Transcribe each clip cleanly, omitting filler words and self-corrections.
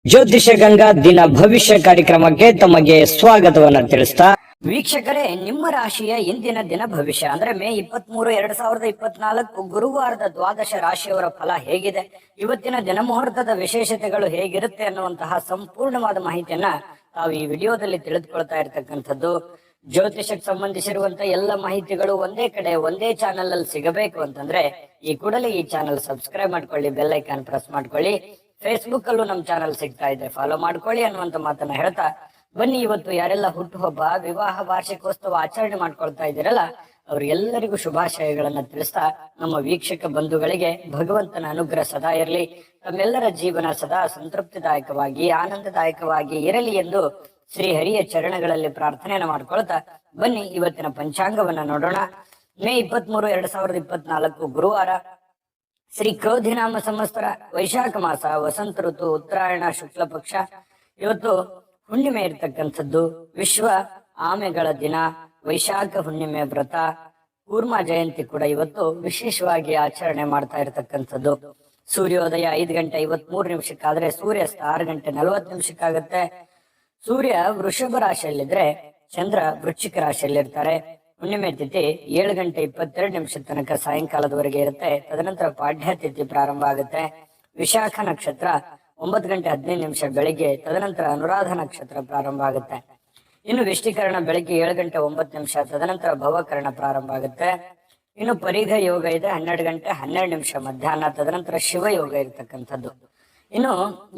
ಜ್ಯೋತಿಷ ಗಂಗಾ ದಿನ ಭವಿಷ್ಯ ಕಾರ್ಯಕ್ರಮಕ್ಕೆ ತಮಗೆ ಸ್ವಾಗತವನ್ನ ತಿಳಿಸ್ತಾ ವೀಕ್ಷಕರೇ, ನಿಮ್ಮ ರಾಶಿಯ ಇಂದಿನ ದಿನ ಭವಿಷ್ಯ ಅಂದ್ರೆ ಮೇ 23, 2024 ಗುರುವಾರದ ದ್ವಾದಶ ರಾಶಿಯವರ ಫಲ ಹೇಗಿದೆ, ಇವತ್ತಿನ ದಿನ ಮುಹೂರ್ತದ ವಿಶೇಷತೆಗಳು ಹೇಗಿರುತ್ತೆ ಅನ್ನುವಂತಹ ಸಂಪೂರ್ಣವಾದ ಮಾಹಿತಿಯನ್ನ ತಾವು ಈ ವಿಡಿಯೋದಲ್ಲಿ ತಿಳಿದುಕೊಳ್ತಾ ಇರತಕ್ಕಂಥದ್ದು. ಜ್ಯೋತಿಷಕ್ಕೆ ಸಂಬಂಧಿಸಿರುವಂತ ಎಲ್ಲ ಮಾಹಿತಿಗಳು ಒಂದೇ ಕಡೆ ಒಂದೇ ಚಾನೆಲ್ ಅಲ್ಲಿ ಸಿಗಬೇಕು ಅಂತಂದ್ರೆ ಈ ಕೂಡಲೇ ಈ ಚಾನೆಲ್ ಸಬ್ಸ್ಕ್ರೈಬ್ ಮಾಡ್ಕೊಳ್ಳಿ, ಬೆಲ್ ಐಕಾನ್ ಪ್ರೆಸ್ ಮಾಡ್ಕೊಳ್ಳಿ. ಫೇಸ್ಬುಕ್ ಅಲ್ಲೂ ನಮ್ಮ ಚಾನಲ್ ಸಿಗ್ತಾ ಇದೆ, ಫಾಲೋ ಮಾಡ್ಕೊಳ್ಳಿ ಅನ್ನುವಂತ ಮಾತನ್ನ ಹೇಳ್ತಾ ಬನ್ನಿ, ಇವತ್ತು ಯಾರೆಲ್ಲ ಹುಟ್ಟುಹಬ್ಬ, ವಿವಾಹ, ವಾರ್ಷಿಕೋತ್ಸವ ಆಚರಣೆ ಮಾಡ್ಕೊಳ್ತಾ ಇದ್ದೀರಲ್ಲ ಅವ್ರಿಗೆಲ್ಲರಿಗೂ ಶುಭಾಶಯಗಳನ್ನ ತಿಳಿಸ್ತಾ ನಮ್ಮ ವೀಕ್ಷಕ ಬಂಧುಗಳಿಗೆ ಭಗವಂತನ ಅನುಗ್ರಹ ಸದಾ ಇರಲಿ, ತಮ್ಮೆಲ್ಲರ ಜೀವನ ಸದಾ ಸಂತೃಪ್ತಿದಾಯಕವಾಗಿ ಆನಂದದಾಯಕವಾಗಿ ಇರಲಿ ಎಂದು ಶ್ರೀ ಹರಿಯ ಚರಣಗಳಲ್ಲಿ ಪ್ರಾರ್ಥನೆಯನ್ನು ಮಾಡ್ಕೊಳ್ತಾ ಬನ್ನಿ ಇವತ್ತಿನ ಪಂಚಾಂಗವನ್ನ ನೋಡೋಣ. ಮೇ 23, 2024 ಗುರುವಾರ, ಶ್ರೀ ಕ್ರೋಧಿನಾಮ ಸಂವತ್ಸರ, ವೈಶಾಖ ಮಾಸ, ವಸಂತ ಋತು, ಉತ್ತರಾಯಣ ಶುಕ್ಲ ಪಕ್ಷ. ಇವತ್ತು ಹುಣ್ಣಿಮೆ ಇರ್ತಕ್ಕಂಥದ್ದು, ವಿಶ್ವ ಆಮೆಗಳ ದಿನ, ವೈಶಾಖ ಹುಣ್ಣಿಮೆ ವ್ರತ, ಕೂರ್ಮ ಜಯಂತಿ ಕೂಡ ಇವತ್ತು ವಿಶೇಷವಾಗಿ ಆಚರಣೆ ಮಾಡ್ತಾ ಇರತಕ್ಕಂಥದ್ದು. ಸೂರ್ಯೋದಯ 5:53 ಸೂರ್ಯಾಸ್ತ 6:40 ಸೂರ್ಯ ವೃಷಭ ರಾಶಿಯಲ್ಲಿದ್ರೆ ಚಂದ್ರ ವೃಶ್ಚಿಕ ರಾಶಿಯಲ್ಲಿರ್ತಾರೆ. ಹುಣ್ಣಿಮೆ ತಿಥಿ 7:22 ತನಕ ಸಾಯಂಕಾಲದವರೆಗೆ ಇರುತ್ತೆ. ತದನಂತರ ಪಾಡ್ಯ ತಿಥಿ ಪ್ರಾರಂಭ ಆಗುತ್ತೆ. ವಿಶಾಖ ನಕ್ಷತ್ರ 9:15 ಬೆಳಿಗ್ಗೆ, ತದನಂತರ ಅನುರಾಧ ನಕ್ಷತ್ರ ಪ್ರಾರಂಭ ಆಗುತ್ತೆ. ಇನ್ನು ವಿಷ್ಟಿಕರಣ ಬೆಳಿಗ್ಗೆ 7:09, ತದನಂತರ ಭವಕರಣ ಪ್ರಾರಂಭ ಆಗುತ್ತೆ. ಇನ್ನು ಪರಿಘ ಯೋಗ ಇದೆ 12:12 ಮಧ್ಯಾಹ್ನ, ತದನಂತರ ಶಿವಯೋಗ ಇರತಕ್ಕಂಥದ್ದು. ಇನ್ನು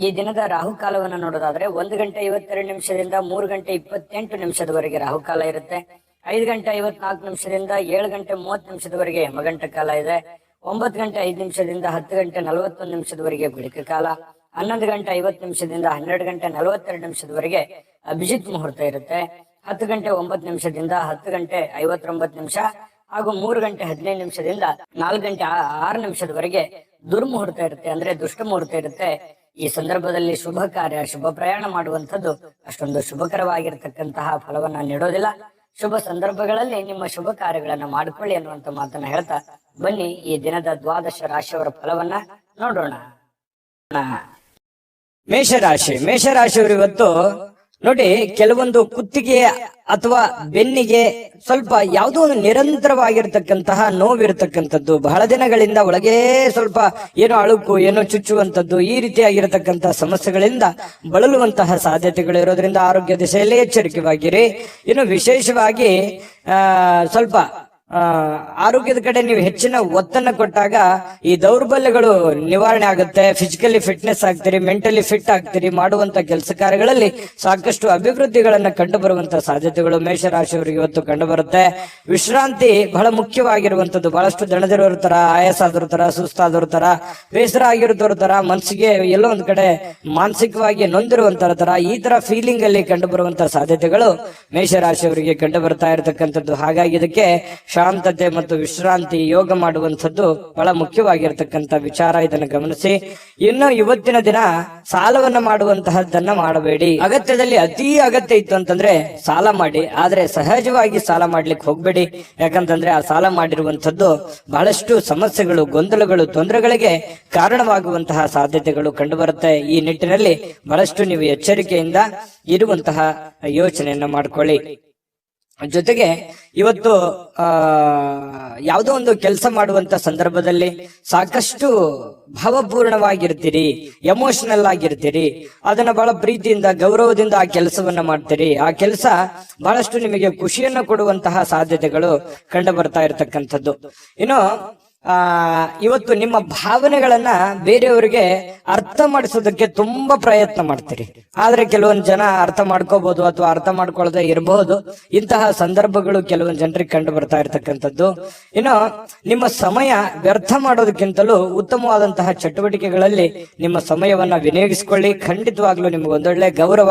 ಈ ದಿನದ ರಾಹುಕಾಲವನ್ನು ನೋಡೋದಾದ್ರೆ 1:52 3:28 ರಾಹುಕಾಲ ಇರುತ್ತೆ. 5:54 7:30 ಯಮಗಂಟ ಕಾಲ ಇದೆ. 9:05 10:41 ಗುಳಿಕ ಕಾಲ. 11:50 12:42 ಅಭಿಜಿತ್ ಮುಹೂರ್ತ ಇರುತ್ತೆ. 10:09 10:59 ಹಾಗೂ 3:15 4:06 ದುರ್ಮುಹೂರ್ತ ಇರುತ್ತೆ, ಅಂದ್ರೆ ದುಷ್ಟ ಮುಹೂರ್ತ ಇರುತ್ತೆ. ಈ ಸಂದರ್ಭದಲ್ಲಿ ಶುಭ ಕಾರ್ಯ, ಶುಭ ಪ್ರಯಾಣ ಮಾಡುವಂಥದ್ದು ಅಷ್ಟೊಂದು ಶುಭಕರವಾಗಿರ್ತಕ್ಕಂತಹ ಫಲವನ್ನ ನೀಡೋದಿಲ್ಲ. ಶುಭ ಸಂದರ್ಭಗಳಲ್ಲಿ ನಿಮ್ಮ ಶುಭ ಕಾರ್ಯಗಳನ್ನ ಮಾಡಿಕೊಳ್ಳಿ ಅನ್ನುವಂತ ಮಾತನ್ನ ಹೇಳ್ತಾ ಬನ್ನಿ ಈ ದಿನದ ದ್ವಾದಶ ರಾಶಿಯವರ ಫಲವನ್ನ ನೋಡೋಣ. ಮೇಷರಾಶಿಯವರು ಇವತ್ತು ನೋಡಿ, ಕೆಲವೊಂದು ಕುತ್ತಿಗೆ ಅಥವಾ ಬೆನ್ನಿಗೆ ಸ್ವಲ್ಪ ಯಾವುದೋ ಒಂದು ನಿರಂತರವಾಗಿರ್ತಕ್ಕಂತಹ ನೋವಿರ್ತಕ್ಕಂಥದ್ದು, ಬಹಳ ದಿನಗಳಿಂದ ಒಳಗೆ ಸ್ವಲ್ಪ ಏನೋ ಅಳುಕು, ಏನೋ ಚುಚ್ಚುವಂಥದ್ದು, ಈ ರೀತಿಯಾಗಿರತಕ್ಕಂತಹ ಸಮಸ್ಯೆಗಳಿಂದ ಬಳಲುವಂತಹ ಸಾಧ್ಯತೆಗಳು ಇರೋದ್ರಿಂದ ಆರೋಗ್ಯ ದಿಶೆಯಲ್ಲಿ ಎಚ್ಚರಿಕೆವಾಗಿರಿ. ಇನ್ನು ವಿಶೇಷವಾಗಿ ಸ್ವಲ್ಪ ಆರೋಗ್ಯದ ಕಡೆ ನೀವು ಹೆಚ್ಚಿನ ಒತ್ತನ್ನು ಕೊಟ್ಟಾಗ ಈ ದೌರ್ಬಲ್ಯಗಳು ನಿವಾರಣೆ ಆಗುತ್ತೆ. ಫಿಸಿಕಲಿ ಫಿಟ್ನೆಸ್ ಆಗ್ತೀರಿ, ಮೆಂಟಲಿ ಫಿಟ್ ಆಗ್ತೀರಿ. ಮಾಡುವಂತ ಕೆಲಸ ಕಾರ್ಯಗಳಲ್ಲಿ ಸಾಕಷ್ಟು ಅಭಿವೃದ್ಧಿಗಳನ್ನ ಕಂಡು ಬರುವಂತಹ ಸಾಧ್ಯತೆಗಳು ಮೇಷರಾಶಿಯವರಿಗೆ ಇವತ್ತು ಕಂಡು ಬರುತ್ತೆ. ವಿಶ್ರಾಂತಿ ಬಹಳ ಮುಖ್ಯವಾಗಿರುವಂತದ್ದು. ಬಹಳಷ್ಟು ದಣದಿರೋರ ತರ, ಆಯಾಸ ಆದವ್ರ ತರ, ಸುಸ್ತಾದವ್ರ ತರ, ಬೇಸರ ಆಗಿರೋದ್ರ ತರ, ಮನಸ್ಸಿಗೆ ಎಲ್ಲೋ ಒಂದ್ ಕಡೆ ಮಾನಸಿಕವಾಗಿ ನೊಂದಿರುವಂತರ ತರ, ಈ ತರ ಫೀಲಿಂಗ್ ಅಲ್ಲಿ ಕಂಡು ಬರುವಂತಹ ಸಾಧ್ಯತೆಗಳು ಮೇಷರಾಶಿಯವರಿಗೆ ಕಂಡು ಬರ್ತಾ ಇರತಕ್ಕಂಥದ್ದು. ಹಾಗಾಗಿ ಇದಕ್ಕೆ ಶಾಂತತೆ ಮತ್ತು ವಿಶ್ರಾಂತಿ, ಯೋಗ ಮಾಡುವಂಥದ್ದು ಬಹಳ ಮುಖ್ಯವಾಗಿರ್ತಕ್ಕಂಥ ವಿಚಾರ. ಇದನ್ನು ಗಮನಿಸಿ. ಇನ್ನು ಇವತ್ತಿನ ದಿನ ಸಾಲವನ್ನ ಮಾಡುವಂತಹದ್ದನ್ನ ಮಾಡಬೇಡಿ. ಅಗತ್ಯದಲ್ಲಿ ಅತಿ ಅಗತ್ಯ ಇತ್ತು ಅಂತಂದ್ರೆ ಸಾಲ ಮಾಡಿ, ಆದ್ರೆ ಸಹಜವಾಗಿ ಸಾಲ ಮಾಡ್ಲಿಕ್ಕೆ ಹೋಗ್ಬೇಡಿ. ಯಾಕಂತಂದ್ರೆ ಆ ಸಾಲ ಮಾಡಿರುವಂತದ್ದು ಬಹಳಷ್ಟು ಸಮಸ್ಯೆಗಳು, ಗೊಂದಲಗಳು, ತೊಂದರೆಗಳಿಗೆ ಕಾರಣವಾಗುವಂತಹ ಸಾಧ್ಯತೆಗಳು ಕಂಡು ಬರುತ್ತೆ. ಈ ನಿಟ್ಟಿನಲ್ಲಿ ಬಹಳಷ್ಟು ನೀವು ಎಚ್ಚರಿಕೆಯಿಂದ ಇರುವಂತಹ ಯೋಚನೆಯನ್ನ ಮಾಡ್ಕೊಳ್ಳಿ. ಜೊತೆಗೆ ಇವತ್ತು ಯಾವುದೋ ಒಂದು ಕೆಲಸ ಮಾಡುವಂತ ಸಂದರ್ಭದಲ್ಲಿ ಸಾಕಷ್ಟು ಭಾವಪೂರ್ಣವಾಗಿರ್ತೀರಿ, ಎಮೋಷನಲ್ ಆಗಿರ್ತೀರಿ. ಅದನ್ನ ಬಹಳ ಪ್ರೀತಿಯಿಂದ, ಗೌರವದಿಂದ ಆ ಕೆಲಸವನ್ನ ಮಾಡ್ತೀರಿ. ಆ ಕೆಲಸ ಬಹಳಷ್ಟು ನಿಮಗೆ ಖುಷಿಯನ್ನ ಕೊಡುವಂತಹ ಸಾಧ್ಯತೆಗಳು ಕಂಡು ಬರ್ತಾ ಇರತಕ್ಕಂಥದ್ದು. ಇನ್ನು ಇವತ್ತು ನಿಮ್ಮ ಭಾವನೆಗಳನ್ನ ಬೇರೆಯವರಿಗೆ ಅರ್ಥ ಮಾಡಿಸೋದಕ್ಕೆ ತುಂಬಾ ಪ್ರಯತ್ನ ಮಾಡ್ತೀರಿ. ಆದ್ರೆ ಕೆಲವೊಂದು ಜನ ಅರ್ಥ ಮಾಡ್ಕೋಬಹುದು ಅಥವಾ ಅರ್ಥ ಮಾಡ್ಕೊಳ್ಳದೆ ಇರಬಹುದು. ಇಂತಹ ಸಂದರ್ಭಗಳು ಕೆಲವೊಂದು ಜನರಿಗೆ ಕಂಡು ಬರ್ತಾ ಇರತಕ್ಕಂಥದ್ದು. ಇನ್ನು ನಿಮ್ಮ ಸಮಯ ವ್ಯರ್ಥ ಮಾಡೋದಕ್ಕಿಂತಲೂ ಉತ್ತಮವಾದಂತಹ ಚಟುವಟಿಕೆಗಳಲ್ಲಿ ನಿಮ್ಮ ಸಮಯವನ್ನ ವಿನಿಯೋಗಿಸಿಕೊಳ್ಳಿ. ಖಂಡಿತವಾಗ್ಲೂ ನಿಮ್ಗೆ ಒಂದೊಳ್ಳೆ ಗೌರವ,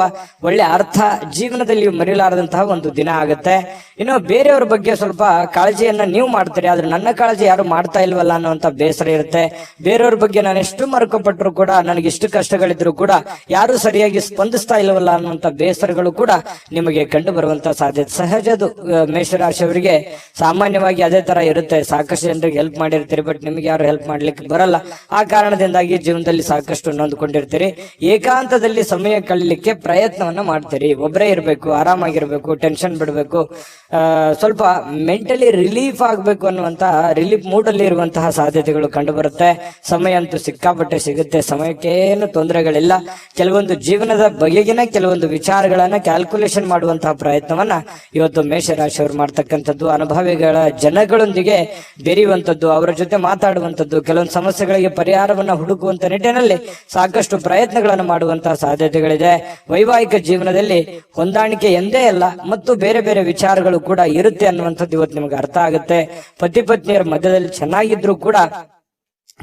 ಒಳ್ಳೆ ಅರ್ಥ ಜೀವನದಲ್ಲಿ ಮರೆಯಲಾರದಂತಹ ಒಂದು ದಿನ ಆಗುತ್ತೆ. ಇನ್ನು ಬೇರೆಯವ್ರ ಬಗ್ಗೆ ಸ್ವಲ್ಪ ಕಾಳಜಿಯನ್ನ ನೀವು ಮಾಡ್ತೀರಿ, ಆದ್ರೆ ನನ್ನ ಕಾಳಜಿ ಯಾರು ಮಾಡ್ತಾ ಇಲ್ವಲ್ಲ ಅನ್ನುವಂತ ಬೇಸರ ಇರುತ್ತೆ. ಬೇರೆಯವ್ರ ಬಗ್ಗೆ ನಾನು ಎಷ್ಟು ಮರ್ಕೊಪಟ್ಟರು ಕೂಡ, ನನಗೆ ಎಷ್ಟು ಕಷ್ಟಗಳಿದ್ರು ಕೂಡ ಯಾರು ಸರಿಯಾಗಿ ಸ್ಪಂದಿಸ್ತಾ ಇಲ್ವಲ್ಲ ಅನ್ನುವಂತ ಬೇಸರಗಳು ಕೂಡ ನಿಮಗೆ ಕಂಡು ಬರುವಂತ ಸಾಧ್ಯತೆ ಸಹಜ. ಅದು ಮೇಷರಾಶಿಯವರಿಗೆ ಸಾಮಾನ್ಯವಾಗಿ ಅದೇ ತರ ಇರುತ್ತೆ. ಸಾಕಷ್ಟು ಜನರಿಗೆ ಹೆಲ್ಪ್ ಮಾಡಿರ್ತೀರಿ, ಬಟ್ ನಿಮಗೆ ಯಾರು ಹೆಲ್ಪ್ ಮಾಡ್ಲಿಕ್ಕೆ ಬರಲ್ಲ. ಆ ಕಾರಣದಿಂದಾಗಿ ಜೀವನದಲ್ಲಿ ಸಾಕಷ್ಟು ನೊಂದ್ಕೊಂಡಿರ್ತೀರಿ. ಏಕಾಂತದಲ್ಲಿ ಸಮಯ ಕಳೀಲಿಕ್ಕೆ ಪ್ರಯತ್ನವನ್ನ ಮಾಡ್ತೀರಿ. ಒಬ್ಬರೇ ಇರಬೇಕು, ಆರಾಮಾಗಿರ್ಬೇಕು, ಟೆನ್ಷನ್ ಬಿಡಬೇಕು, ಸ್ವಲ್ಪ ಮೆಂಟಲಿ ರಿಲೀಫ್ ಆಗ್ಬೇಕು ಅನ್ನುವಂತಹ ರಿಲೀಫ್ ಮೂಡ್ ಅಲ್ಲಿ ಇರುವಂತಹ ಸಾಧ್ಯತೆಗಳು ಕಂಡು ಬರುತ್ತೆ. ಸಮಯ ಅಂತೂ ಸಿಕ್ಕಾಪಟ್ಟೆ ಸಿಗುತ್ತೆ, ಸಮಯಕ್ಕೇನು ತೊಂದರೆಗಳಿಲ್ಲ. ಕೆಲವೊಂದು ಜೀವನದ ಬಗೆಗಿನ ಕೆಲವೊಂದು ವಿಚಾರಗಳನ್ನ ಕ್ಯಾಲ್ಕುಲೇಷನ್ ಮಾಡುವಂತಹ ಪ್ರಯತ್ನವನ್ನ ಇವತ್ತು ಮೇಷರಾಶಿಯವರು ಮಾಡ್ತಕ್ಕಂಥದ್ದು. ಅನುಭವಿಗಳ ಜನಗಳೊಂದಿಗೆ ಬೆರೆಯುವಂಥದ್ದು, ಅವರ ಜೊತೆ ಮಾತಾಡುವಂಥದ್ದು, ಕೆಲವೊಂದು ಸಮಸ್ಯೆಗಳಿಗೆ ಪರಿಹಾರವನ್ನ ಹುಡುಕುವಂತ ನಿಟ್ಟಿನಲ್ಲಿ ಸಾಕಷ್ಟು ಪ್ರಯತ್ನಗಳನ್ನು ಮಾಡುವಂತಹ ಸಾಧ್ಯತೆಗಳಿದೆ. ವೈವಾಹಿಕ ಜೀವನದಲ್ಲಿ ಹೊಂದಾಣಿಕೆ ಎಂದೇ ಅಲ್ಲ ಮತ್ತು ಬೇರೆ ಬೇರೆ ವಿಚಾರಗಳು ಕೂಡ ಇರುತ್ತೆ ಅನ್ನುವಂಥದ್ದು ಇವತ್ತು ನಿಮಗೆ ಅರ್ಥ ಆಗುತ್ತೆ. ಪತಿ ಪತ್ನಿಯರ ಮಧ್ಯದಲ್ಲಿ ಚೆನ್ನಾಗಿದ್ರು ಕೂಡ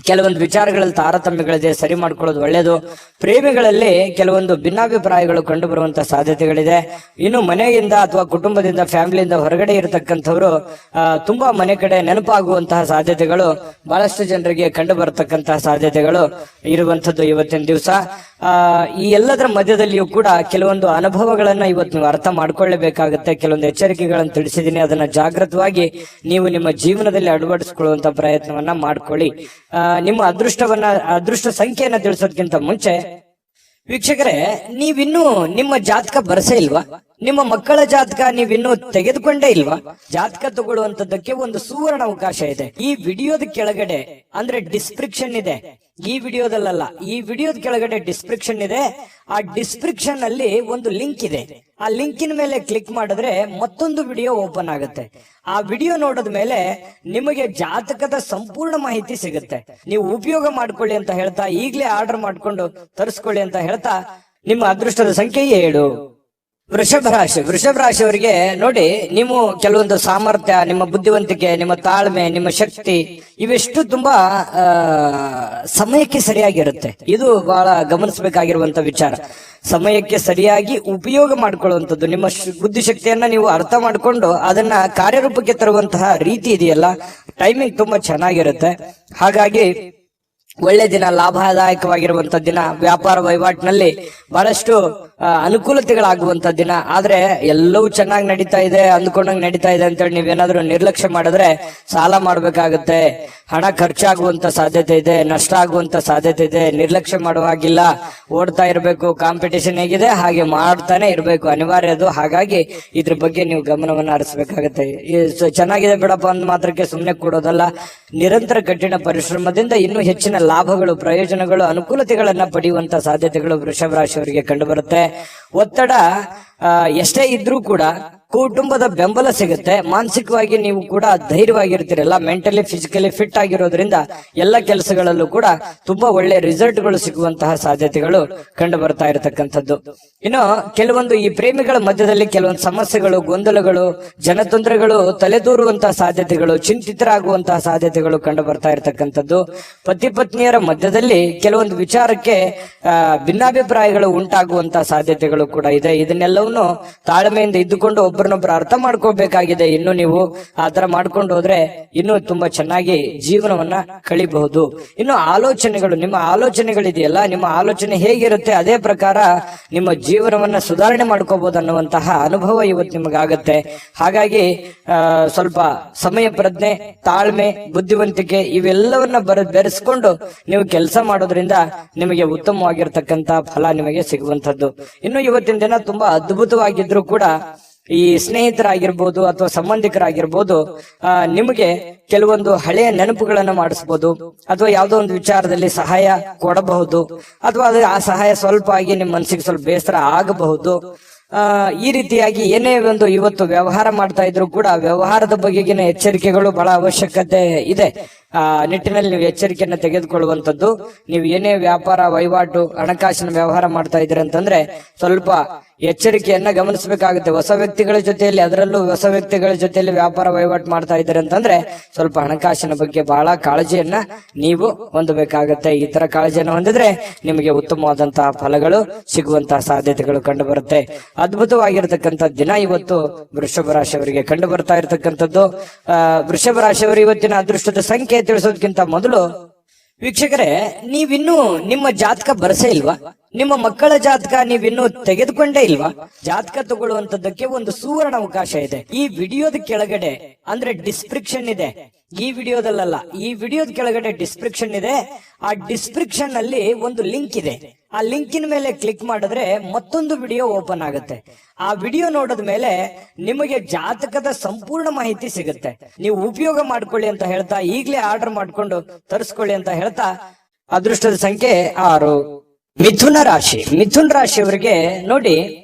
ಕೆಲವೊಂದು ವಿಚಾರಗಳಲ್ಲಿ ತಾರತಮ್ಯಗಳಿದೆ, ಸರಿ ಮಾಡ್ಕೊಳ್ಳೋದು ಒಳ್ಳೆಯದು. ಪ್ರೇಮಿಗಳಲ್ಲಿ ಕೆಲವೊಂದು ಭಿನ್ನಾಭಿಪ್ರಾಯಗಳು ಕಂಡು ಬರುವಂತಹ ಸಾಧ್ಯತೆಗಳಿದೆ. ಇನ್ನು ಮನೆಯಿಂದ ಅಥವಾ ಕುಟುಂಬದಿಂದ, ಫ್ಯಾಮಿಲಿಯಿಂದ ಹೊರಗಡೆ ಇರತಕ್ಕಂಥವ್ರು ತುಂಬಾ ಮನೆ ಕಡೆ ನೆನಪಾಗುವಂತಹ ಸಾಧ್ಯತೆಗಳು ಬಹಳಷ್ಟು ಜನರಿಗೆ ಕಂಡು ಬರತಕ್ಕಂತಹ ಸಾಧ್ಯತೆಗಳು ಇರುವಂತದ್ದು ಇವತ್ತಿನ ದಿವಸ. ಈ ಎಲ್ಲದರ ಮಧ್ಯದಲ್ಲಿಯೂ ಕೂಡ ಕೆಲವೊಂದು ಅನುಭವಗಳನ್ನ ಇವತ್ತು ನೀವು ಅರ್ಥ ಮಾಡ್ಕೊಳ್ಳೇಬೇಕಾಗುತ್ತೆ. ಕೆಲವೊಂದು ಎಚ್ಚರಿಕೆಗಳನ್ನು ತಿಳಿಸಿದ್ದೀನಿ, ಅದನ್ನ ಜಾಗೃತವಾಗಿ ನೀವು ನಿಮ್ಮ ಜೀವನದಲ್ಲಿ ಅಳವಡಿಸಿಕೊಳ್ಳುವಂತ ಪ್ರಯತ್ನವನ್ನ ಮಾಡ್ಕೊಳ್ಳಿ. ನಿಮ್ಮ ಅದೃಷ್ಟ ಸಂಖ್ಯೆಯನ್ನ ತಿಳಿಸೋದಕ್ಕಿಂತ ಮುಂಚೆ ವೀಕ್ಷಕರೇ, ನೀವಿನ್ನೂ ನಿಮ್ಮ ಜಾತಕ ಬರಸೇ ಇಲ್ವಾ? ನಿಮ್ಮ ಮಕ್ಕಳ ಜಾತಕ ನೀವಿನ್ನೂ ತೆಗೆದುಕೊಂಡೇ ಇಲ್ವಾ? ಜಾತಕ ತಗೊಳ್ಳುವಂತದ್ದಕ್ಕೆ ಒಂದು ಸುವರ್ಣ ಅವಕಾಶ ಇದೆ. ಈ ವಿಡಿಯೋದ ಕೆಳಗಡೆ ಅಂದ್ರೆ ಡಿಸ್ಕ್ರಿಪ್ಷನ್ ಇದೆ. ಈ ವಿಡಿಯೋದಲ್ಲ, ಈ ವಿಡಿಯೋದ ಕೆಳಗಡೆ ಡಿಸ್ಕ್ರಿಪ್ಷನ್ ಇದೆ. ಆ ಡಿಸ್ಕ್ರಿಪ್ಷನ್ ಅಲ್ಲಿ ಒಂದು ಲಿಂಕ್ ಇದೆ. ಆ ಲಿಂಕಿನ ಮೇಲೆ ಕ್ಲಿಕ್ ಮಾಡಿದ್ರೆ ಮತ್ತೊಂದು ವಿಡಿಯೋ ಓಪನ್ ಆಗುತ್ತೆ. ಆ ವಿಡಿಯೋ ನೋಡಿದ ಮೇಲೆ ನಿಮಗೆ ಜಾತಕದ ಸಂಪೂರ್ಣ ಮಾಹಿತಿ ಸಿಗುತ್ತೆ. ನೀವು ಉಪಯೋಗ ಮಾಡ್ಕೊಳ್ಳಿ ಅಂತ ಹೇಳ್ತಾ, ಈಗಲೇ ಆರ್ಡರ್ ಮಾಡ್ಕೊಂಡು ತರಿಸ್ಕೊಳ್ಳಿ ಅಂತ ಹೇಳ್ತಾ, ನಿಮ್ಮ ಅದೃಷ್ಟದ ಸಂಖ್ಯೆ 7. ವೃಷಭ ರಾಶಿಯವರಿಗೆ ನೋಡಿ, ನೀವು ಕೆಲವೊಂದು ಸಾಮರ್ಥ್ಯ, ನಿಮ್ಮ ಬುದ್ಧಿವಂತಿಕೆ, ನಿಮ್ಮ ತಾಳ್ಮೆ, ನಿಮ್ಮ ಶಕ್ತಿ ಇವೆಷ್ಟು ತುಂಬಾ ಸಮಯಕ್ಕೆ ಸರಿಯಾಗಿರುತ್ತೆ. ಇದು ಬಹಳ ಗಮನಿಸಬೇಕಾಗಿರುವಂತ ವಿಚಾರ. ಸಮಯಕ್ಕೆ ಸರಿಯಾಗಿ ಉಪಯೋಗ ಮಾಡ್ಕೊಳ್ಳುವಂಥದ್ದು, ನಿಮ್ಮ ಬುದ್ಧಿಶಕ್ತಿಯನ್ನ ನೀವು ಅರ್ಥ ಮಾಡ್ಕೊಂಡು ಅದನ್ನ ಕಾರ್ಯರೂಪಕ್ಕೆ ತರುವಂತಹ ರೀತಿ ಇದೆಯಲ್ಲ, ಟೈಮಿಂಗ್ ತುಂಬಾ ಚೆನ್ನಾಗಿರುತ್ತೆ. ಹಾಗಾಗಿ ಒಳ್ಳೆ ದಿನ, ಲಾಭದಾಯಕವಾಗಿರುವಂತ ದಿನ. ವ್ಯಾಪಾರ ವಹಿವಾಟಿನಲ್ಲಿ ಬಹಳಷ್ಟು ಅನುಕೂಲತೆಗಳಾಗುವಂತ ದಿನ. ಆದ್ರೆ ಎಲ್ಲವೂ ಚೆನ್ನಾಗಿ ನಡೀತಾ ಇದೆ, ಅಂದ್ಕೊಂಡಂಗೆ ನಡೀತಾ ಇದೆ ಅಂತೇಳಿ ನೀವೇನಾದ್ರೂ ನಿರ್ಲಕ್ಷ್ಯ ಮಾಡಿದ್ರೆ ಸಾಲ ಮಾಡ್ಬೇಕಾಗತ್ತೆ, ಹಣ ಖರ್ಚಾಗುವಂತ ಸಾಧ್ಯತೆ ಇದೆ, ನಷ್ಟ ಆಗುವಂತ ಸಾಧ್ಯತೆ ಇದೆ. ನಿರ್ಲಕ್ಷ್ಯ ಮಾಡುವಾಗಿಲ್ಲ, ಓಡ್ತಾ ಇರಬೇಕು. ಕಾಂಪಿಟೇಷನ್ ಹೇಗಿದೆ ಹಾಗೆ ಮಾಡ್ತಾನೆ ಇರಬೇಕು, ಅನಿವಾರ್ಯ ಅದು. ಹಾಗಾಗಿ ಇದ್ರ ಬಗ್ಗೆ ನೀವು ಗಮನವನ್ನ ಹರಿಸಬೇಕಾಗತ್ತೆ. ಚೆನ್ನಾಗಿದೆ ಬಿಡಪ್ಪ ಅಂದ ಮಾತ್ರಕ್ಕೆ ಸುಮ್ಮನೆ ಕೊಡೋದಲ್ಲ. ನಿರಂತರ ಕಠಿಣ ಪರಿಶ್ರಮದಿಂದ ಇನ್ನೂ ಹೆಚ್ಚಿನ ಲಾಭಗಳು, ಪ್ರಯೋಜನಗಳು, ಅನುಕೂಲತೆಗಳನ್ನ ಪಡೆಯುವಂತ ಸಾಧ್ಯತೆಗಳು ವೃಷಭ ರಾಶಿಯವರಿಗೆ ಕಂಡು ಬರುತ್ತೆ. ಒತ್ತಡ ಎಷ್ಟೇ ಇದ್ರೂ ಕೂಡ ಕುಟುಂಬದ ಬೆಂಬಲ ಸಿಗುತ್ತೆ. ಮಾನಸಿಕವಾಗಿ ನೀವು ಕೂಡ ಧೈರ್ಯವಾಗಿರ್ತೀರಲ್ಲ, ಮೆಂಟಲಿ ಫಿಸಿಕಲಿ ಫಿಟ್ ಆಗಿರೋದ್ರಿಂದ ಎಲ್ಲ ಕೆಲಸಗಳಲ್ಲೂ ಕೂಡ ತುಂಬಾ ಒಳ್ಳೆ ರಿಸಲ್ಟ್ ಗಳು ಸಿಗುವಂತಹ ಸಾಧ್ಯತೆಗಳು ಕಂಡು ಬರ್ತಾ ಇರತಕ್ಕಂಥದ್ದು. ಇನ್ನು ಕೆಲವೊಂದು ಈ ಪ್ರೇಮಿಗಳ ಮಧ್ಯದಲ್ಲಿ ಕೆಲವೊಂದು ಸಮಸ್ಯೆಗಳು, ಗೊಂದಲಗಳು, ಜನತೊಂದರೆಗಳು ತಲೆದೂರುವಂತಹ ಸಾಧ್ಯತೆಗಳು, ಚಿಂತಿತರಾಗುವಂತಹ ಸಾಧ್ಯತೆಗಳು ಕಂಡು ಬರ್ತಾ ಇರತಕ್ಕಂಥದ್ದು. ಪತಿ ಪತ್ನಿಯರ ಮಧ್ಯದಲ್ಲಿ ಕೆಲವೊಂದು ವಿಚಾರಕ್ಕೆ ಭಿನ್ನಾಭಿಪ್ರಾಯಗಳು ಉಂಟಾಗುವಂತಹ ಸಾಧ್ಯತೆಗಳು ಕೂಡ ಇದೆ. ಇದನ್ನೆಲ್ಲವನ್ನು ತಾಳ್ಮೆಯಿಂದ ಇದ್ದುಕೊಂಡು ಒಬ್ಬರನ್ನೊಬ್ಬರು ಅರ್ಥ ಮಾಡ್ಕೋಬೇಕಾಗಿದೆ. ಇನ್ನು ನೀವು ಆತರ ಮಾಡ್ಕೊಂಡು ಹೋದ್ರೆ ಇನ್ನೂ ತುಂಬಾ ಚೆನ್ನಾಗಿ ಜೀವನವನ್ನ ಕಳಿಬಹುದು. ಇನ್ನು ಆಲೋಚನೆಗಳು, ನಿಮ್ಮ ಆಲೋಚನೆಗಳಿದೆಯಲ್ಲ, ನಿಮ್ಮ ಆಲೋಚನೆ ಹೇಗಿರುತ್ತೆ ಅದೇ ಪ್ರಕಾರ ನಿಮ್ಮ ಜೀವನವನ್ನ ಸುಧಾರಣೆ ಮಾಡ್ಕೋಬಹುದು ಅನ್ನುವಂತಹ ಅನುಭವ ಇವತ್ತು ನಿಮಗಾಗತ್ತೆ. ಹಾಗಾಗಿ ಸ್ವಲ್ಪ ಸಮಯ ಪ್ರಜ್ಞೆ, ತಾಳ್ಮೆ, ಬುದ್ಧಿವಂತಿಕೆ ಇವೆಲ್ಲವನ್ನ ಬೆರೆಸ್ಕೊಂಡು ನೀವು ಕೆಲಸ ಮಾಡೋದ್ರಿಂದ ನಿಮಗೆ ಉತ್ತಮವಾಗಿರ್ತಕ್ಕಂತ ಫಲ ನಿಮಗೆ ಸಿಗುವಂತದ್ದು. ಇನ್ನು ಇವತ್ತಿನ ದಿನ ತುಂಬಾ ಅದ್ಭುತವಾಗಿದ್ರು ಕೂಡ ಈ ಸ್ನೇಹಿತರಾಗಿರ್ಬೋದು ಅಥವಾ ಸಂಬಂಧಿಕರಾಗಿರ್ಬೋದು ನಿಮಗೆ ಕೆಲವೊಂದು ಹಳೆಯ ನೆನಪುಗಳನ್ನ ಮಾಡಿಸ್ಬೋದು, ಅಥವಾ ಯಾವುದೋ ಒಂದು ವಿಚಾರದಲ್ಲಿ ಸಹಾಯ ಕೊಡಬಹುದು, ಅಥವಾ ಆ ಸಹಾಯ ಸ್ವಲ್ಪ ಆಗಿ ನಿಮ್ಮ ಮನಸ್ಸಿಗೆ ಸ್ವಲ್ಪ ಬೇಸರ ಆಗಬಹುದು. ಈ ರೀತಿಯಾಗಿ ಏನೇ ಒಂದು ಇವತ್ತು ವ್ಯವಹಾರ ಮಾಡ್ತಾ ಇದ್ರು ಕೂಡ ವ್ಯವಹಾರದ ಬಗೆಗಿನ ಎಚ್ಚರಿಕೆಗಳು ಬಹಳ ಅವಶ್ಯಕತೆ ಇದೆ. ನಿಟ್ಟಿನಲ್ಲಿ ನೀವು ಎಚ್ಚರಿಕೆಯನ್ನ ತೆಗೆದುಕೊಳ್ಳುವಂತದ್ದು. ನೀವು ಏನೇ ವ್ಯಾಪಾರ ವಹಿವಾಟು ಹಣಕಾಸಿನ ವ್ಯವಹಾರ ಮಾಡ್ತಾ ಇದ್ದೀರಿ ಅಂತಂದ್ರೆ ಸ್ವಲ್ಪ ಎಚ್ಚರಿಕೆಯನ್ನ ಗಮನಿಸಬೇಕಾಗುತ್ತೆ. ಹೊಸ ವ್ಯಕ್ತಿಗಳ ಜೊತೆಯಲ್ಲಿ, ಅದರಲ್ಲೂ ಹೊಸ ವ್ಯಕ್ತಿಗಳ ಜೊತೆಯಲ್ಲಿ ವ್ಯಾಪಾರ ವಹಿವಾಟು ಮಾಡ್ತಾ ಇದ್ದೀರಿ ಅಂತಂದ್ರೆ ಸ್ವಲ್ಪ ಹಣಕಾಸಿನ ಬಗ್ಗೆ ಬಹಳ ಕಾಳಜಿಯನ್ನ ನೀವು ಹೊಂದಬೇಕಾಗತ್ತೆ. ಈ ತರ ಕಾಳಜಿಯನ್ನು ಹೊಂದಿದ್ರೆ ನಿಮಗೆ ಉತ್ತಮವಾದಂತಹ ಫಲಗಳು ಸಿಗುವಂತಹ ಸಾಧ್ಯತೆಗಳು ಕಂಡು ಬರುತ್ತೆ. ಅದ್ಭುತವಾಗಿರ್ತಕ್ಕಂಥ ದಿನ ಇವತ್ತು ವೃಷಭ ರಾಶಿಯವರಿಗೆ ಕಂಡು ಬರ್ತಾ ಇರತಕ್ಕಂಥದ್ದು. ವೃಷಭ ರಾಶಿಯವರು ಇವತ್ತಿನ ಅದೃಷ್ಟದ ಸಂಖ್ಯೆ ತಿಳಿಸೋದಕ್ಕಿಂತ ಮೊದಲು ವೀಕ್ಷಕರೇ, ನೀವಿನ್ನೂ ನಿಮ್ಮ ಜಾತಕ ಬರಸೇ ಇಲ್ವಾ? ನಿಮ್ಮ ಮಕ್ಕಳ ಜಾತಕ ನೀವಿನ್ನೂ ತೆಗೆದುಕೊಂಡೇ ಇಲ್ವಾ? ಜಾತಕ ತಗೊಳ್ಳುವಂತದ್ದಕ್ಕೆ ಒಂದು ಸುವರ್ಣ ಅವಕಾಶ ಇದೆ. ಈ ವಿಡಿಯೋದ ಕೆಳಗಡೆ ಅಂದ್ರೆ ಡಿಸ್ಕ್ರಿಪ್ಷನ್ ಇದೆ. ಈ ವಿಡಿಯೋದಲ್ಲ, ಈ ವಿಡಿಯೋದ ಕೆಳಗಡೆ ಡಿಸ್ಕ್ರಿಪ್ಷನ್ ಇದೆ. ಆ ಡಿಸ್ಕ್ರಿಪ್ಷನ್ ಅಲ್ಲಿ ಒಂದು ಲಿಂಕ್ ಇದೆ. ಆ ಲಿಂಕಿನ ಮೇಲೆ ಕ್ಲಿಕ್ ಮಾಡಿದ್ರೆ ಮತ್ತೊಂದು ವಿಡಿಯೋ ಓಪನ್ ಆಗುತ್ತೆ. ಆ ವಿಡಿಯೋ ನೋಡಿದ ಮೇಲೆ ನಿಮಗೆ ಜಾತಕದ ಸಂಪೂರ್ಣ ಮಾಹಿತಿ ಸಿಗುತ್ತೆ. ನೀವು ಉಪಯೋಗ ಮಾಡ್ಕೊಳ್ಳಿ ಅಂತ ಹೇಳ್ತಾ, ಈಗಲೇ ಆರ್ಡರ್ ಮಾಡ್ಕೊಂಡು ತರಿಸ್ಕೊಳ್ಳಿ ಅಂತ ಹೇಳ್ತಾ, ಅದೃಷ್ಟದ ಸಂಖ್ಯೆ 6. ಮಿಥುನ ರಾಶಿ. ಮಿಥುನ್ ರಾಶಿಯವರಿಗೆ ನೋಡಿ,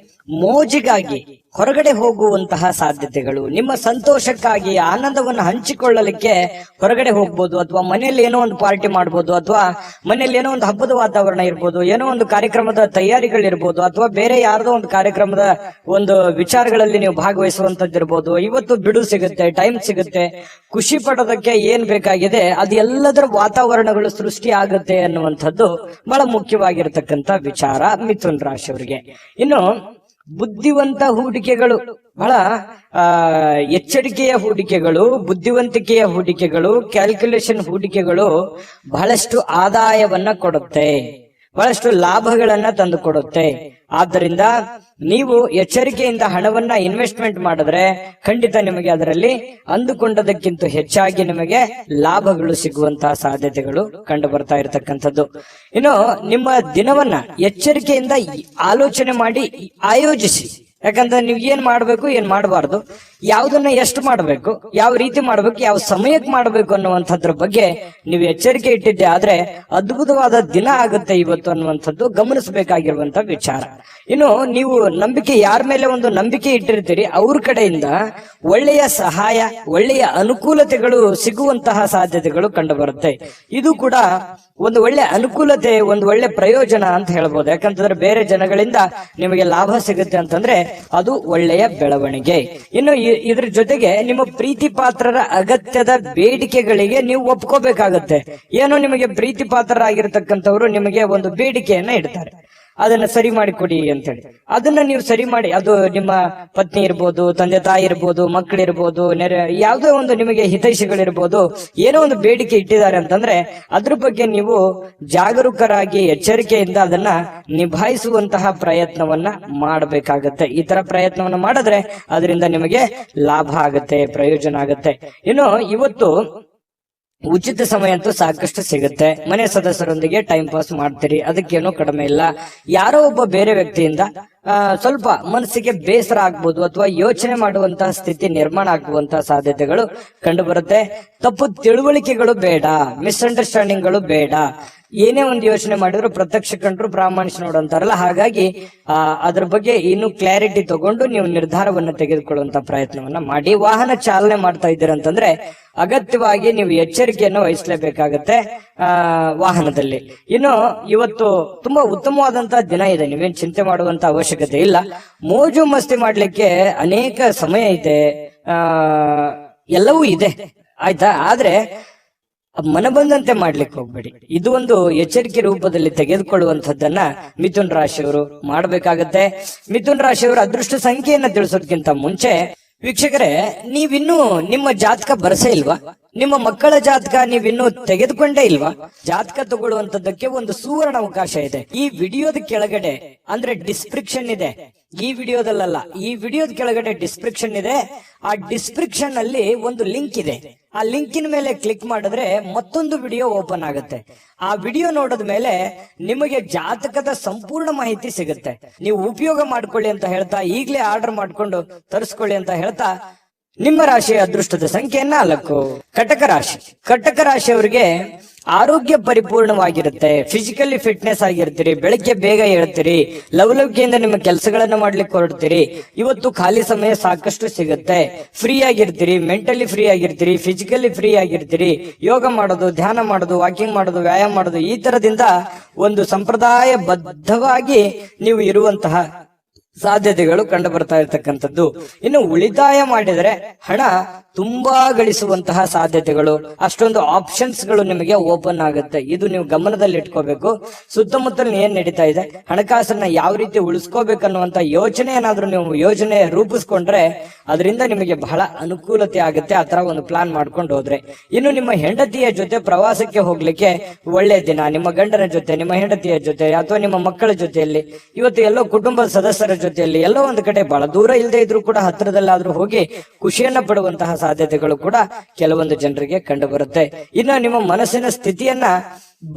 ಮೋಜಿಗಾಗಿ ಹೊರಗಡೆ ಹೋಗುವಂತಹ ಸಾಧ್ಯತೆಗಳು, ನಿಮ್ಮ ಸಂತೋಷಕ್ಕಾಗಿ ಆನಂದವನ್ನು ಹಂಚಿಕೊಳ್ಳಲಿಕ್ಕೆ ಹೊರಗಡೆ ಹೋಗ್ಬೋದು, ಅಥವಾ ಮನೆಯಲ್ಲಿ ಏನೋ ಒಂದು ಪಾರ್ಟಿ ಮಾಡ್ಬೋದು, ಅಥವಾ ಮನೆಯಲ್ಲಿ ಏನೋ ಒಂದು ಹಬ್ಬದ ವಾತಾವರಣ ಇರ್ಬೋದು, ಏನೋ ಒಂದು ಕಾರ್ಯಕ್ರಮದ ತಯಾರಿಗಳಿರ್ಬೋದು, ಅಥವಾ ಬೇರೆ ಯಾರ್ದೋ ಒಂದು ಕಾರ್ಯಕ್ರಮದ ಒಂದು ವಿಚಾರಗಳಲ್ಲಿ ನೀವು ಭಾಗವಹಿಸುವಂತದ್ದಿರ್ಬೋದು. ಇವತ್ತು ಬಿಡು ಸಿಗುತ್ತೆ, ಟೈಮ್ ಸಿಗುತ್ತೆ, ಖುಷಿ ಪಡೋದಕ್ಕೆ ಏನ್ ಬೇಕಾಗಿದೆ ಅದು ಎಲ್ಲದರ ವಾತಾವರಣಗಳು ಸೃಷ್ಟಿ ಆಗುತ್ತೆ ಅನ್ನುವಂಥದ್ದು ಬಹಳ ಮುಖ್ಯವಾಗಿರ್ತಕ್ಕಂಥ ವಿಚಾರ ಮಿಥುನ್ ರಾಶಿಯವರಿಗೆ. ಇನ್ನು ಬುದ್ಧಿವಂತ ಹೂಡಿಕೆಗಳು, ಬಹಳ ಎಚ್ಚರಿಕೆಯ ಹೂಡಿಕೆಗಳು, ಬುದ್ಧಿವಂತಿಕೆಯ ಹೂಡಿಕೆಗಳು, ಕ್ಯಾಲ್ಕುಲೇಷನ್ ಹೂಡಿಕೆಗಳು ಬಹಳಷ್ಟು ಆದಾಯವನ್ನ ಕೊಡುತ್ತೆ, ಬಹಳಷ್ಟು ಲಾಭಗಳನ್ನ ತಂದು ಕೊಡುತ್ತೆ. ಆದ್ದರಿಂದ ನೀವು ಎಚ್ಚರಿಕೆಯಿಂದ ಹಣವನ್ನ ಇನ್ವೆಸ್ಟ್ಮೆಂಟ್ ಮಾಡಿದ್ರೆ ಖಂಡಿತ ನಿಮಗೆ ಅದರಲ್ಲಿ ಅಂದುಕೊಂಡದಕ್ಕಿಂತ ಹೆಚ್ಚಾಗಿ ನಿಮಗೆ ಲಾಭಗಳು ಸಿಗುವಂತಹ ಸಾಧ್ಯತೆಗಳು ಕಂಡು ಬರ್ತಾ ಇರತಕ್ಕಂಥದ್ದು. ಇನ್ನು ನಿಮ್ಮ ದಿನವನ್ನ ಎಚ್ಚರಿಕೆಯಿಂದ ಆಲೋಚನೆ ಮಾಡಿ ಆಯೋಜಿಸಿ. ಯಾಕಂದ್ರೆ ನೀವು ಏನ್ ಮಾಡ್ಬೇಕು, ಏನ್ ಮಾಡಬಾರ್ದು, ಯಾವ್ದನ್ನ ಎಷ್ಟು ಮಾಡ್ಬೇಕು, ಯಾವ ರೀತಿ ಮಾಡ್ಬೇಕು, ಯಾವ ಸಮಯಕ್ಕೆ ಮಾಡ್ಬೇಕು ಅನ್ನುವಂಥದ್ರ ಬಗ್ಗೆ ನೀವು ಎಚ್ಚರಿಕೆ ಇಟ್ಟಿದ್ದೆ ಆದ್ರೆ ಅದ್ಭುತವಾದ ದಿನ ಆಗುತ್ತೆ ಇವತ್ತು ಅನ್ನುವಂಥದ್ದು ಗಮನಿಸಬೇಕಾಗಿರುವಂತ ವಿಚಾರ. ಇನ್ನು ನೀವು ನಂಬಿಕೆ, ಯಾರ ಮೇಲೆ ಒಂದು ನಂಬಿಕೆ ಇಟ್ಟಿರ್ತೀರಿ ಅವ್ರ ಕಡೆಯಿಂದ ಒಳ್ಳೆಯ ಸಹಾಯ, ಒಳ್ಳೆಯ ಅನುಕೂಲತೆಗಳು ಸಿಗುವಂತಹ ಸಾಧ್ಯತೆಗಳು ಕಂಡು ಬರುತ್ತೆ. ಇದು ಕೂಡ ಒಂದು ಒಳ್ಳೆ ಅನುಕೂಲತೆ, ಒಂದು ಒಳ್ಳೆ ಪ್ರಯೋಜನ ಅಂತ ಹೇಳ್ಬೋದು. ಯಾಕಂತಂದ್ರೆ ಬೇರೆ ಜನಗಳಿಂದ ನಿಮಗೆ ಲಾಭ ಸಿಗುತ್ತೆ ಅಂತಂದ್ರೆ ಅದು ಒಳ್ಳೆಯ ಬೆಳವಣಿಗೆ. ಇನ್ನು ಇದ್ರ ಜೊತೆಗೆ ನಿಮ್ಮ ಪ್ರೀತಿ ಪಾತ್ರರ ಅಗತ್ಯದ ಬೇಡಿಕೆಗಳಿಗೆ ನೀವು ಒಪ್ಕೋಬೇಕಾಗತ್ತೆ. ಏನೋ ನಿಮಗೆ ಪ್ರೀತಿ ಪಾತ್ರರಾಗಿರ್ತಕ್ಕಂಥವ್ರು ನಿಮಗೆ ಒಂದು ಬೇಡಿಕೆಯನ್ನ ಇಡ್ತಾರೆ, ಅದನ್ನ ಸರಿ ಮಾಡಿ ಕೊಡಿ ಅಂತೇಳಿ. ಅದನ್ನ ನೀವು ಸರಿ ಮಾಡಿ, ಅದು ನಿಮ್ಮ ಪತ್ನಿ ಇರ್ಬೋದು, ತಂದೆ ತಾಯಿ ಇರ್ಬೋದು, ಮಕ್ಕಳಿರ್ಬೋದು, ಯಾವುದೋ ಒಂದು ನಿಮಗೆ ಹಿತೈಷಿಗಳಿರ್ಬೋದು, ಏನೋ ಒಂದು ಬೇಡಿಕೆ ಇಟ್ಟಿದ್ದಾರೆ ಅಂತಂದ್ರೆ ಅದ್ರ ಬಗ್ಗೆ ನೀವು ಜಾಗರೂಕರಾಗಿ ಎಚ್ಚರಿಕೆಯಿಂದ ಅದನ್ನ ನಿಭಾಯಿಸುವಂತಹ ಪ್ರಯತ್ನವನ್ನ ಮಾಡಬೇಕಾಗತ್ತೆ. ಈ ತರ ಪ್ರಯತ್ನವನ್ನ ಮಾಡಿದ್ರೆ ಅದರಿಂದ ನಿಮಗೆ ಲಾಭ ಆಗತ್ತೆ, ಪ್ರಯೋಜನ ಆಗತ್ತೆ. ಇನ್ನು ಇವತ್ತು ಉಚಿತ ಸಮಯ ಅಂತೂ ಸಾಕಷ್ಟು ಸಿಗುತ್ತೆ. ಮನೆ ಸದಸ್ಯರೊಂದಿಗೆ ಟೈಮ್ ಪಾಸ್ ಮಾಡ್ತೀರಿ, ಅದಕ್ಕೇನೋ ಕಡಿಮೆ ಇಲ್ಲ. ಯಾರೋ ಒಬ್ಬ ಬೇರೆ ವ್ಯಕ್ತಿಯಿಂದ ಸ್ವಲ್ಪ ಮನಸ್ಸಿಗೆ ಬೇಸರ ಆಗ್ಬೋದು, ಅಥವಾ ಯೋಚನೆ ಮಾಡುವಂತಹ ಸ್ಥಿತಿ ನಿರ್ಮಾಣ ಆಗುವಂತಹ ಸಾಧ್ಯತೆಗಳು ಕಂಡು ಬರುತ್ತೆ. ತಪ್ಪು ತಿಳುವಳಿಕೆಗಳು ಬೇಡ, ಮಿಸ್ಅಂಡರ್ಸ್ಟ್ಯಾಂಡಿಂಗ್ಗಳು ಬೇಡ. ಏನೇ ಒಂದು ಯೋಚನೆ ಮಾಡಿದ್ರು ಪ್ರತ್ಯಕ್ಷ ಕಂಡ್ರು ಪ್ರಾಮಾಣಿಕ ನೋಡು ಅಂತಾರಲ್ಲ, ಹಾಗಾಗಿ ಅದ್ರ ಬಗ್ಗೆ ಇನ್ನು ಕ್ಲಾರಿಟಿ ತಗೊಂಡು ನೀವು ನಿರ್ಧಾರವನ್ನು ತೆಗೆದುಕೊಳ್ಳುವಂತ ಪ್ರಯತ್ನವನ್ನ ಮಾಡಿ. ವಾಹನ ಚಾಲನೆ ಮಾಡ್ತಾ ಇದ್ದೀರಂತಂದ್ರೆ ಅಗತ್ಯವಾಗಿ ನೀವು ಎಚ್ಚರಿಕೆಯನ್ನು ವಹಿಸಲೇಬೇಕಾಗತ್ತೆ ವಾಹನದಲ್ಲಿ. ಇನ್ನು ಇವತ್ತು ತುಂಬಾ ಉತ್ತಮವಾದಂತಹ ದಿನ ಇದೆ, ನೀವೇನ್ ಚಿಂತೆ ಮಾಡುವಂತ ಅವಶ್ಯಕತೆ ಇಲ್ಲ. ಮೋಜು ಮಸ್ತಿ ಮಾಡ್ಲಿಕ್ಕೆ ಅನೇಕ ಸಮಯ ಇದೆ, ಎಲ್ಲವೂ ಇದೆ, ಆಯ್ತಾ. ಆದ್ರೆ ಮನ ಬಂದಂತೆ ಮಾಡ್ಲಿಕ್ಕೆ ಹೋಗ್ಬೇಡಿ. ಇದು ಒಂದು ಎಚ್ಚರಿಕೆ ರೂಪದಲ್ಲಿ ತೆಗೆದುಕೊಳ್ಳುವಂತದ್ದನ್ನ ಮಿಥುನ್ ರಾಶಿಯವರು ಮಾಡಬೇಕಾಗತ್ತೆ. ಮಿಥುನ್ ರಾಶಿಯವರ ಅದೃಷ್ಟ ಸಂಖ್ಯೆಯನ್ನ ತಿಳಿಸೋದಕ್ಕಿಂತ ಮುಂಚೆ ವೀಕ್ಷಕರೇ, ನೀವಿನ್ನೂ ನಿಮ್ಮ ಜಾತಕ ಬರಸೇ ಇಲ್ವಾ? ನಿಮ್ಮ ಮಕ್ಕಳ ಜಾತಕ ನೀವಿನ್ನೂ ತೆಗೆದುಕೊಂಡೇ ಇಲ್ವಾ? ಜಾತಕ ತಗೊಳ್ಳುವಂತದ್ದಕ್ಕೆ ಒಂದು ಸುವರ್ಣ ಅವಕಾಶ ಇದೆ. ಈ ವಿಡಿಯೋದ ಕೆಳಗಡೆ ಅಂದ್ರೆ ಡಿಸ್ಕ್ರಿಪ್ಷನ್ ಇದೆ. ಈ ವಿಡಿಯೋದಲ್ಲ, ಈ ವಿಡಿಯೋದ ಕೆಳಗಡೆ ಡಿಸ್ಕ್ರಿಪ್ಷನ್ ಇದೆ. ಆ ಡಿಸ್ಕ್ರಿಪ್ಷನ್ ಅಲ್ಲಿ ಒಂದು ಲಿಂಕ್ ಇದೆ. ಆ ಲಿಂಕಿನ ಮೇಲೆ ಕ್ಲಿಕ್ ಮಾಡಿದ್ರೆ ಮತ್ತೊಂದು ವಿಡಿಯೋ ಓಪನ್ ಆಗುತ್ತೆ. ಆ ವಿಡಿಯೋ ನೋಡಿದ ಮೇಲೆ ನಿಮಗೆ ಜಾತಕದ ಸಂಪೂರ್ಣ ಮಾಹಿತಿ ಸಿಗುತ್ತೆ. ನೀವು ಉಪಯೋಗ ಮಾಡ್ಕೊಳ್ಳಿ ಅಂತ ಹೇಳ್ತಾ, ಈಗಲೇ ಆರ್ಡರ್ ಮಾಡ್ಕೊಂಡು ತರಿಸ್ಕೊಳ್ಳಿ ಅಂತ ಹೇಳ್ತಾ, ನಿಮ್ಮ ರಾಶಿಯ ಅದೃಷ್ಟದ ಸಂಖ್ಯೆ 4. ಕಟಕ ರಾಶಿ. ಕಟಕ ರಾಶಿಯವರಿಗೆ ಆರೋಗ್ಯ ಪರಿಪೂರ್ಣವಾಗಿರುತ್ತೆ, ಫಿಸಿಕಲಿ ಫಿಟ್ನೆಸ್ ಆಗಿರ್ತೀರಿ, ಬೆಳಗ್ಗೆ ಬೇಗ ಹೇಳ್ತೀರಿ, ಲವಲವಿಕೆಯಿಂದ ನಿಮ್ಮ ಕೆಲಸಗಳನ್ನ ಮಾಡ್ಲಿಕ್ಕೆ ಹೊರಡ್ತೀರಿ. ಇವತ್ತು ಖಾಲಿ ಸಮಯ ಸಾಕಷ್ಟು ಸಿಗುತ್ತೆ, ಫ್ರೀ ಆಗಿರ್ತೀರಿ, ಮೆಂಟಲಿ ಫ್ರೀ ಆಗಿರ್ತೀರಿ, ಫಿಸಿಕಲಿ ಫ್ರೀ ಆಗಿರ್ತೀರಿ. ಯೋಗ ಮಾಡೋದು, ಧ್ಯಾನ ಮಾಡೋದು, ವಾಕಿಂಗ್ ಮಾಡೋದು, ವ್ಯಾಯಾಮ ಮಾಡೋದು, ಈ ತರದಿಂದ ಒಂದು ಸಂಪ್ರದಾಯ ಬದ್ಧವಾಗಿ ನೀವು ಇರುವಂತಹ ಸಾಧ್ಯತೆಗಳು ಕಂಡು ಬರ್ತಾ ಇರ್ತಕ್ಕಂಥದ್ದು. ಇನ್ನು ಉಳಿತಾಯ ಮಾಡಿದರೆ ಹಣ ತುಂಬಾ ಗಳಿಸುವಂತಹ ಸಾಧ್ಯತೆಗಳು, ಅಷ್ಟೊಂದು ಆಪ್ಷನ್ಸ್ ಗಳು ನಿಮಗೆ ಓಪನ್ ಆಗುತ್ತೆ. ಇದು ನೀವು ಗಮನದಲ್ಲಿ ಇಟ್ಕೋಬೇಕು. ಸುತ್ತಮುತ್ತಲು ಏನ್ ನಡೀತಾ ಇದೆ, ಹಣಕಾಸನ್ನ ಯಾವ ರೀತಿ ಉಳಿಸ್ಕೋಬೇಕನ್ನುವಂತ ಯೋಚನೆ ಏನಾದ್ರೂ ನೀವು ಯೋಜನೆ ರೂಪಿಸ್ಕೊಂಡ್ರೆ ಅದರಿಂದ ನಿಮಗೆ ಬಹಳ ಅನುಕೂಲತೆ ಆಗುತ್ತೆ. ಆ ತರ ಒಂದು ಪ್ಲಾನ್ ಮಾಡ್ಕೊಂಡು ಹೋದ್ರೆ. ಇನ್ನು ನಿಮ್ಮ ಹೆಂಡತಿಯ ಜೊತೆ ಪ್ರವಾಸಕ್ಕೆ ಹೋಗ್ಲಿಕ್ಕೆ ಒಳ್ಳೆ ದಿನ. ನಿಮ್ಮ ಗಂಡನ ಜೊತೆ, ನಿಮ್ಮ ಹೆಂಡತಿಯ ಜೊತೆ ಅಥವಾ ನಿಮ್ಮ ಮಕ್ಕಳ ಜೊತೆಯಲ್ಲಿ, ಇವತ್ತು ಎಲ್ಲೋ ಕುಟುಂಬದ ಸದಸ್ಯರ ಜೊತೆಯಲ್ಲಿ ಎಲ್ಲೋ ಒಂದು ಕಡೆ ಬಹಳ ದೂರ ಇಲ್ಲದೆ ಇದ್ರೂ ಕೂಡ ಹತ್ತಿರದಲ್ಲಾದ್ರೂ ಹೋಗಿ ಖುಷಿಯನ್ನ ಪಡುವಂತಹ ಸಾಧ್ಯತೆಗಳು ಕೂಡ ಕೆಲವೊಂದು ಜನರಿಗೆ ಕಂಡು ಬರುತ್ತೆ. ಇನ್ನು ನಿಮ್ಮ ಮನಸ್ಸಿನ ಸ್ಥಿತಿಯನ್ನ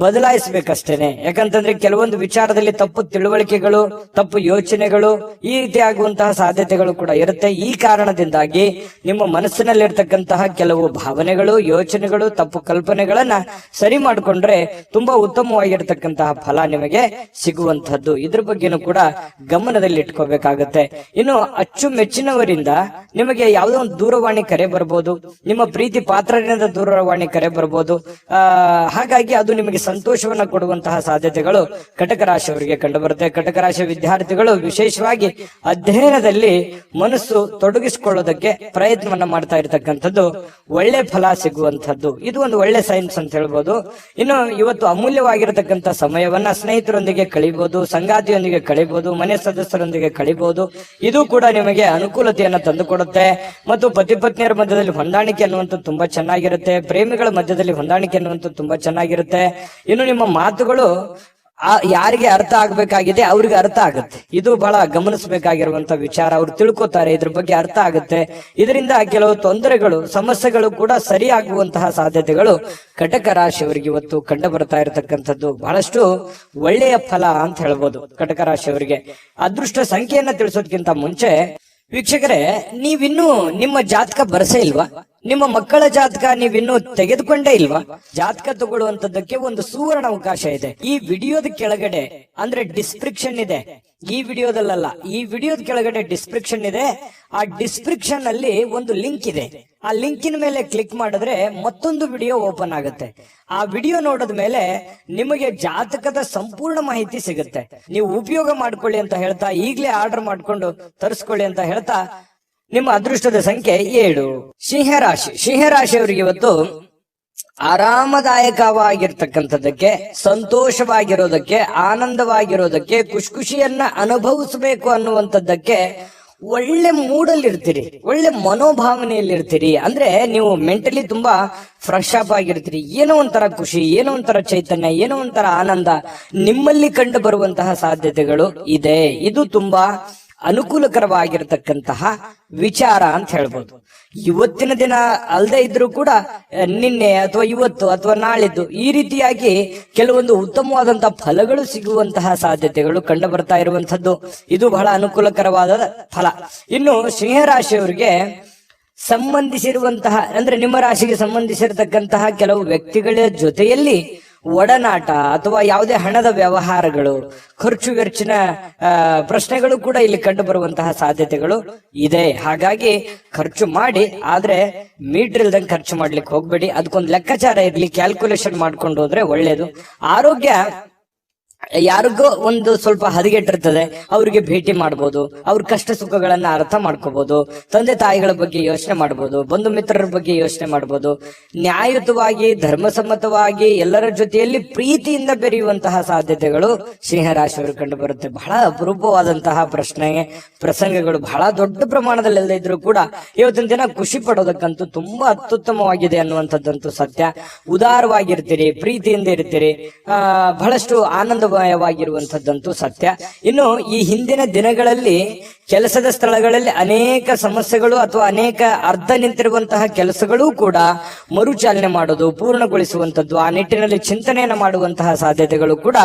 ಬದಲಾಯಿಸಬೇಕಷ್ಟೇನೆ. ಯಾಕಂತಂದ್ರೆ ಕೆಲವೊಂದು ವಿಚಾರದಲ್ಲಿ ತಪ್ಪು ತಿಳುವಳಿಕೆಗಳು, ತಪ್ಪು ಯೋಚನೆಗಳು ಈ ರೀತಿ ಆಗುವಂತಹ ಸಾಧ್ಯತೆಗಳು ಕೂಡ ಇರುತ್ತೆ. ಈ ಕಾರಣದಿಂದಾಗಿ ನಿಮ್ಮ ಮನಸ್ಸಿನಲ್ಲಿರ್ತಕ್ಕಂತಹ ಕೆಲವು ಭಾವನೆಗಳು, ಯೋಚನೆಗಳು, ತಪ್ಪು ಕಲ್ಪನೆಗಳನ್ನ ಸರಿ ಮಾಡಿಕೊಂಡ್ರೆ ತುಂಬಾ ಉತ್ತಮವಾಗಿರ್ತಕ್ಕಂತಹ ಫಲ ನಿಮಗೆ ಸಿಗುವಂತಹದ್ದು. ಇದ್ರ ಬಗ್ಗೆನೂ ಕೂಡ ಗಮನದಲ್ಲಿ ಇಟ್ಕೋಬೇಕಾಗತ್ತೆ. ಇನ್ನು ಅಚ್ಚುಮೆಚ್ಚಿನವರಿಂದ ನಿಮಗೆ ಯಾವುದೋ ಒಂದು ದೂರವಾಣಿ ಕರೆ ಬರ್ಬೋದು, ನಿಮ್ಮ ಪ್ರೀತಿ ಪಾತ್ರರಿಂದ ದೂರವಾಣಿ ಕರೆ ಬರ್ಬೋದು. ಹಾಗಾಗಿ ಅದು ನಿಮಗೆ ಸಂತೋಷವನ್ನ ಕೊಡುವಂತಹ ಸಾಧ್ಯತೆಗಳು ಕಟಕ ರಾಶಿಯವರಿಗೆ ಕಂಡು ಬರುತ್ತೆ. ಕಟಕ ರಾಶಿಯ ವಿದ್ಯಾರ್ಥಿಗಳು ವಿಶೇಷವಾಗಿ ಅಧ್ಯಯನದಲ್ಲಿ ಮನಸ್ಸು ತೊಡಗಿಸಿಕೊಳ್ಳೋದಕ್ಕೆ ಪ್ರಯತ್ನವನ್ನ ಮಾಡ್ತಾ ಇರತಕ್ಕಂಥದ್ದು ಒಳ್ಳೆ ಫಲ ಸಿಗುವಂತಹದ್ದು. ಇದು ಒಂದು ಒಳ್ಳೆ ಸೈನ್ಸ್ ಅಂತ ಹೇಳ್ಬೋದು. ಇನ್ನು ಇವತ್ತು ಅಮೂಲ್ಯವಾಗಿರತಕ್ಕಂಥ ಸಮಯವನ್ನ ಸ್ನೇಹಿತರೊಂದಿಗೆ ಕಳಿಬಹುದು, ಸಂಗಾತಿಯೊಂದಿಗೆ ಕಳಿಬಹುದು, ಮನೆ ಸದಸ್ಯರೊಂದಿಗೆ ಕಳಿಬಹುದು. ಇದು ಕೂಡ ನಿಮಗೆ ಅನುಕೂಲತೆಯನ್ನ ತಂದುಕೊಡುತ್ತೆ. ಮತ್ತು ಪತಿ ಪತ್ನಿಯರ ಮಧ್ಯದಲ್ಲಿ ಹೊಂದಾಣಿಕೆ ಅನ್ನುವಂಥದ್ದು ತುಂಬಾ ಚೆನ್ನಾಗಿರುತ್ತೆ. ಪ್ರೇಮಿಗಳ ಮಧ್ಯದಲ್ಲಿ ಹೊಂದಾಣಿಕೆ ಅನ್ನುವಂಥದ್ದು ತುಂಬಾ ಚೆನ್ನಾಗಿರುತ್ತೆ. ಇನ್ನು ನಿಮ್ಮ ಮಾತುಗಳು ಯಾರಿಗೆ ಅರ್ಥ ಆಗ್ಬೇಕಾಗಿದೆ ಅವ್ರಿಗೆ ಅರ್ಥ ಆಗುತ್ತೆ. ಇದು ಬಹಳ ಗಮನಿಸಬೇಕಾಗಿರುವಂತ ವಿಚಾರ. ಅವ್ರು ತಿಳ್ಕೊತಾರೆ, ಇದ್ರ ಬಗ್ಗೆ ಅರ್ಥ ಆಗುತ್ತೆ. ಇದರಿಂದ ಕೆಲವು ತೊಂದರೆಗಳು, ಸಮಸ್ಯೆಗಳು ಕೂಡ ಸರಿಯಾಗುವಂತಹ ಸಾಧ್ಯತೆಗಳು ಕಟಕ ರಾಶಿಯವರಿಗೆ ಇವತ್ತು ಕಂಡು ಬರ್ತಾ ಇರತಕ್ಕಂಥದ್ದು ಬಹಳಷ್ಟು ಒಳ್ಳೆಯ ಫಲ ಅಂತ ಹೇಳ್ಬೋದು. ಕಟಕ ರಾಶಿಯವರಿಗೆ ಅದೃಷ್ಟ ಸಂಖ್ಯೆಯನ್ನ ತಿಳಿಸೋದಕ್ಕಿಂತ ಮುಂಚೆ ವೀಕ್ಷಕರೇ, ನೀವಿನ್ನೂ ನಿಮ್ಮ ಜಾತಕ ಬರಸೇ ಇಲ್ವಾ? ನಿಮ್ಮ ಮಕ್ಕಳ ಜಾತಕ ನೀವಿನ್ನೂ ತೆಗೆದುಕೊಂಡೇ ಇಲ್ವಾ? ಜಾತಕ ತಗೊಳ್ಳುವಂತದ್ದಕ್ಕೆ ಒಂದು ಸುವರ್ಣ ಅವಕಾಶ ಇದೆ. ಈ ವಿಡಿಯೋದ ಕೆಳಗಡೆ ಅಂದ್ರೆ ಡಿಸ್ಕ್ರಿಪ್ಷನ್ ಇದೆ. ಈ ವಿಡಿಯೋದಲ್ಲ, ಈ ವಿಡಿಯೋದ ಕೆಳಗಡೆ ಡಿಸ್ಕ್ರಿಪ್ಷನ್ ಇದೆ. ಆ ಡಿಸ್ಕ್ರಿಪ್ಷನ್ ಅಲ್ಲಿ ಒಂದು ಲಿಂಕ್ ಇದೆ. ಆ ಲಿಂಕಿನ ಮೇಲೆ ಕ್ಲಿಕ್ ಮಾಡಿದ್ರೆ ಮತ್ತೊಂದು ವಿಡಿಯೋ ಓಪನ್ ಆಗುತ್ತೆ. ಆ ವಿಡಿಯೋ ನೋಡಿದ ಮೇಲೆ ನಿಮಗೆ ಜಾತಕದ ಸಂಪೂರ್ಣ ಮಾಹಿತಿ ಸಿಗುತ್ತೆ. ನೀವು ಉಪಯೋಗ ಮಾಡ್ಕೊಳ್ಳಿ ಅಂತ ಹೇಳ್ತಾ, ಈಗಲೇ ಆರ್ಡರ್ ಮಾಡ್ಕೊಂಡು ತರಿಸ್ಕೊಳ್ಳಿ ಅಂತ ಹೇಳ್ತಾ, ನಿಮ್ಮ ಅದೃಷ್ಟದ ಸಂಖ್ಯೆ 7. ಸಿಂಹರಾಶಿ. ಸಿಂಹರಾಶಿಯವರಿಗೆ ಇವತ್ತು ಆರಾಮದಾಯಕವಾಗಿರ್ತಕ್ಕಂಥದ್ದಕ್ಕೆ, ಸಂತೋಷವಾಗಿರೋದಕ್ಕೆ, ಆನಂದವಾಗಿರೋದಕ್ಕೆ, ಖುಷಿಯನ್ನ ಅನುಭವಿಸಬೇಕು ಅನ್ನುವಂಥದ್ದಕ್ಕೆ ಒಳ್ಳೆ ಮೂಡಲ್ಲಿ ಇರ್ತೀರಿ, ಒಳ್ಳೆ ಮನೋಭಾವನೆಯಲ್ಲಿ ಇರ್ತೀರಿ. ಅಂದ್ರೆ ನೀವು ಮೆಂಟಲಿ ತುಂಬಾ ಫ್ರೆಶ್ ಅಪ್ ಆಗಿರ್ತೀರಿ. ಏನೋ ಒಂಥರ ಖುಷಿ, ಏನೋ ಒಂಥರ ಚೈತನ್ಯ, ಏನೋ ಒಂಥರ ಆನಂದ ನಿಮ್ಮಲ್ಲಿ ಕಂಡು ಬರುವಂತಹ ಸಾಧ್ಯತೆಗಳು ಇದೆ. ಇದು ತುಂಬಾ ಅನುಕೂಲಕರವಾಗಿರತಕ್ಕಂತಹ ವಿಚಾರ ಅಂತ ಹೇಳ್ಬೋದು. ಇವತ್ತಿನ ದಿನ ಅಲ್ಲದೆ ಇದ್ರೂ ಕೂಡ ನಿನ್ನೆ ಅಥವಾ ಇವತ್ತು ಅಥವಾ ನಾಳಿದ್ದು ಈ ರೀತಿಯಾಗಿ ಕೆಲವೊಂದು ಉತ್ತಮವಾದಂತಹ ಫಲಗಳು ಸಿಗುವಂತಹ ಸಾಧ್ಯತೆಗಳು ಕಂಡು ಬರ್ತಾ ಇರುವಂತದ್ದು. ಇದು ಬಹಳ ಅನುಕೂಲಕರವಾದ ಫಲ. ಇನ್ನು ಸಿಂಹರಾಶಿಯವರಿಗೆ ಸಂಬಂಧಿಸಿರುವಂತಹ ಅಂದ್ರೆ ನಿಮ್ಮ ರಾಶಿಗೆ ಸಂಬಂಧಿಸಿರತಕ್ಕಂತಹ ಕೆಲವು ವ್ಯಕ್ತಿಗಳ ಜೊತೆಯಲ್ಲಿ ಒಡನಾಟ ಅಥವಾ ಯಾವುದೇ ಹಣದ ವ್ಯವಹಾರಗಳು, ಖರ್ಚು ವೆಚ್ಚಿನ ಪ್ರಶ್ನೆಗಳು ಕೂಡ ಇಲ್ಲಿ ಕಂಡು ಬರುವಂತಹ ಸಾಧ್ಯತೆಗಳು ಇದೆ. ಹಾಗಾಗಿ ಖರ್ಚು ಮಾಡಿ, ಆದ್ರೆ ಮೀಟರ್ ಇಲ್ದಂಗೆ ಖರ್ಚು ಮಾಡ್ಲಿಕ್ಕೆ ಹೋಗ್ಬೇಡಿ. ಅದಕ್ಕೊಂದು ಲೆಕ್ಕಾಚಾರ ಇರ್ಲಿ, ಕ್ಯಾಲ್ಕುಲೇಷನ್ ಮಾಡ್ಕೊಂಡು ಹೋದ್ರೆ ಒಳ್ಳೇದು. ಆರೋಗ್ಯ ಯಾರಿಗೋ ಒಂದು ಸ್ವಲ್ಪ ಹದಗೆಟ್ಟಿರ್ತದೆ, ಅವ್ರಿಗೆ ಭೇಟಿ ಮಾಡ್ಬೋದು, ಅವ್ರ ಕಷ್ಟ ಸುಖಗಳನ್ನ ಅರ್ಥ ಮಾಡ್ಕೋಬಹುದು, ತಂದೆ ತಾಯಿಗಳ ಬಗ್ಗೆ ಯೋಚನೆ ಮಾಡ್ಬೋದು, ಬಂಧು ಮಿತ್ರರ ಬಗ್ಗೆ ಯೋಚನೆ ಮಾಡ್ಬೋದು. ನ್ಯಾಯಯುತವಾಗಿ, ಧರ್ಮಸಮ್ಮತವಾಗಿ ಎಲ್ಲರ ಜೊತೆಯಲ್ಲಿ ಪ್ರೀತಿಯಿಂದ ಬೆರೆಯುವಂತಹ ಸಾಧ್ಯತೆಗಳು ಸಿಂಹರಾಶಿಯವರು ಕಂಡು ಬರುತ್ತೆ. ಬಹಳ ಅಪರೂಪವಾದಂತಹ ಪ್ರಸಂಗಗಳು ಬಹಳ ದೊಡ್ಡ ಪ್ರಮಾಣದಲ್ಲಿ ಇದ್ರೂ ಕೂಡ ಇವತ್ತಿನ ದಿನ ಖುಷಿ ಪಡೋದಕ್ಕಂತೂ ತುಂಬಾ ಅತ್ಯುತ್ತಮವಾಗಿದೆ ಅನ್ನುವಂಥದ್ದಂತೂ ಸತ್ಯ. ಉದಾರವಾಗಿರ್ತೀರಿ, ಪ್ರೀತಿಯಿಂದ ಇರ್ತೀರಿ, ಬಹಳಷ್ಟು ಆನಂದಮಯವಾಗಿರುವಂತದ್ದಂತೂ ಸತ್ಯ. ಇನ್ನು ಈ ಹಿಂದಿನ ದಿನಗಳಲ್ಲಿ ಕೆಲಸದ ಸ್ಥಳಗಳಲ್ಲಿ ಅನೇಕ ಸಮಸ್ಯೆಗಳು ಅಥವಾ ಅನೇಕ ಅರ್ಧ ನಿಂತಿರುವಂತಹ ಕೆಲಸಗಳೂ ಕೂಡ ಮರುಚಾಲನೆ ಮಾಡೋದು, ಪೂರ್ಣಗೊಳಿಸುವಂತದ್ದು, ಆ ನಿಟ್ಟಿನಲ್ಲಿ ಚಿಂತನೆಯನ್ನು ಮಾಡುವಂತಹ ಸಾಧ್ಯತೆಗಳು ಕೂಡ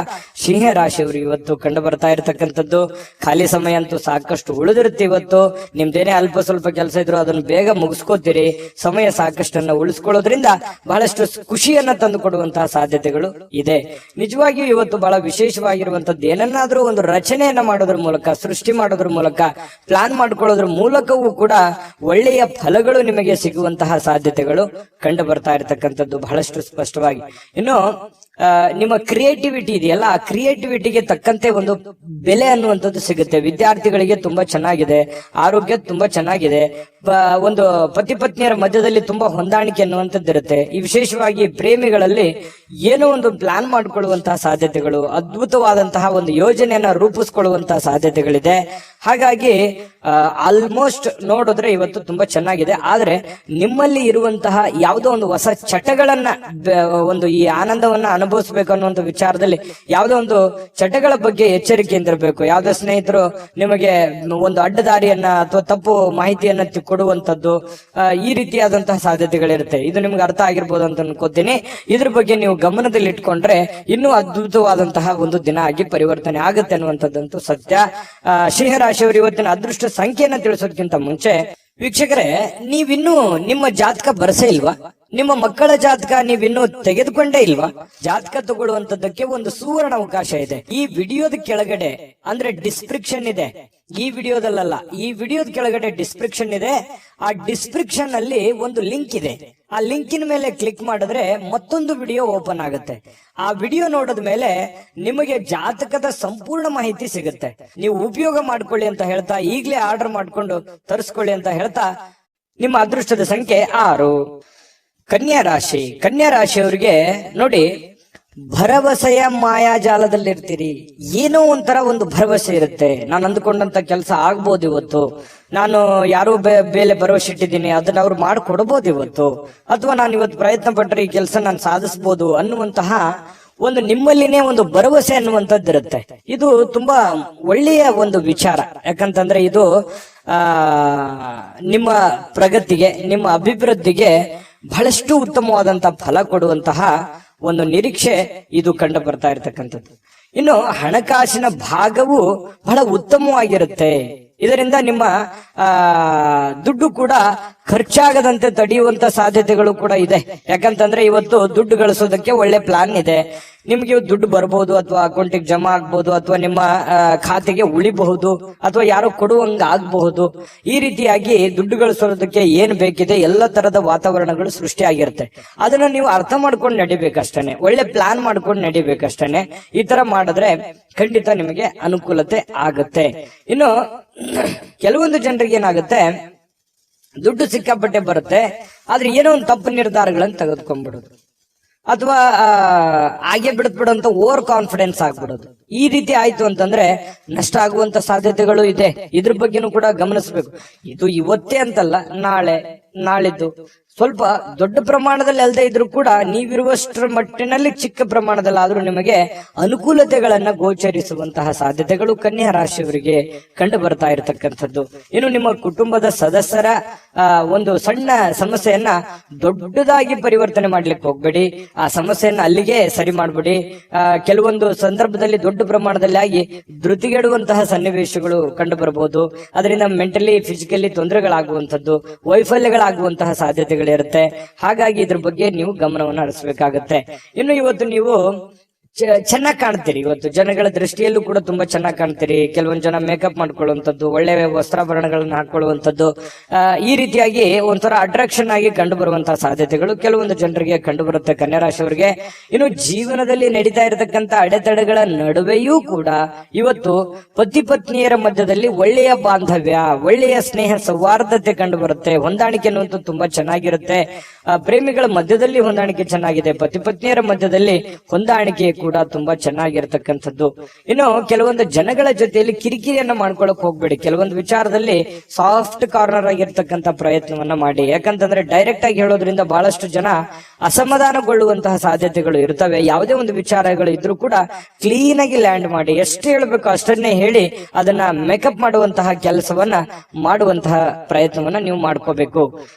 ಸಿಂಹ ರಾಶಿಯವರು ಇವತ್ತು ಕಂಡು ಬರ್ತಾ ಇರತಕ್ಕಂಥದ್ದು. ಖಾಲಿ ಸಮಯ ಅಂತೂ ಸಾಕಷ್ಟು ಉಳಿದಿರುತ್ತೆ. ಇವತ್ತು ನಿಮ್ದೇನೇ ಅಲ್ಪ ಸ್ವಲ್ಪ ಕೆಲಸ ಇದ್ರು ಅದನ್ನು ಬೇಗ ಮುಗಿಸ್ಕೋತೀರಿ. ಸಮಯ ಸಾಕಷ್ಟನ್ನ ಉಳಿಸ್ಕೊಳ್ಳೋದ್ರಿಂದ ಬಹಳಷ್ಟು ಖುಷಿಯನ್ನ ತಂದು ಕೊಡುವಂತಹ ಸಾಧ್ಯತೆಗಳು ಇದೆ. ನಿಜವಾಗಿಯೂ ಇವತ್ತು ಬಹಳ ವಿಶೇಷವಾಗಿರುವಂತದ್ದು, ಏನನ್ನಾದ್ರೂ ಒಂದು ರಚನೆಯನ್ನ ಮಾಡೋದ್ರ ಮೂಲಕ, ಸೃಷ್ಟಿ ಮಾಡೋದ್ರ ಮೂಲಕ, ಪ್ಲಾನ್ ಮಾಡ್ಕೊಳ್ಳೋದ್ರ ಮೂಲಕವೂ ಕೂಡ ಒಳ್ಳೆಯ ಫಲಗಳು ನಿಮಗೆ ಸಿಗುವಂತಹ ಸಾಧ್ಯತೆಗಳು ಕಂಡು ಬರ್ತಾ ಇರತಕ್ಕಂಥದ್ದು ಬಹಳಷ್ಟು ಸ್ಪಷ್ಟವಾಗಿ. ಇನ್ನು ನಿಮ್ಮ ಕ್ರಿಯೇಟಿವಿಟಿ ಇದೆಯಲ್ಲ, ಆ ಕ್ರಿಯೇಟಿವಿಟಿಗೆ ತಕ್ಕಂತೆ ಒಂದು ಬೆಲೆ ಅನ್ನುವಂಥದ್ದು ಸಿಗುತ್ತೆ. ವಿದ್ಯಾರ್ಥಿಗಳಿಗೆ ತುಂಬಾ ಚೆನ್ನಾಗಿದೆ, ಆರೋಗ್ಯ ತುಂಬಾ ಚೆನ್ನಾಗಿದೆ, ಒಂದು ಪತಿ ಪತ್ನಿಯರ ಮಧ್ಯದಲ್ಲಿ ತುಂಬಾ ಹೊಂದಾಣಿಕೆ ಅನ್ನುವಂಥದ್ದು ಇರುತ್ತೆ. ಈ ವಿಶೇಷವಾಗಿ ಪ್ರೇಮಿಗಳಲ್ಲಿ ಏನೋ ಒಂದು ಪ್ಲಾನ್ ಮಾಡಿಕೊಳ್ಳುವಂತಹ ಸಾಧ್ಯತೆಗಳು, ಅದ್ಭುತವಾದಂತಹ ಒಂದು ಯೋಜನೆಯನ್ನ ರೂಪಿಸ್ಕೊಳ್ಳುವಂತಹ ಸಾಧ್ಯತೆಗಳಿದೆ. ಹಾಗಾಗಿ ಆಲ್ಮೋಸ್ಟ್ ನೋಡಿದ್ರೆ ಇವತ್ತು ತುಂಬಾ ಚೆನ್ನಾಗಿದೆ. ಆದ್ರೆ ನಿಮ್ಮಲ್ಲಿ ಇರುವಂತಹ ಯಾವುದೋ ಒಂದು ಹೊಸ ಚಟಗಳನ್ನ, ಒಂದು ಈ ಆನಂದವನ್ನ ಅನುಭವಿಸ್ಬೇಕು ಅನ್ನುವಂಥ ವಿಚಾರದಲ್ಲಿ ಯಾವುದೋ ಒಂದು ಚಟಗಳ ಬಗ್ಗೆ ಎಚ್ಚರಿಕೆಯಿಂದ ಇರಬೇಕು. ಯಾವುದೇ ಸ್ನೇಹಿತರು ನಿಮಗೆ ಒಂದು ಅಡ್ಡದಾರಿಯನ್ನ ಅಥವಾ ತಪ್ಪು ಮಾಹಿತಿಯನ್ನ ಕೊಡುವಂತದ್ದು, ಈ ರೀತಿಯಾದಂತಹ ಸಾಧ್ಯತೆಗಳಿರುತ್ತೆ. ಇದು ನಿಮ್ಗೆ ಅರ್ಥ ಆಗಿರ್ಬೋದು ಅಂತ ಅನ್ಕೋತೀನಿ. ಇದ್ರ ಬಗ್ಗೆ ನೀವು ಗಮನದಲ್ಲಿ ಇಟ್ಕೊಂಡ್ರೆ ಇನ್ನೂ ಅದ್ಭುತವಾದಂತಹ ಒಂದು ದಿನ ಆಗಿ ಪರಿವರ್ತನೆ ಆಗುತ್ತೆ ಅನ್ನುವಂಥದ್ದಂತೂ ಸತ್ಯ. ಸಿಂಹರಾಶಿಯವರು ಇವತ್ತಿನ ಅದೃಷ್ಟ ಸಂಖ್ಯೆಯನ್ನ ತಿಳಿಸೋದಕ್ಕಿಂತ ಮುಂಚೆ ವೀಕ್ಷಕರೇ, ನೀವಿನ್ನೂ ನಿಮ್ಮ ಜಾತಕ ಬರಸೇ ಇಲ್ವಾ? ನಿಮ್ಮ ಮಕ್ಕಳ ಜಾತಕ ನೀವಿನ್ನೂ ತೆಗೆದುಕೊಂಡೇ ಇಲ್ವಾ? ಜಾತಕ ತಗೊಳ್ಳುವಂತದ್ದಕ್ಕೆ ಒಂದು ಸುವರ್ಣ ಅವಕಾಶ ಇದೆ. ಈ ವಿಡಿಯೋದ ಕೆಳಗಡೆ ಅಂದ್ರೆ ಡಿಸ್ಕ್ರಿಪ್ಷನ್ ಇದೆ, ಈ ವಿಡಿಯೋದಲ್ಲ, ಈ ವಿಡಿಯೋದ ಕೆಳಗಡೆ ಡಿಸ್ಕ್ರಿಪ್ಷನ್ ಇದೆ. ಆ ಡಿಸ್ಕ್ರಿಪ್ಷನ್ ಅಲ್ಲಿ ಒಂದು ಲಿಂಕ್ ಇದೆ. ಆ ಲಿಂಕಿನ ಮೇಲೆ ಕ್ಲಿಕ್ ಮಾಡಿದ್ರೆ ಮತ್ತೊಂದು ವಿಡಿಯೋ ಓಪನ್ ಆಗುತ್ತೆ. ಆ ವಿಡಿಯೋ ನೋಡಿದ ಮೇಲೆ ನಿಮಗೆ ಜಾತಕದ ಸಂಪೂರ್ಣ ಮಾಹಿತಿ ಸಿಗುತ್ತೆ. ನೀವು ಉಪಯೋಗ ಮಾಡ್ಕೊಳ್ಳಿ ಅಂತ ಹೇಳ್ತಾ, ಈಗಲೇ ಆರ್ಡರ್ ಮಾಡ್ಕೊಂಡು ತರಿಸ್ಕೊಳ್ಳಿ ಅಂತ ಹೇಳ್ತಾ, ನಿಮ್ಮ ಅದೃಷ್ಟದ ಸಂಖ್ಯೆ 6. ಕನ್ಯಾ ರಾಶಿ. ಕನ್ಯಾ ರಾಶಿಯವರಿಗೆ ನೋಡಿ, ಭರವಸೆಯ ಮಾಯಾಜಾಲದಲ್ಲಿರ್ತೀರಿ. ಏನೋ ಒಂಥರ ಒಂದು ಭರವಸೆ ಇರುತ್ತೆ, ನಾನು ಅಂದುಕೊಂಡಂತ ಕೆಲಸ ಆಗ್ಬೋದು ಇವತ್ತು, ನಾನು ಯಾರೋ ಬೇಲೆ ಭರವಸೆ ಇಟ್ಟಿದ್ದೀನಿ, ಅದನ್ನ ಅವ್ರು ಮಾಡ್ಕೊಡ್ಬೋದು ಇವತ್ತು, ಅಥವಾ ನಾನು ಇವತ್ತು ಪ್ರಯತ್ನ ಪಟ್ಟರೆ ಈ ಕೆಲಸ ನಾನು ಸಾಧಿಸ್ಬೋದು ಅನ್ನುವಂತಹ ಒಂದು ನಿಮ್ಮಲ್ಲಿನೇ ಒಂದು ಭರವಸೆ ಅನ್ನುವಂಥದ್ದು ಇರುತ್ತೆ. ಇದು ತುಂಬಾ ಒಳ್ಳೆಯ ಒಂದು ವಿಚಾರ. ಯಾಕಂತಂದ್ರೆ ಇದು ನಿಮ್ಮ ಪ್ರಗತಿಗೆ, ನಿಮ್ಮ ಅಭಿವೃದ್ಧಿಗೆ ಬಹಳಷ್ಟು ಉತ್ತಮವಾದಂತಹ ಫಲ ಕೊಡುವಂತಹ ಒಂದು ನಿರೀಕ್ಷೆ ಇದು ಕಂಡು ಬರ್ತಾ ಇರತಕ್ಕಂಥದ್ದು. ಇನ್ನು ಹಣಕಾಸಿನ ಭಾಗವು ಬಹಳ ಉತ್ತಮವಾಗಿರುತ್ತೆ. ಇದರಿಂದ ನಿಮ್ಮ ದುಡ್ಡು ಕೂಡ ಖರ್ಚಾಗದಂತೆ ತಡೆಯುವಂತ ಸಾಧ್ಯತೆಗಳು ಕೂಡ ಇದೆ. ಯಾಕಂತಂದ್ರೆ ಇವತ್ತು ದುಡ್ಡು ಗಳಿಸೋದಕ್ಕೆ ಒಳ್ಳೆ ಪ್ಲಾನ್ ಇದೆ. ನಿಮ್ಗೆ ದುಡ್ಡು ಬರ್ಬೋದು, ಅಥವಾ ಅಕೌಂಟಿಗೆ ಜಮಾ ಆಗ್ಬಹುದು, ಅಥವಾ ನಿಮ್ಮ ಖಾತೆಗೆ ಉಳಿಬಹುದು, ಅಥವಾ ಯಾರೋ ಕೊಡುವಂಗ ಆಗಬಹುದು. ಈ ರೀತಿಯಾಗಿ ದುಡ್ಡು ಗಳಿಸೋದಕ್ಕೆ ಏನ್ ಬೇಕಿದೆ ಎಲ್ಲ ತರದ ವಾತಾವರಣಗಳು ಸೃಷ್ಟಿಯಾಗಿರುತ್ತೆ. ಅದನ್ನ ನೀವು ಅರ್ಥ ಮಾಡ್ಕೊಂಡು ನಡಿಬೇಕಷ್ಟೇನೆ, ಒಳ್ಳೆ ಪ್ಲಾನ್ ಮಾಡ್ಕೊಂಡು ನಡಿಬೇಕಷ್ಟೇನೆ. ಈ ತರ ಮಾಡಿದ್ರೆ ಖಂಡಿತ ನಿಮಗೆ ಅನುಕೂಲತೆ ಆಗುತ್ತೆ. ಇನ್ನು ಕೆಲವೊಂದು ಜನರಿಗೆ ಏನಾಗುತ್ತೆ, ದುಡ್ಡು ಸಿಕ್ಕಾಪಟ್ಟೆ ಬರುತ್ತೆ, ಆದ್ರೆ ಏನೋ ಒಂದು ತಪ್ಪು ನಿರ್ಧಾರಗಳನ್ನು ತೆಗೆದುಕೊಂಡ್ಬಿಡೋದು, ಅಥವಾ ಹಾಗೆ ಬಿಡುತ್ತ ಓವರ್ ಕಾನ್ಫಿಡೆನ್ಸ್ ಆಗ್ಬಿಡೋದು. ಈ ರೀತಿ ಆಯ್ತು ಅಂತಂದ್ರೆ ನಷ್ಟ ಆಗುವಂತ ಸಾಧ್ಯತೆಗಳು ಇದೆ. ಇದ್ರ ಬಗ್ಗೆನೂ ಕೂಡ ಗಮನಿಸಬೇಕು. ಇದು ಇವತ್ತೇ ಅಂತಲ್ಲ, ನಾಳೆ ನಾಳಿದ್ದು ಸ್ವಲ್ಪ ದೊಡ್ಡ ಪ್ರಮಾಣದಲ್ಲಿ ಅಲ್ಲದೆ ಇದ್ರೂ ಕೂಡ ನೀವಿರುವಷ್ಟರ ಮಟ್ಟಿನಲ್ಲಿ ಚಿಕ್ಕ ಪ್ರಮಾಣದಲ್ಲಿ ಆದ್ರೂ ನಿಮಗೆ ಅನುಕೂಲತೆಗಳನ್ನ ಗೋಚರಿಸುವಂತಹ ಸಾಧ್ಯತೆಗಳು ಕನ್ಯಾ ರಾಶಿಯವರಿಗೆ ಕಂಡು ಬರ್ತಾ ಇರತಕ್ಕಂಥದ್ದು. ಇನ್ನು ನಿಮ್ಮ ಕುಟುಂಬದ ಸದಸ್ಯರ ಒಂದು ಸಣ್ಣ ಸಮಸ್ಯೆಯನ್ನ ದೊಡ್ಡದಾಗಿ ಪರಿವರ್ತನೆ ಮಾಡ್ಲಿಕ್ಕೆ ಹೋಗ್ಬೇಡಿ. ಆ ಸಮಸ್ಯೆಯನ್ನ ಅಲ್ಲಿಗೆ ಸರಿ ಮಾಡ್ಬಿಡಿ. ಕೆಲವೊಂದು ಸಂದರ್ಭದಲ್ಲಿ ದೊಡ್ಡ ಪ್ರಮಾಣದಲ್ಲಿ ಆಗಿ ಧೃತಿಗೆಡುವಂತಹ ಸನ್ನಿವೇಶಗಳು ಕಂಡು ಬರಬಹುದು. ಅದರಿಂದ ಮೆಂಟಲಿ ಫಿಸಿಕಲಿ ತೊಂದರೆಗಳಾಗುವಂಥದ್ದು, ವೈಫಲ್ಯಗಳಾಗುವಂತಹ ಸಾಧ್ಯತೆಗಳಿರುತ್ತೆ. ಹಾಗಾಗಿ ಇದ್ರ ಬಗ್ಗೆ ನೀವು ಗಮನವನ್ನು ಹರಿಸಬೇಕಾಗತ್ತೆ. ಇನ್ನು ಇವತ್ತು ನೀವು ಚೆನ್ನಾಗಿ ಕಾಣ್ತೀರಿ. ಇವತ್ತು ಜನಗಳ ದೃಷ್ಟಿಯಲ್ಲೂ ಕೂಡ ತುಂಬಾ ಚೆನ್ನಾಗಿ ಕಾಣ್ತೀರಿ. ಕೆಲವೊಂದು ಜನ ಮೇಕಪ್ ಮಾಡ್ಕೊಳ್ಳುವಂಥದ್ದು, ಒಳ್ಳೆ ವಸ್ತ್ರಾಭರಣಗಳನ್ನ ಹಾಕೊಳ್ಳುವಂಥದ್ದು, ಈ ರೀತಿಯಾಗಿ ಒಂಥರ ಅಟ್ರಾಕ್ಷನ್ ಆಗಿ ಕಂಡು ಬರುವಂತಹ ಸಾಧ್ಯತೆಗಳು ಕೆಲವೊಂದು ಜನರಿಗೆ ಕಂಡು ಬರುತ್ತೆ ಕನ್ಯಾ ರಾಶಿಯವರಿಗೆ. ಇನ್ನು ಜೀವನದಲ್ಲಿ ನಡೀತಾ ಇರತಕ್ಕಂತ ಅಡೆತಡೆಗಳ ನಡುವೆಯೂ ಕೂಡ ಇವತ್ತು ಪತಿ ಪತ್ನಿಯರ ಮಧ್ಯದಲ್ಲಿ ಒಳ್ಳೆಯ ಬಾಂಧವ್ಯ, ಒಳ್ಳೆಯ ಸ್ನೇಹ ಸೌಹಾರ್ದತೆ ಕಂಡು ಬರುತ್ತೆ. ಹೊಂದಾಣಿಕೆ ಅನ್ನುವಂಥದ್ದು ತುಂಬಾ ಚೆನ್ನಾಗಿರುತ್ತೆ. ಪ್ರೇಮಿಗಳ ಮಧ್ಯದಲ್ಲಿ ಹೊಂದಾಣಿಕೆ ಚೆನ್ನಾಗಿದೆ, ಪತಿ ಪತ್ನಿಯರ ಮಧ್ಯದಲ್ಲಿ ಹೊಂದಾಣಿಕೆ ಕೂಡ ತುಂಬಾ ಚೆನ್ನಾಗಿರ್ತಕ್ಕಂಥದ್ದು. ಇನ್ನು ಕೆಲವೊಂದು ಜನಗಳ ಜೊತೆಯಲ್ಲಿ ಕಿರಿಕಿರಿಯನ್ನ ಮಾಡ್ಕೊಳಕ್ ಹೋಗ್ಬೇಡಿ. ಕೆಲವೊಂದು ವಿಚಾರದಲ್ಲಿ ಸಾಫ್ಟ್ ಕಾರ್ನರ್ ಆಗಿರ್ತಕ್ಕಂಥ ಪ್ರಯತ್ನವನ್ನ ಮಾಡಿ. ಯಾಕಂತಂದ್ರೆ ಡೈರೆಕ್ಟ್ ಆಗಿ ಹೇಳೋದ್ರಿಂದ ಬಹಳಷ್ಟು ಜನ ಅಸಮಾಧಾನಗೊಳ್ಳುವಂತಹ ಸಾಧ್ಯತೆಗಳು ಇರ್ತವೆ. ಯಾವುದೇ ಒಂದು ವಿಚಾರಗಳು ಇದ್ರೂ ಕೂಡ ಕ್ಲೀನ್ ಆಗಿ ಲ್ಯಾಂಡ್ ಮಾಡಿ, ಎಷ್ಟು ಹೇಳ್ಬೇಕು ಅಷ್ಟನ್ನೇ ಹೇಳಿ ಅದನ್ನ ಮೇಕಪ್ ಮಾಡುವಂತಹ ಕೆಲಸವನ್ನ ಮಾಡುವಂತಹ ಪ್ರಯತ್ನವನ್ನ ನೀವು ಮಾಡ್ಕೋಬೇಕು.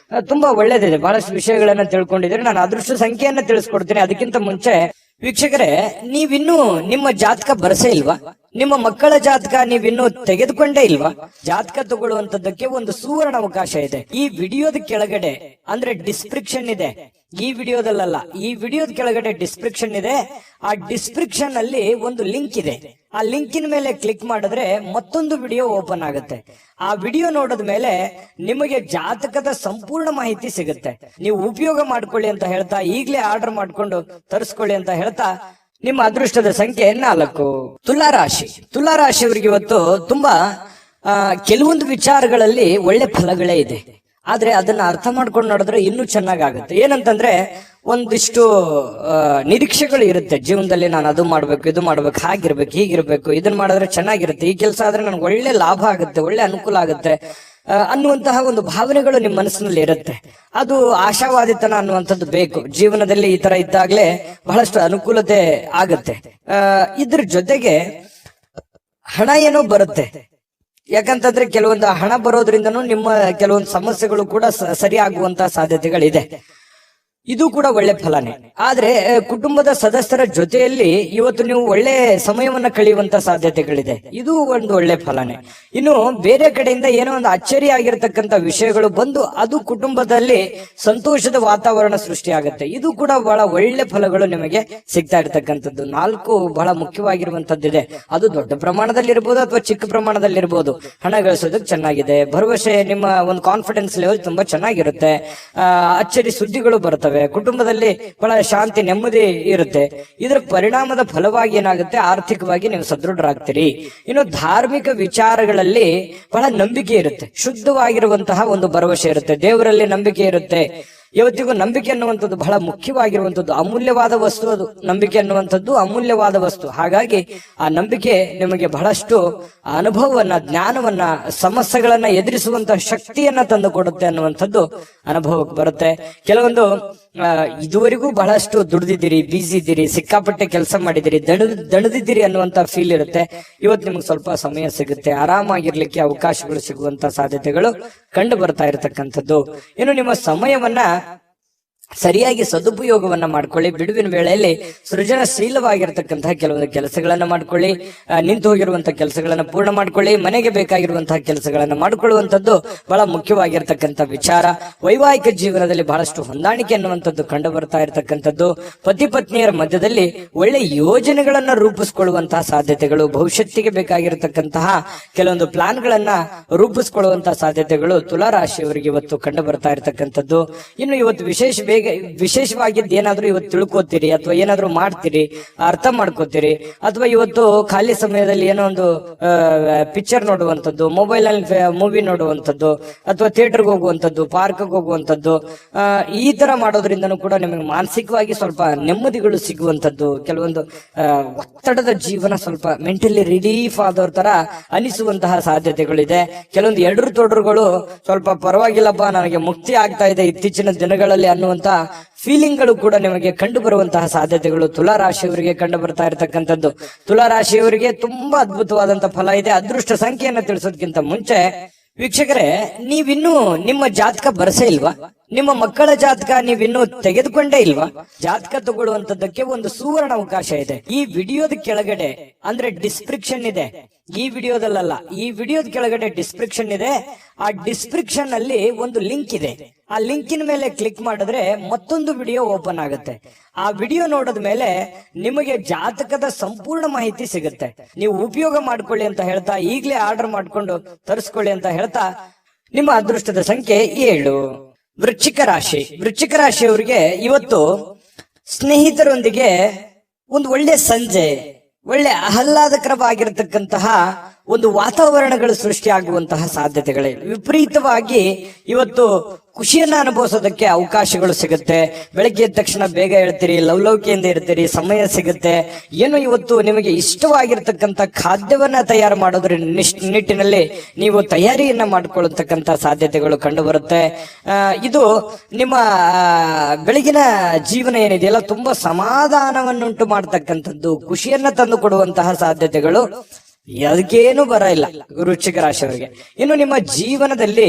ತುಂಬಾ ಒಳ್ಳೇದಿದೆ. ಬಹಳಷ್ಟು ವಿಷಯಗಳನ್ನ ತಿಳ್ಕೊಂಡಿದ್ರೆ ನಾನು ಅದೃಷ್ಟ ಸಂಖ್ಯೆಯನ್ನ ತಿಳಿಸ್ಕೊಡ್ತೀನಿ. ಅದಕ್ಕಿಂತ ಮುಂಚೆ ವೀಕ್ಷಕರೇ, ನೀವಿನ್ನೂ ನಿಮ್ಮ ಜಾತಕ ಬರಸೇ ಇಲ್ವಾ? ನಿಮ್ಮ ಮಕ್ಕಳ ಜಾತಕ ನೀವಿನ್ನೂ ತೆಗೆದುಕೊಂಡೇ ಇಲ್ವಾ? ಜಾತಕ ತಗೊಳ್ಳುವಂತದ್ದಕ್ಕೆ ಒಂದು ಸುವರ್ಣ ಅವಕಾಶ ಇದೆ. ಈ ವಿಡಿಯೋದ ಕೆಳಗಡೆ ಅಂದ್ರೆ ಡಿಸ್ಕ್ರಿಪ್ಷನ್ ಇದೆ, ಈ ವಿಡಿಯೋದಲ್ಲ, ಈ ವಿಡಿಯೋದ ಕೆಳಗಡೆ ಡಿಸ್ಕ್ರಿಪ್ಷನ್ ಇದೆ. ಆ ಡಿಸ್ಕ್ರಿಪ್ಷನ್ ಅಲ್ಲಿ ಒಂದು ಲಿಂಕ್ ಇದೆ. ಆ ಲಿಂಕಿನ ಮೇಲೆ ಕ್ಲಿಕ್ ಮಾಡಿದ್ರೆ ಮತ್ತೊಂದು ವಿಡಿಯೋ ಓಪನ್ ಆಗುತ್ತೆ. ಆ ವಿಡಿಯೋ ನೋಡಿದ ಮೇಲೆ ನಿಮಗೆ ಜಾತಕದ ಸಂಪೂರ್ಣ ಮಾಹಿತಿ ಸಿಗುತ್ತೆ. ನೀವು ಉಪಯೋಗ ಮಾಡ್ಕೊಳ್ಳಿ ಅಂತ ಹೇಳ್ತಾ, ಈಗಲೇ ಆರ್ಡರ್ ಮಾಡ್ಕೊಂಡು ತರಿಸ್ಕೊಳ್ಳಿ ಅಂತ ಹೇಳ್ತಾ, ನಿಮ್ಮ ಅದೃಷ್ಟದ ಸಂಖ್ಯೆ 4. ತುಲಾರಾಶಿಯವರಿಗೆ ಇವತ್ತು ತುಂಬಾ ಕೆಲವೊಂದು ವಿಚಾರಗಳಲ್ಲಿ ಒಳ್ಳೆ ಫಲಗಳೇ ಇದೆ. ಆದ್ರೆ ಅದನ್ನ ಅರ್ಥ ಮಾಡ್ಕೊಂಡು ನೋಡಿದ್ರೆ ಇನ್ನೂ ಚೆನ್ನಾಗಾಗುತ್ತೆ. ಏನಂತಂದ್ರೆ ಒಂದಿಷ್ಟು ನಿರೀಕ್ಷೆಗಳು ಇರುತ್ತೆ ಜೀವನದಲ್ಲಿ. ನಾನು ಅದು ಮಾಡ್ಬೇಕು, ಇದು ಮಾಡ್ಬೇಕು, ಹಾಗಿರ್ಬೇಕು, ಹೀಗಿರ್ಬೇಕು, ಇದನ್ನ ಮಾಡಿದ್ರೆ ಚೆನ್ನಾಗಿರುತ್ತೆ, ಈ ಕೆಲಸ ಆದ್ರೆ ನನ್ಗೆ ಒಳ್ಳೆ ಲಾಭ ಆಗುತ್ತೆ, ಒಳ್ಳೆ ಅನುಕೂಲ ಆಗುತ್ತೆ ಅನ್ನುವಂತಹ ಒಂದು ಭಾವನೆಗಳು ನಿಮ್ಮ ಮನಸ್ಸಿನಲ್ಲಿ ಇರುತ್ತೆ. ಅದು ಆಶಾವಾದಿತನ ಅನ್ನುವಂಥದ್ದು ಬೇಕು ಜೀವನದಲ್ಲಿ. ಈ ತರ ಇದ್ದಾಗಲೇ ಬಹಳಷ್ಟು ಅನುಕೂಲತೆ ಆಗತ್ತೆ. ಇದ್ರ ಜೊತೆಗೆ ಹಣ ಏನೋ ಬರುತ್ತೆ. ಯಾಕಂತಂದ್ರೆ ಕೆಲವೊಂದು ಹಣ ಬರೋದ್ರಿಂದನೂ ನಿಮ್ಮ ಕೆಲವೊಂದು ಸಮಸ್ಯೆಗಳು ಕೂಡ ಸರಿಯಾಗುವಂತಹ ಸಾಧ್ಯತೆಗಳಿದೆ. ಇದು ಕೂಡ ಒಳ್ಳೆ ಫಲನೇ. ಆದ್ರೆ ಕುಟುಂಬದ ಸದಸ್ಯರ ಜೊತೆಯಲ್ಲಿ ಇವತ್ತು ನೀವು ಒಳ್ಳೆ ಸಮಯವನ್ನ ಕಳೆಯುವಂತ ಸಾಧ್ಯತೆಗಳಿದೆ. ಇದು ಒಂದು ಒಳ್ಳೆ ಫಲನೇ. ಇನ್ನು ಬೇರೆ ಕಡೆಯಿಂದ ಏನೋ ಒಂದು ಅಚ್ಚರಿ ಆಗಿರತಕ್ಕಂತ ವಿಷಯಗಳು ಬಂದು ಅದು ಕುಟುಂಬದಲ್ಲಿ ಸಂತೋಷದ ವಾತಾವರಣ ಸೃಷ್ಟಿಯಾಗುತ್ತೆ. ಇದು ಕೂಡ ಬಹಳ ಒಳ್ಳೆ ಫಲಗಳು ನಿಮಗೆ ಸಿಗ್ತಾ ಇರ್ತಕ್ಕಂಥದ್ದು. 4 ಬಹಳ ಮುಖ್ಯವಾಗಿರುವಂತದ್ದಿದೆ. ಅದು ದೊಡ್ಡ ಪ್ರಮಾಣದಲ್ಲಿ ಇರ್ಬೋದು ಅಥವಾ ಚಿಕ್ಕ ಪ್ರಮಾಣದಲ್ಲಿ ಇರ್ಬೋದು. ಹಣ ಗಳಿಸೋದಕ್ಕೆ ಚೆನ್ನಾಗಿದೆ. ಭರವಸೆ, ನಿಮ್ಮ ಒಂದು ಕಾನ್ಫಿಡೆನ್ಸ್ ಲೆವೆಲ್ ತುಂಬಾ ಚೆನ್ನಾಗಿರುತ್ತೆ. ಅಚ್ಚರಿ ಸುದ್ದಿಗಳು ಬರ್ತವೆ. ಕುಟುಂಬದಲ್ಲಿ ಬಹಳ ಶಾಂತಿ, ನೆಮ್ಮದಿ ಇರುತ್ತೆ. ಇದರ ಪರಿಣಾಮದ ಫಲವಾಗಿ ಏನಾಗುತ್ತೆ, ಆರ್ಥಿಕವಾಗಿ ನೀವು ಸದೃಢರಾಗ್ತೀರಿ. ಇನ್ನು ಧಾರ್ಮಿಕ ವಿಚಾರಗಳಲ್ಲಿ ಬಹಳ ನಂಬಿಕೆ ಇರುತ್ತೆ. ಶುದ್ಧವಾಗಿರುವಂತಹ ಒಂದು ಭರವಸೆ ಇರುತ್ತೆ. ದೇವರಲ್ಲಿ ನಂಬಿಕೆ ಇರುತ್ತೆ. ಇವತ್ತಿಗೂ ನಂಬಿಕೆ ಅನ್ನುವಂಥದ್ದು ಬಹಳ ಮುಖ್ಯವಾಗಿರುವಂಥದ್ದು, ಅಮೂಲ್ಯವಾದ ವಸ್ತು. ಅದು ನಂಬಿಕೆ ಅನ್ನುವಂಥದ್ದು ಅಮೂಲ್ಯವಾದ ವಸ್ತು. ಹಾಗಾಗಿ ಆ ನಂಬಿಕೆ ನಿಮಗೆ ಬಹಳಷ್ಟು ಅನುಭವವನ್ನ, ಜ್ಞಾನವನ್ನ, ಸಮಸ್ಯೆಗಳನ್ನ ಎದುರಿಸುವಂತಹ ಶಕ್ತಿಯನ್ನ ತಂದು ಕೊಡುತ್ತೆ ಅನ್ನುವಂಥದ್ದು ಅನುಭವಕ್ಕೆ ಬರುತ್ತೆ. ಕೆಲವೊಂದು ಇದುವರೆಗೂ ಬಹಳಷ್ಟು ದುಡಿದಿದ್ದೀರಿ, ಬಿಸಿ ಇದ್ದೀರಿ, ಸಿಕ್ಕಾಪಟ್ಟೆ ಕೆಲಸ ಮಾಡಿದಿರಿ, ದಣದಿದ್ದೀರಿ ಅನ್ನುವಂತ ಫೀಲ್ ಇರುತ್ತೆ. ಇವತ್ತು ನಿಮ್ಗೆ ಸ್ವಲ್ಪ ಸಮಯ ಸಿಗುತ್ತೆ, ಆರಾಮಾಗಿರ್ಲಿಕ್ಕೆ ಅವಕಾಶಗಳು ಸಿಗುವಂತ ಸಾಧ್ಯತೆಗಳು ಕಂಡು ಬರ್ತಾ ಇರತಕ್ಕಂಥದ್ದು. ಇನ್ನು ನಿಮ್ಮ ಸಮಯವನ್ನ ಸರಿಯಾಗಿ ಸದುಪಯೋಗವನ್ನ ಮಾಡ್ಕೊಳ್ಳಿ. ಬಿಡುವಿನ ವೇಳೆಯಲ್ಲಿ ಸೃಜನಶೀಲವಾಗಿರ್ತಕ್ಕಂತಹ ಕೆಲವೊಂದು ಕೆಲಸಗಳನ್ನ ಮಾಡ್ಕೊಳ್ಳಿ. ನಿಂತು ಹೋಗಿರುವಂತಹ ಕೆಲಸಗಳನ್ನ ಪೂರ್ಣ ಮಾಡ್ಕೊಳ್ಳಿ. ಮನೆಗೆ ಬೇಕಾಗಿರುವಂತಹ ಕೆಲಸಗಳನ್ನ ಮಾಡಿಕೊಳ್ಳುವಂಥದ್ದು ಬಹಳ ಮುಖ್ಯವಾಗಿರ್ತಕ್ಕಂಥ ವಿಚಾರ. ವೈವಾಹಿಕ ಜೀವನದಲ್ಲಿ ಬಹಳಷ್ಟು ಹೊಂದಾಣಿಕೆ ಅನ್ನುವಂಥದ್ದು ಕಂಡು ಬರ್ತಾ ಇರತಕ್ಕಂಥದ್ದು. ಪತಿ ಪತ್ನಿಯರ ಮಧ್ಯದಲ್ಲಿ ಒಳ್ಳೆ ಯೋಜನೆಗಳನ್ನ ರೂಪಿಸಿಕೊಳ್ಳುವಂತಹ ಸಾಧ್ಯತೆಗಳು, ಭವಿಷ್ಯತ್ತಿಗೆ ಬೇಕಾಗಿರತಕ್ಕಂತಹ ಕೆಲವೊಂದು ಪ್ಲಾನ್ಗಳನ್ನ ರೂಪಿಸಿಕೊಳ್ಳುವಂತಹ ಸಾಧ್ಯತೆಗಳು ತುಲಾರಾಶಿಯವರಿಗೆ ಇವತ್ತು ಕಂಡು ಬರ್ತಾ ಇರತಕ್ಕಂಥದ್ದು. ಇನ್ನು ಇವತ್ತು ವಿಶೇಷವಾಗಿದ್ದು ಏನಾದ್ರೂ ಇವತ್ತು ತಿಳ್ಕೊತೀರಿ ಅಥವಾ ಏನಾದ್ರೂ ಮಾಡ್ತೀರಿ, ಅರ್ಥ ಮಾಡ್ಕೋತೀರಿ. ಅಥವಾ ಇವತ್ತು ಖಾಲಿ ಸಮಯದಲ್ಲಿ ಏನೋ ಒಂದು ಪಿಕ್ಚರ್ ನೋಡುವಂಥದ್ದು, ಮೊಬೈಲ್ ಅಲ್ಲಿ ಮೂವಿ ನೋಡುವಂಥದ್ದು, ಅಥವಾ ಥಿಯೇಟರ್ಗೆ ಹೋಗುವಂಥದ್ದು, ಪಾರ್ಕ್ಗೆ ಹೋಗುವಂಥದ್ದು, ಈ ತರ ಮಾಡೋದ್ರಿಂದನೂ ಕೂಡ ನಿಮಗೆ ಮಾನಸಿಕವಾಗಿ ಸ್ವಲ್ಪ ನೆಮ್ಮದಿಗಳು ಸಿಗುವಂಥದ್ದು. ಕೆಲವೊಂದು ಒತ್ತಡದ ಜೀವನ ಸ್ವಲ್ಪ ಮೆಂಟಲಿ ರಿಲೀಫ್ ಆದವ್ರ ತರ ಅನಿಸುವಂತಹ ಸಾಧ್ಯತೆಗಳಿದೆ. ಕೆಲವೊಂದು ಎಡರು ತೊಡರುಗಳು ಸ್ವಲ್ಪ ಪರವಾಗಿಲ್ಲಪ್ಪ, ನನಗೆ ಮುಕ್ತಿ ಆಗ್ತಾ ಇದೆ ಇತ್ತೀಚಿನ ದಿನಗಳಲ್ಲಿ ಅನ್ನುವಂತ ಫೀಲಿಂಗ್ಗಳು ಕೂಡ ನಿಮಗೆ ಕಂಡು ಬರುವಂತಹ ಸಾಧ್ಯತೆಗಳು ತುಲಾರಾಶಿಯವರಿಗೆ ಕಂಡು ಬರ್ತಾ ಇರತಕ್ಕಂಥದ್ದು. ತುಲಾರಾಶಿಯವರಿಗೆ ತುಂಬಾ ಅದ್ಭುತವಾದಂತಹ ಫಲ ಇದೆ. ಅದೃಷ್ಟ ಸಂಖ್ಯೆಯನ್ನು ತಿಳಿಸೋದಕ್ಕಿಂತ ಮುಂಚೆ ವೀಕ್ಷಕರೇ, ನೀವಿನ್ನೂ ನಿಮ್ಮ ಜಾತಕ ಬರಸೇ ಇಲ್ವಾ? ನಿಮ್ಮ ಮಕ್ಕಳ ಜಾತಕ ನೀವಿನ್ನೂ ತೆಗೆದುಕೊಂಡೇ ಇಲ್ವಾ? ಜಾತಕ ತಗೊಳ್ಳುವಂತದ್ದಕ್ಕೆ ಒಂದು ಸುವರ್ಣ ಅವಕಾಶ ಇದೆ. ಈ ವಿಡಿಯೋದ ಕೆಳಗಡೆ ಅಂದ್ರೆ ಡಿಸ್ಕ್ರಿಪ್ಷನ್ ಇದೆ, ಈ ವಿಡಿಯೋದಲ್ಲ, ಈ ವಿಡಿಯೋದ ಕೆಳಗಡೆ ಡಿಸ್ಕ್ರಿಪ್ಷನ್ ಇದೆ. ಆ ಡಿಸ್ಕ್ರಿಪ್ಷನ್ ಅಲ್ಲಿ ಒಂದು ಲಿಂಕ್ ಇದೆ. ಆ ಲಿಂಕಿನ ಮೇಲೆ ಕ್ಲಿಕ್ ಮಾಡಿದ್ರೆ ಮತ್ತೊಂದು ವಿಡಿಯೋ ಓಪನ್ ಆಗುತ್ತೆ. ಆ ವಿಡಿಯೋ ನೋಡಿದ ಮೇಲೆ ನಿಮಗೆ ಜಾತಕದ ಸಂಪೂರ್ಣ ಮಾಹಿತಿ ಸಿಗುತ್ತೆ. ನೀವು ಉಪಯೋಗ ಮಾಡ್ಕೊಳ್ಳಿ ಅಂತ ಹೇಳ್ತಾ, ಈಗಲೇ ಆರ್ಡರ್ ಮಾಡ್ಕೊಂಡು ತರಿಸ್ಕೊಳ್ಳಿ ಅಂತ ಹೇಳ್ತಾ, ನಿಮ್ಮ ಅದೃಷ್ಟದ ಸಂಖ್ಯೆ 7. ವೃಶ್ಚಿಕ ರಾಶಿಯವರಿಗೆ ಇವತ್ತು ಸ್ನೇಹಿತರೊಂದಿಗೆ ಒಂದು ಒಳ್ಳೆ ಸಂಜೆ, ಒಳ್ಳೆ ಆಹ್ಲಾದಕರವಾಗಿರತಕ್ಕಂತಹ ಒಂದು ವಾತಾವರಣಗಳು ಸೃಷ್ಟಿಯಾಗುವಂತಹ ಸಾಧ್ಯತೆಗಳೇ. ವಿಪರೀತವಾಗಿ ಇವತ್ತು ಖುಷಿಯನ್ನ ಅನುಭವಿಸೋದಕ್ಕೆ ಅವಕಾಶಗಳು ಸಿಗುತ್ತೆ. ಬೆಳಗ್ಗೆ ಎದ್ದ ತಕ್ಷಣ ಬೇಗ ಹೇಳ್ತೀರಿ, ಲವಲವಿಕೆಯಿಂದ ಇರ್ತೀರಿ, ಸಮಯ ಸಿಗುತ್ತೆ. ಏನು ಇವತ್ತು ನಿಮಗೆ ಇಷ್ಟವಾಗಿರ್ತಕ್ಕಂಥ ಖಾದ್ಯವನ್ನ ತಯಾರು ಮಾಡೋದ್ರ ನಿಟ್ಟಿನಲ್ಲಿ ನೀವು ತಯಾರಿಯನ್ನ ಮಾಡಿಕೊಳ್ಳತಕ್ಕಂಥ ಸಾಧ್ಯತೆಗಳು ಕಂಡು ಬರುತ್ತೆ. ಇದು ನಿಮ್ಮ ಬೆಳಗಿನ ಜೀವನ ಏನಿದೆಯಲ್ಲ ತುಂಬಾ ಸಮಾಧಾನವನ್ನುಂಟು ಮಾಡತಕ್ಕಂಥದ್ದು, ಖುಷಿಯನ್ನ ತಂದು ಕೊಡುವಂತಹ ಸಾಧ್ಯತೆಗಳು ಅದಕ್ಕೇನು ಬರ ಇಲ್ಲ ವೃಶ್ಚಿಕ ರಾಶಿಯವರಿಗೆ. ಇನ್ನು ನಿಮ್ಮ ಜೀವನದಲ್ಲಿ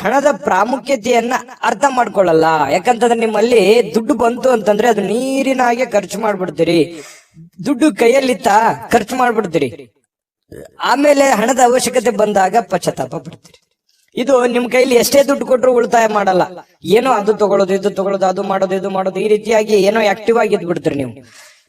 ಹಣದ ಪ್ರಾಮುಖ್ಯತೆಯನ್ನ ಅರ್ಥ ಮಾಡ್ಕೊಳ್ಳಲ್ಲ. ಯಾಕಂತಂದ್ರೆ ನಿಮ್ಮಲ್ಲಿ ದುಡ್ಡು ಬಂತು ಅಂತಂದ್ರೆ ಅದು ನೀರಿನ ಹಾಗೆ ಖರ್ಚು ಮಾಡ್ಬಿಡ್ತೀರಿ. ದುಡ್ಡು ಕೈಯಲ್ಲಿತ್ತ ಖರ್ಚು ಮಾಡ್ಬಿಡ್ತೀರಿ. ಆಮೇಲೆ ಹಣದ ಅವಶ್ಯಕತೆ ಬಂದಾಗ ಪಶ್ಚಾತ್ತಾಪ ಪಡ್ತೀರಿ. ಇದು ನಿಮ್ ಕೈಲಿ ಎಷ್ಟೇ ದುಡ್ಡು ಕೊಟ್ಟರು ಉಳಿತಾಯ ಮಾಡಲ್ಲ. ಏನೋ ಅದು ತಗೊಳ್ಳೋದು, ಇದು ತಗೊಳ್ಳೋದು, ಅದು ಮಾಡೋದು, ಇದು ಮಾಡೋದು, ಈ ರೀತಿಯಾಗಿ ಏನೋ ಆಕ್ಟಿವ್ ಆಗಿ ಇದ್ಬಿಡ್ತೀರಿ ನೀವು.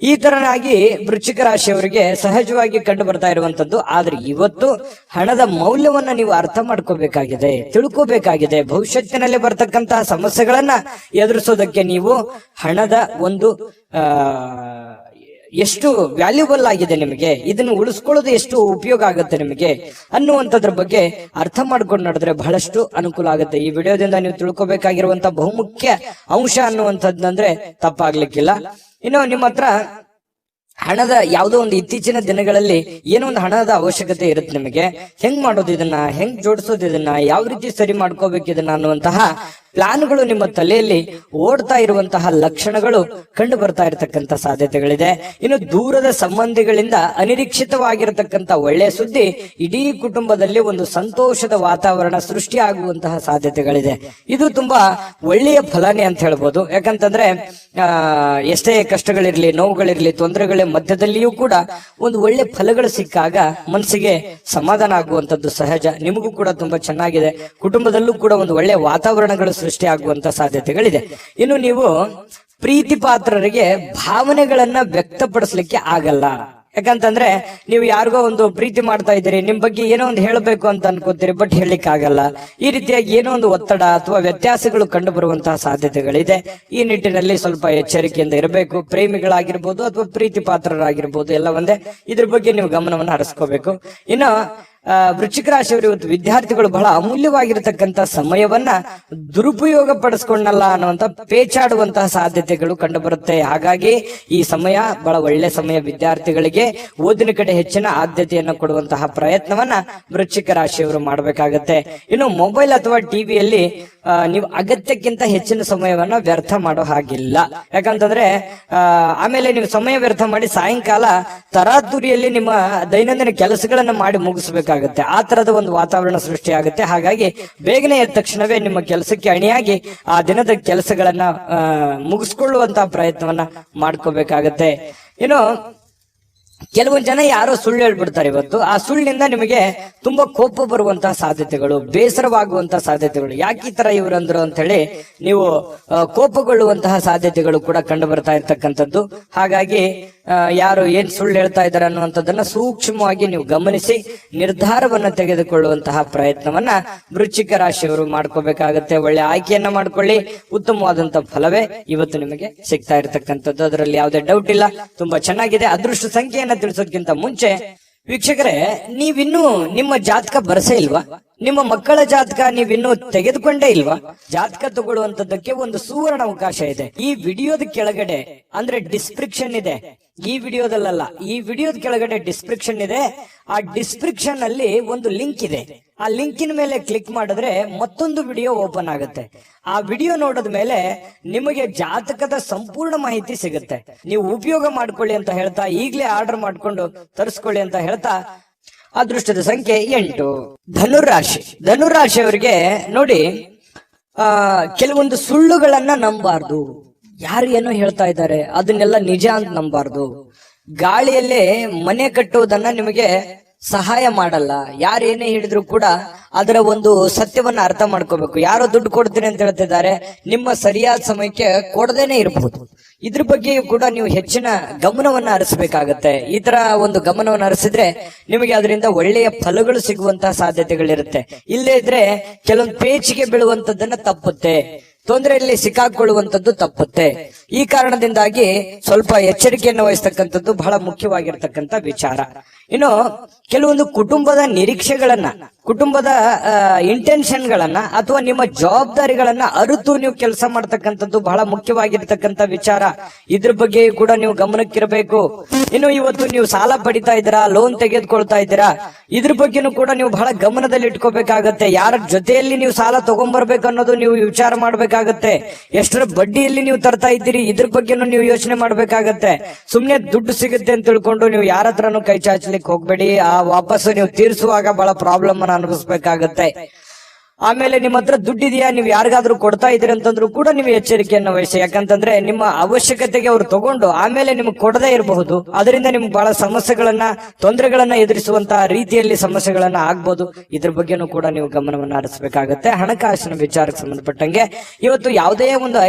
ಈ ತರನಾಗಿ ವೃಶ್ಚಿಕ ರಾಶಿಯವರಿಗೆ ಸಹಜವಾಗಿ ಕಂಡು ಬರ್ತಾ ಇರುವಂತದ್ದು. ಆದ್ರೆ ಇವತ್ತು ಹಣದ ಮೌಲ್ಯವನ್ನ ನೀವು ಅರ್ಥ ಮಾಡ್ಕೋಬೇಕಾಗಿದೆ, ತಿಳ್ಕೋಬೇಕಾಗಿದೆ. ಭವಿಷ್ಯತ್ತಿನಲ್ಲಿ ಬರ್ತಕ್ಕಂತಹ ಸಮಸ್ಯೆಗಳನ್ನ ಎದುರಿಸೋದಕ್ಕೆ ನೀವು ಹಣದ ಒಂದು ಎಷ್ಟು ವ್ಯಾಲ್ಯೂಬಲ್ ಆಗಿದೆ ನಿಮಗೆ, ಇದನ್ನು ಉಳಿಸ್ಕೊಳ್ಳೋದು ಎಷ್ಟು ಉಪಯೋಗ ಆಗುತ್ತೆ ನಿಮಗೆ ಅನ್ನುವಂಥದ್ರ ಬಗ್ಗೆ ಅರ್ಥ ಮಾಡ್ಕೊಂಡು ನಡೆದ್ರೆ ಬಹಳಷ್ಟು ಅನುಕೂಲ ಆಗುತ್ತೆ. ಈ ವಿಡಿಯೋದಿಂದ ನೀವು ತಿಳ್ಕೊಬೇಕಾಗಿರುವಂತಹ ಬಹುಮುಖ್ಯ ಅಂಶ ಅನ್ನುವಂಥದ್ದಂದ್ರೆ ತಪ್ಪಾಗ್ಲಿಕ್ಕಿಲ್ಲ. ಇನ್ನು ನಿಮ್ಮ ಹತ್ರ ಹಣದ ಯಾವುದೋ ಒಂದು ಇತ್ತೀಚಿನ ದಿನಗಳಲ್ಲಿ ಏನೋ ಒಂದು ಹಣದ ಅವಶ್ಯಕತೆ ಇರುತ್ತೆ ನಿಮಗೆ. ಹೆಂಗ್ ಮಾಡೋದು ಇದನ್ನ, ಹೆಂಗ್ ಜೋಡಿಸೋದು ಇದನ್ನ, ಯಾವ ರೀತಿ ಸರಿ ಮಾಡ್ಕೋಬೇಕು ಇದನ್ನ ಅನ್ನುವಂತಹ ಪ್ಲಾನ್ಗಳು ನಿಮ್ಮ ತಲೆಯಲ್ಲಿ ಓಡ್ತಾ ಇರುವಂತಹ ಲಕ್ಷಣಗಳು ಕಂಡು ಬರ್ತಾ ಇರತಕ್ಕಂತ ಸಾಧ್ಯತೆಗಳಿದೆ. ಇನ್ನು ದೂರದ ಸಂಬಂಧಿಗಳಿಂದ ಅನಿರೀಕ್ಷಿತವಾಗಿರತಕ್ಕಂತ ಒಳ್ಳೆಯ ಸುದ್ದಿ ಇಡೀ ಕುಟುಂಬದಲ್ಲಿ ಒಂದು ಸಂತೋಷದ ವಾತಾವರಣ ಸೃಷ್ಟಿಯಾಗುವಂತಹ ಸಾಧ್ಯತೆಗಳಿದೆ. ಇದು ತುಂಬಾ ಒಳ್ಳೆಯ ಫಲನೇ ಅಂತ ಹೇಳ್ಬೋದು. ಯಾಕಂತಂದ್ರೆ ಎಷ್ಟೇ ಕಷ್ಟಗಳಿರ್ಲಿ, ನೋವುಗಳಿರ್ಲಿ, ತೊಂದರೆಗಳ ಮಧ್ಯದಲ್ಲಿಯೂ ಕೂಡ ಒಂದು ಒಳ್ಳೆ ಫಲಗಳು ಸಿಕ್ಕಾಗ ಮನಸ್ಸಿಗೆ ಸಮಾಧಾನ ಆಗುವಂತದ್ದು ಸಹಜ. ನಿಮಗೂ ಕೂಡ ತುಂಬಾ ಚೆನ್ನಾಗಿದೆ. ಕುಟುಂಬದಲ್ಲೂ ಕೂಡ ಒಂದು ಒಳ್ಳೆ ವಾತಾವರಣಗಳು ಸೃಷ್ಟಿ ಆಗುವಂತ ಸಾಧ್ಯತೆಗಳಿದೆ. ಇನ್ನು ನೀವು ಪ್ರೀತಿ ಪಾತ್ರರಿಗೆ ಭಾವನೆಗಳನ್ನ ವ್ಯಕ್ತಪಡಿಸ್ಲಿಕ್ಕೆ ಆಗಲ್ಲ. ಯಾಕಂತಂದ್ರೆ ನೀವು ಯಾರಿಗೋ ಒಂದು ಪ್ರೀತಿ ಮಾಡ್ತಾ ಇದ್ದೀರಿ, ನಿಮ್ ಬಗ್ಗೆ ಏನೋ ಒಂದು ಹೇಳಬೇಕು ಅಂತ ಅನ್ಕೋತೀರಿ, ಬಟ್ ಹೇಳಲಿಕ್ಕೆ ಆಗಲ್ಲ. ಈ ರೀತಿಯಾಗಿ ಏನೋ ಒಂದು ಒತ್ತಡ ಅಥವಾ ವ್ಯತ್ಯಾಸಗಳು ಕಂಡು ಬರುವಂತಹ ಸಾಧ್ಯತೆಗಳಿದೆ. ಈ ನಿಟ್ಟಿನಲ್ಲಿ ಸ್ವಲ್ಪ ಎಚ್ಚರಿಕೆಯಿಂದ ಇರಬೇಕು. ಪ್ರೇಮಿಗಳಾಗಿರ್ಬೋದು ಅಥವಾ ಪ್ರೀತಿ ಪಾತ್ರರಾಗಿರ್ಬೋದು, ಎಲ್ಲ ಒಂದೇ. ಇದ್ರ ಬಗ್ಗೆ ನೀವು ಗಮನವನ್ನು ಹರಿಸ್ಕೋಬೇಕು. ಇನ್ನು ವೃಶ್ಚಿಕ ರಾಶಿಯವರು ಇವತ್ತು ವಿದ್ಯಾರ್ಥಿಗಳು ಬಹಳ ಅಮೂಲ್ಯವಾಗಿರತಕ್ಕಂತ ಸಮಯವನ್ನ ದುರುಪಯೋಗ ಪಡಿಸ್ಕೊಂಡಲ್ಲ ಅನ್ನುವಂತ ಪೇಚಾಡುವಂತಹ ಸಾಧ್ಯತೆಗಳು ಕಂಡು ಬರುತ್ತೆ. ಹಾಗಾಗಿ ಈ ಸಮಯ ಬಹಳ ಒಳ್ಳೆ ಸಮಯ. ವಿದ್ಯಾರ್ಥಿಗಳಿಗೆ ಓದಿನ ಕಡೆ ಹೆಚ್ಚಿನ ಆದ್ಯತೆಯನ್ನು ಕೊಡುವಂತಹ ಪ್ರಯತ್ನವನ್ನ ವೃಶ್ಚಿಕ ರಾಶಿಯವರು ಮಾಡಬೇಕಾಗತ್ತೆ. ಇನ್ನು ಮೊಬೈಲ್ ಅಥವಾ ಟಿವಿಯಲ್ಲಿ ನೀವು ಅಗತ್ಯಕ್ಕಿಂತ ಹೆಚ್ಚಿನ ಸಮಯವನ್ನ ವ್ಯರ್ಥ ಮಾಡೋ ಹಾಗಿಲ್ಲ. ಯಾಕಂತಂದ್ರೆ ಆಮೇಲೆ ನೀವು ಸಮಯ ವ್ಯರ್ಥ ಮಾಡಿ ಸಾಯಂಕಾಲ ತರಾತುರಿಯಲ್ಲಿ ನಿಮ್ಮ ದೈನಂದಿನ ಕೆಲಸಗಳನ್ನ ಮಾಡಿ ಮುಗಿಸ್ಬೇಕಾಗುತ್ತೆ. ಆ ತರದ ಒಂದು ವಾತಾವರಣ ಸೃಷ್ಟಿ ಆಗುತ್ತೆ. ಹಾಗಾಗಿ ಬೇಗನೆ ಎದ್ದ ತಕ್ಷಣವೇ ನಿಮ್ಮ ಕೆಲಸಕ್ಕೆ ಅಣಿಯಾಗಿ ಆ ದಿನದ ಕೆಲಸಗಳನ್ನ ಮುಗಿಸ್ಕೊಳ್ಳುವಂತಹ ಪ್ರಯತ್ನವನ್ನ ಮಾಡ್ಕೋಬೇಕಾಗತ್ತೆ. ಇನ್ನು ಕೆಲವೊಂದು ಜನ ಯಾರೋ ಸುಳ್ಳು ಹೇಳ್ಬಿಡ್ತಾರೆ ಇವತ್ತು. ಆ ಸುಳ್ಳಿನಿಂದ ನಿಮಗೆ ತುಂಬಾ ಕೋಪ ಬರುವಂತಹ ಸಾಧ್ಯತೆಗಳು, ಬೇಸರವಾಗುವಂತಹ ಸಾಧ್ಯತೆಗಳು, ಯಾಕೆ ಈ ತರ ಇವ್ರಂದ್ರು ಅಂತ ಹೇಳಿ ನೀವು ಕೋಪಗೊಳ್ಳುವಂತಹ ಸಾಧ್ಯತೆಗಳು ಕೂಡ ಕಂಡು ಬರ್ತಾ ಇರ್ತಕ್ಕಂಥದ್ದು. ಹಾಗಾಗಿ ಯಾರು ಏನ್ ಸುಳ್ಳು ಹೇಳ್ತಾ ಇದ್ದಾರೆ ಅನ್ನುವಂಥದ್ದನ್ನ ಸೂಕ್ಷ್ಮವಾಗಿ ನೀವು ಗಮನಿಸಿ ನಿರ್ಧಾರವನ್ನ ತೆಗೆದುಕೊಳ್ಳುವಂತಹ ಪ್ರಯತ್ನವನ್ನ ವೃಶ್ಚಿಕ ರಾಶಿಯವರು ಮಾಡ್ಕೋಬೇಕಾಗತ್ತೆ. ಒಳ್ಳೆ ಆಯ್ಕೆಯನ್ನ ಮಾಡ್ಕೊಳ್ಳಿ. ಉತ್ತಮವಾದಂತಹ ಫಲವೇ ಇವತ್ತು ನಿಮಗೆ ಸಿಗ್ತಾ ಇರತಕ್ಕಂಥದ್ದು, ಅದರಲ್ಲಿ ಯಾವುದೇ ಡೌಟ್ ಇಲ್ಲ. ತುಂಬಾ ಚೆನ್ನಾಗಿದೆ. ಅದೃಷ್ಟ ಸಂಖ್ಯೆಯನ್ನ ತಿಳಿಸೋದಕ್ಕಿಂತ ಮುಂಚೆ ವೀಕ್ಷಕರೇ, ನೀವಿನ್ನೂ ನಿಮ್ಮ ಜಾತಕ ಬರಸೇ ಇಲ್ವಾ? ನಿಮ್ಮ ಮಕ್ಕಳ ಜಾತಕ ನೀವಿನ್ನೂ ತೆಗೆದುಕೊಂಡೇ ಇಲ್ವಾ? ಜಾತಕ ತಗೊಳ್ಳುವಂತದ್ದಕ್ಕೆ ಒಂದು ಸುವರ್ಣ ಅವಕಾಶ ಇದೆ. ಈ ವಿಡಿಯೋದ ಕೆಳಗಡೆ ಅಂದ್ರೆ ಡಿಸ್ಕ್ರಿಪ್ಷನ್ ಇದೆ. ಈ ವಿಡಿಯೋದಲ್ಲ, ಈ ವಿಡಿಯೋದ ಕೆಳಗಡೆ ಡಿಸ್ಕ್ರಿಪ್ಷನ್ ಇದೆ. ಆ ಡಿಸ್ಕ್ರಿಪ್ಷನ್ ಅಲ್ಲಿ ಒಂದು ಲಿಂಕ್ ಇದೆ. ಆ ಲಿಂಕಿನ ಮೇಲೆ ಕ್ಲಿಕ್ ಮಾಡಿದ್ರೆ ಮತ್ತೊಂದು ವಿಡಿಯೋ ಓಪನ್ ಆಗುತ್ತೆ. ಆ ವಿಡಿಯೋ ನೋಡಿದ ಮೇಲೆ ನಿಮಗೆ ಜಾತಕದ ಸಂಪೂರ್ಣ ಮಾಹಿತಿ ಸಿಗುತ್ತೆ. ನೀವು ಉಪಯೋಗ ಮಾಡ್ಕೊಳ್ಳಿ ಅಂತ ಹೇಳ್ತಾ, ಈಗಲೇ ಆರ್ಡರ್ ಮಾಡ್ಕೊಂಡು ತರಿಸ್ಕೊಳ್ಳಿ ಅಂತ ಹೇಳ್ತಾ, ಅದೃಷ್ಟದ ಸಂಖ್ಯೆ 8. ಧನುರಾಶಿ. ಧನುರಾಶಿಯವರಿಗೆ ನೋಡಿ, ಕೆಲವೊಂದು ಸುಳ್ಳುಗಳನ್ನ ನಂಬಾರ್ದು. ಯಾರು ಏನೋ ಹೇಳ್ತಾ ಇದ್ದಾರೆ ಅದನ್ನೆಲ್ಲ ನಿಜ ಅಂತ ನಂಬಾರ್ದು. ಗಾಳಿಯಲ್ಲೇ ಮನೆ ಕಟ್ಟುವುದನ್ನ ನಿಮಗೆ ಸಹಾಯ ಮಾಡಲ್ಲ. ಯಾರು ಏನೇ ಹೇಳಿದ್ರು ಕೂಡ ಅದರ ಒಂದು ಸತ್ಯವನ್ನ ಅರ್ಥ ಮಾಡ್ಕೋಬೇಕು. ಯಾರೋ ದುಡ್ಡು ಕೊಡ್ತೀನಿ ಅಂತ ಹೇಳ್ತಿದ್ದಾರೆ, ನಿಮ್ಮ ಸರಿಯಾದ ಸಮಯಕ್ಕೆ ಕೊಡದೇನೆ ಇರಬಹುದು. ಇದ್ರ ಬಗ್ಗೆಯೂ ಕೂಡ ನೀವು ಹೆಚ್ಚಿನ ಗಮನವನ್ನ ಹರಿಸಬೇಕಾಗತ್ತೆ. ಈ ತರ ಒಂದು ಗಮನವನ್ನ ಹರಿಸಿದ್ರೆ ನಿಮಗೆ ಅದರಿಂದ ಒಳ್ಳೆಯ ಫಲಗಳು ಸಿಗುವಂತಹ ಸಾಧ್ಯತೆಗಳಿರುತ್ತೆ. ಇಲ್ಲೇ ಇದ್ರೆ ಕೆಲವೊಂದು ಪೇಚಿಗೆ ಬೀಳುವಂತದ್ದನ್ನ ತಪ್ಪುತ್ತೆ, ತೊಂದರೆಯಲ್ಲಿ ಸಿಕ್ಕಾಕೊಳ್ಳುವಂತದ್ದು ತಪ್ಪುತ್ತೆ. ಈ ಕಾರಣದಿಂದಾಗಿ ಸ್ವಲ್ಪ ಎಚ್ಚರಿಕೆಯನ್ನು ವಹಿಸ್ತಕ್ಕಂಥದ್ದು ಬಹಳ ಮುಖ್ಯವಾಗಿರ್ತಕ್ಕಂಥ ವಿಚಾರ. ಇನ್ನು ಕೆಲವೊಂದು ಕುಟುಂಬದ ನಿರೀಕ್ಷೆಗಳನ್ನ, ಕುಟುಂಬದ ಇಂಟೆನ್ಷನ್ ಗಳನ್ನ ಅಥವಾ ನಿಮ್ಮ ಜವಾಬ್ದಾರಿಗಳನ್ನ ಅರಿತು ನೀವು ಕೆಲಸ ಮಾಡ್ತಕ್ಕಂಥದ್ದು ಬಹಳ ಮುಖ್ಯವಾಗಿರ್ತಕ್ಕಂಥ ವಿಚಾರ. ಇದ್ರ ಬಗ್ಗೆ ಕೂಡ ನೀವು ಗಮನಕ್ಕಿರಬೇಕು. ಇನ್ನು ಇವತ್ತು ನೀವು ಸಾಲ ಪಡಿತಾ ಇದ್ದೀರಾ, ಲೋನ್ ತೆಗೆದುಕೊಳ್ತಾ ಇದ್ದೀರಾ, ಇದ್ರ ಬಗ್ಗೆನೂ ಕೂಡ ನೀವು ಬಹಳ ಗಮನದಲ್ಲಿ ಇಟ್ಕೋಬೇಕಾಗತ್ತೆ. ಯಾರ ಜೊತೆಯಲ್ಲಿ ನೀವು ಸಾಲ ತಗೊಂಡ್ಬರ್ಬೇಕು ಅನ್ನೋದು ನೀವು ವಿಚಾರ ಮಾಡ್ಬೇಕಾಗತ್ತೆ. ಎಷ್ಟರ ಬಡ್ಡಿಯಲ್ಲಿ ನೀವು ತರ್ತಾ ಇದ್ದೀರಿ, ಇದ್ರ ಬಗ್ಗೆನೂ ನೀವು ಯೋಚನೆ ಮಾಡ್ಬೇಕಾಗತ್ತೆ. ಸುಮ್ನೆ ದುಡ್ಡು ಸಿಗುತ್ತೆ ಅಂತ ತಿಳ್ಕೊಂಡು ನೀವು ಯಾರ ಹತ್ರನೂ ಕೈ ಚಾಚಲಿಕ್ಕೆ ಹೋಗ್ಬೇಡಿ. ಆ ವಾಪಸ್ ನೀವು ತೀರಿಸುವಾಗ ಬಹಳ ಪ್ರಾಬ್ಲಮ್ ಅನ್ನ ಅನುಭವಿಸ್ಬೇಕಾಗತ್ತೆ. ಆಮೇಲೆ ನಿಮ್ಮ ಹತ್ರ ದುಡ್ಡಿದೆಯಾ, ನೀವು ಯಾರಿಗಾದ್ರೂ ಕೊಡ್ತಾ ಇದೀರಿ ಅಂತಂದ್ರೂ ಕೂಡ ನೀವು ಎಚ್ಚರಿಕೆಯನ್ನು ವಹಿಸಿ. ಯಾಕಂತಂದ್ರೆ ನಿಮ್ಮ ಅವಶ್ಯಕತೆಗೆ ಅವ್ರು ತಗೊಂಡು ಆಮೇಲೆ ನಿಮ್ಗೆ ಕೊಡದೇ ಇರಬಹುದು. ಅದರಿಂದ ನಿಮ್ಗೆ ಬಹಳ ಸಮಸ್ಯೆಗಳನ್ನ, ತೊಂದರೆಗಳನ್ನ ಎದುರಿಸುವಂತಹ ರೀತಿಯಲ್ಲಿ ಸಮಸ್ಯೆಗಳನ್ನ ಆಗ್ಬಹುದು. ಇದ್ರ ಬಗ್ಗೆನೂ ಕೂಡ ನೀವು ಗಮನವನ್ನ ಹರಿಸಬೇಕಾಗತ್ತೆ. ಹಣಕಾಸಿನ ವಿಚಾರಕ್ಕೆ ಸಂಬಂಧಪಟ್ಟಂಗೆ ಇವತ್ತು ಯಾವುದೇ ಒಂದು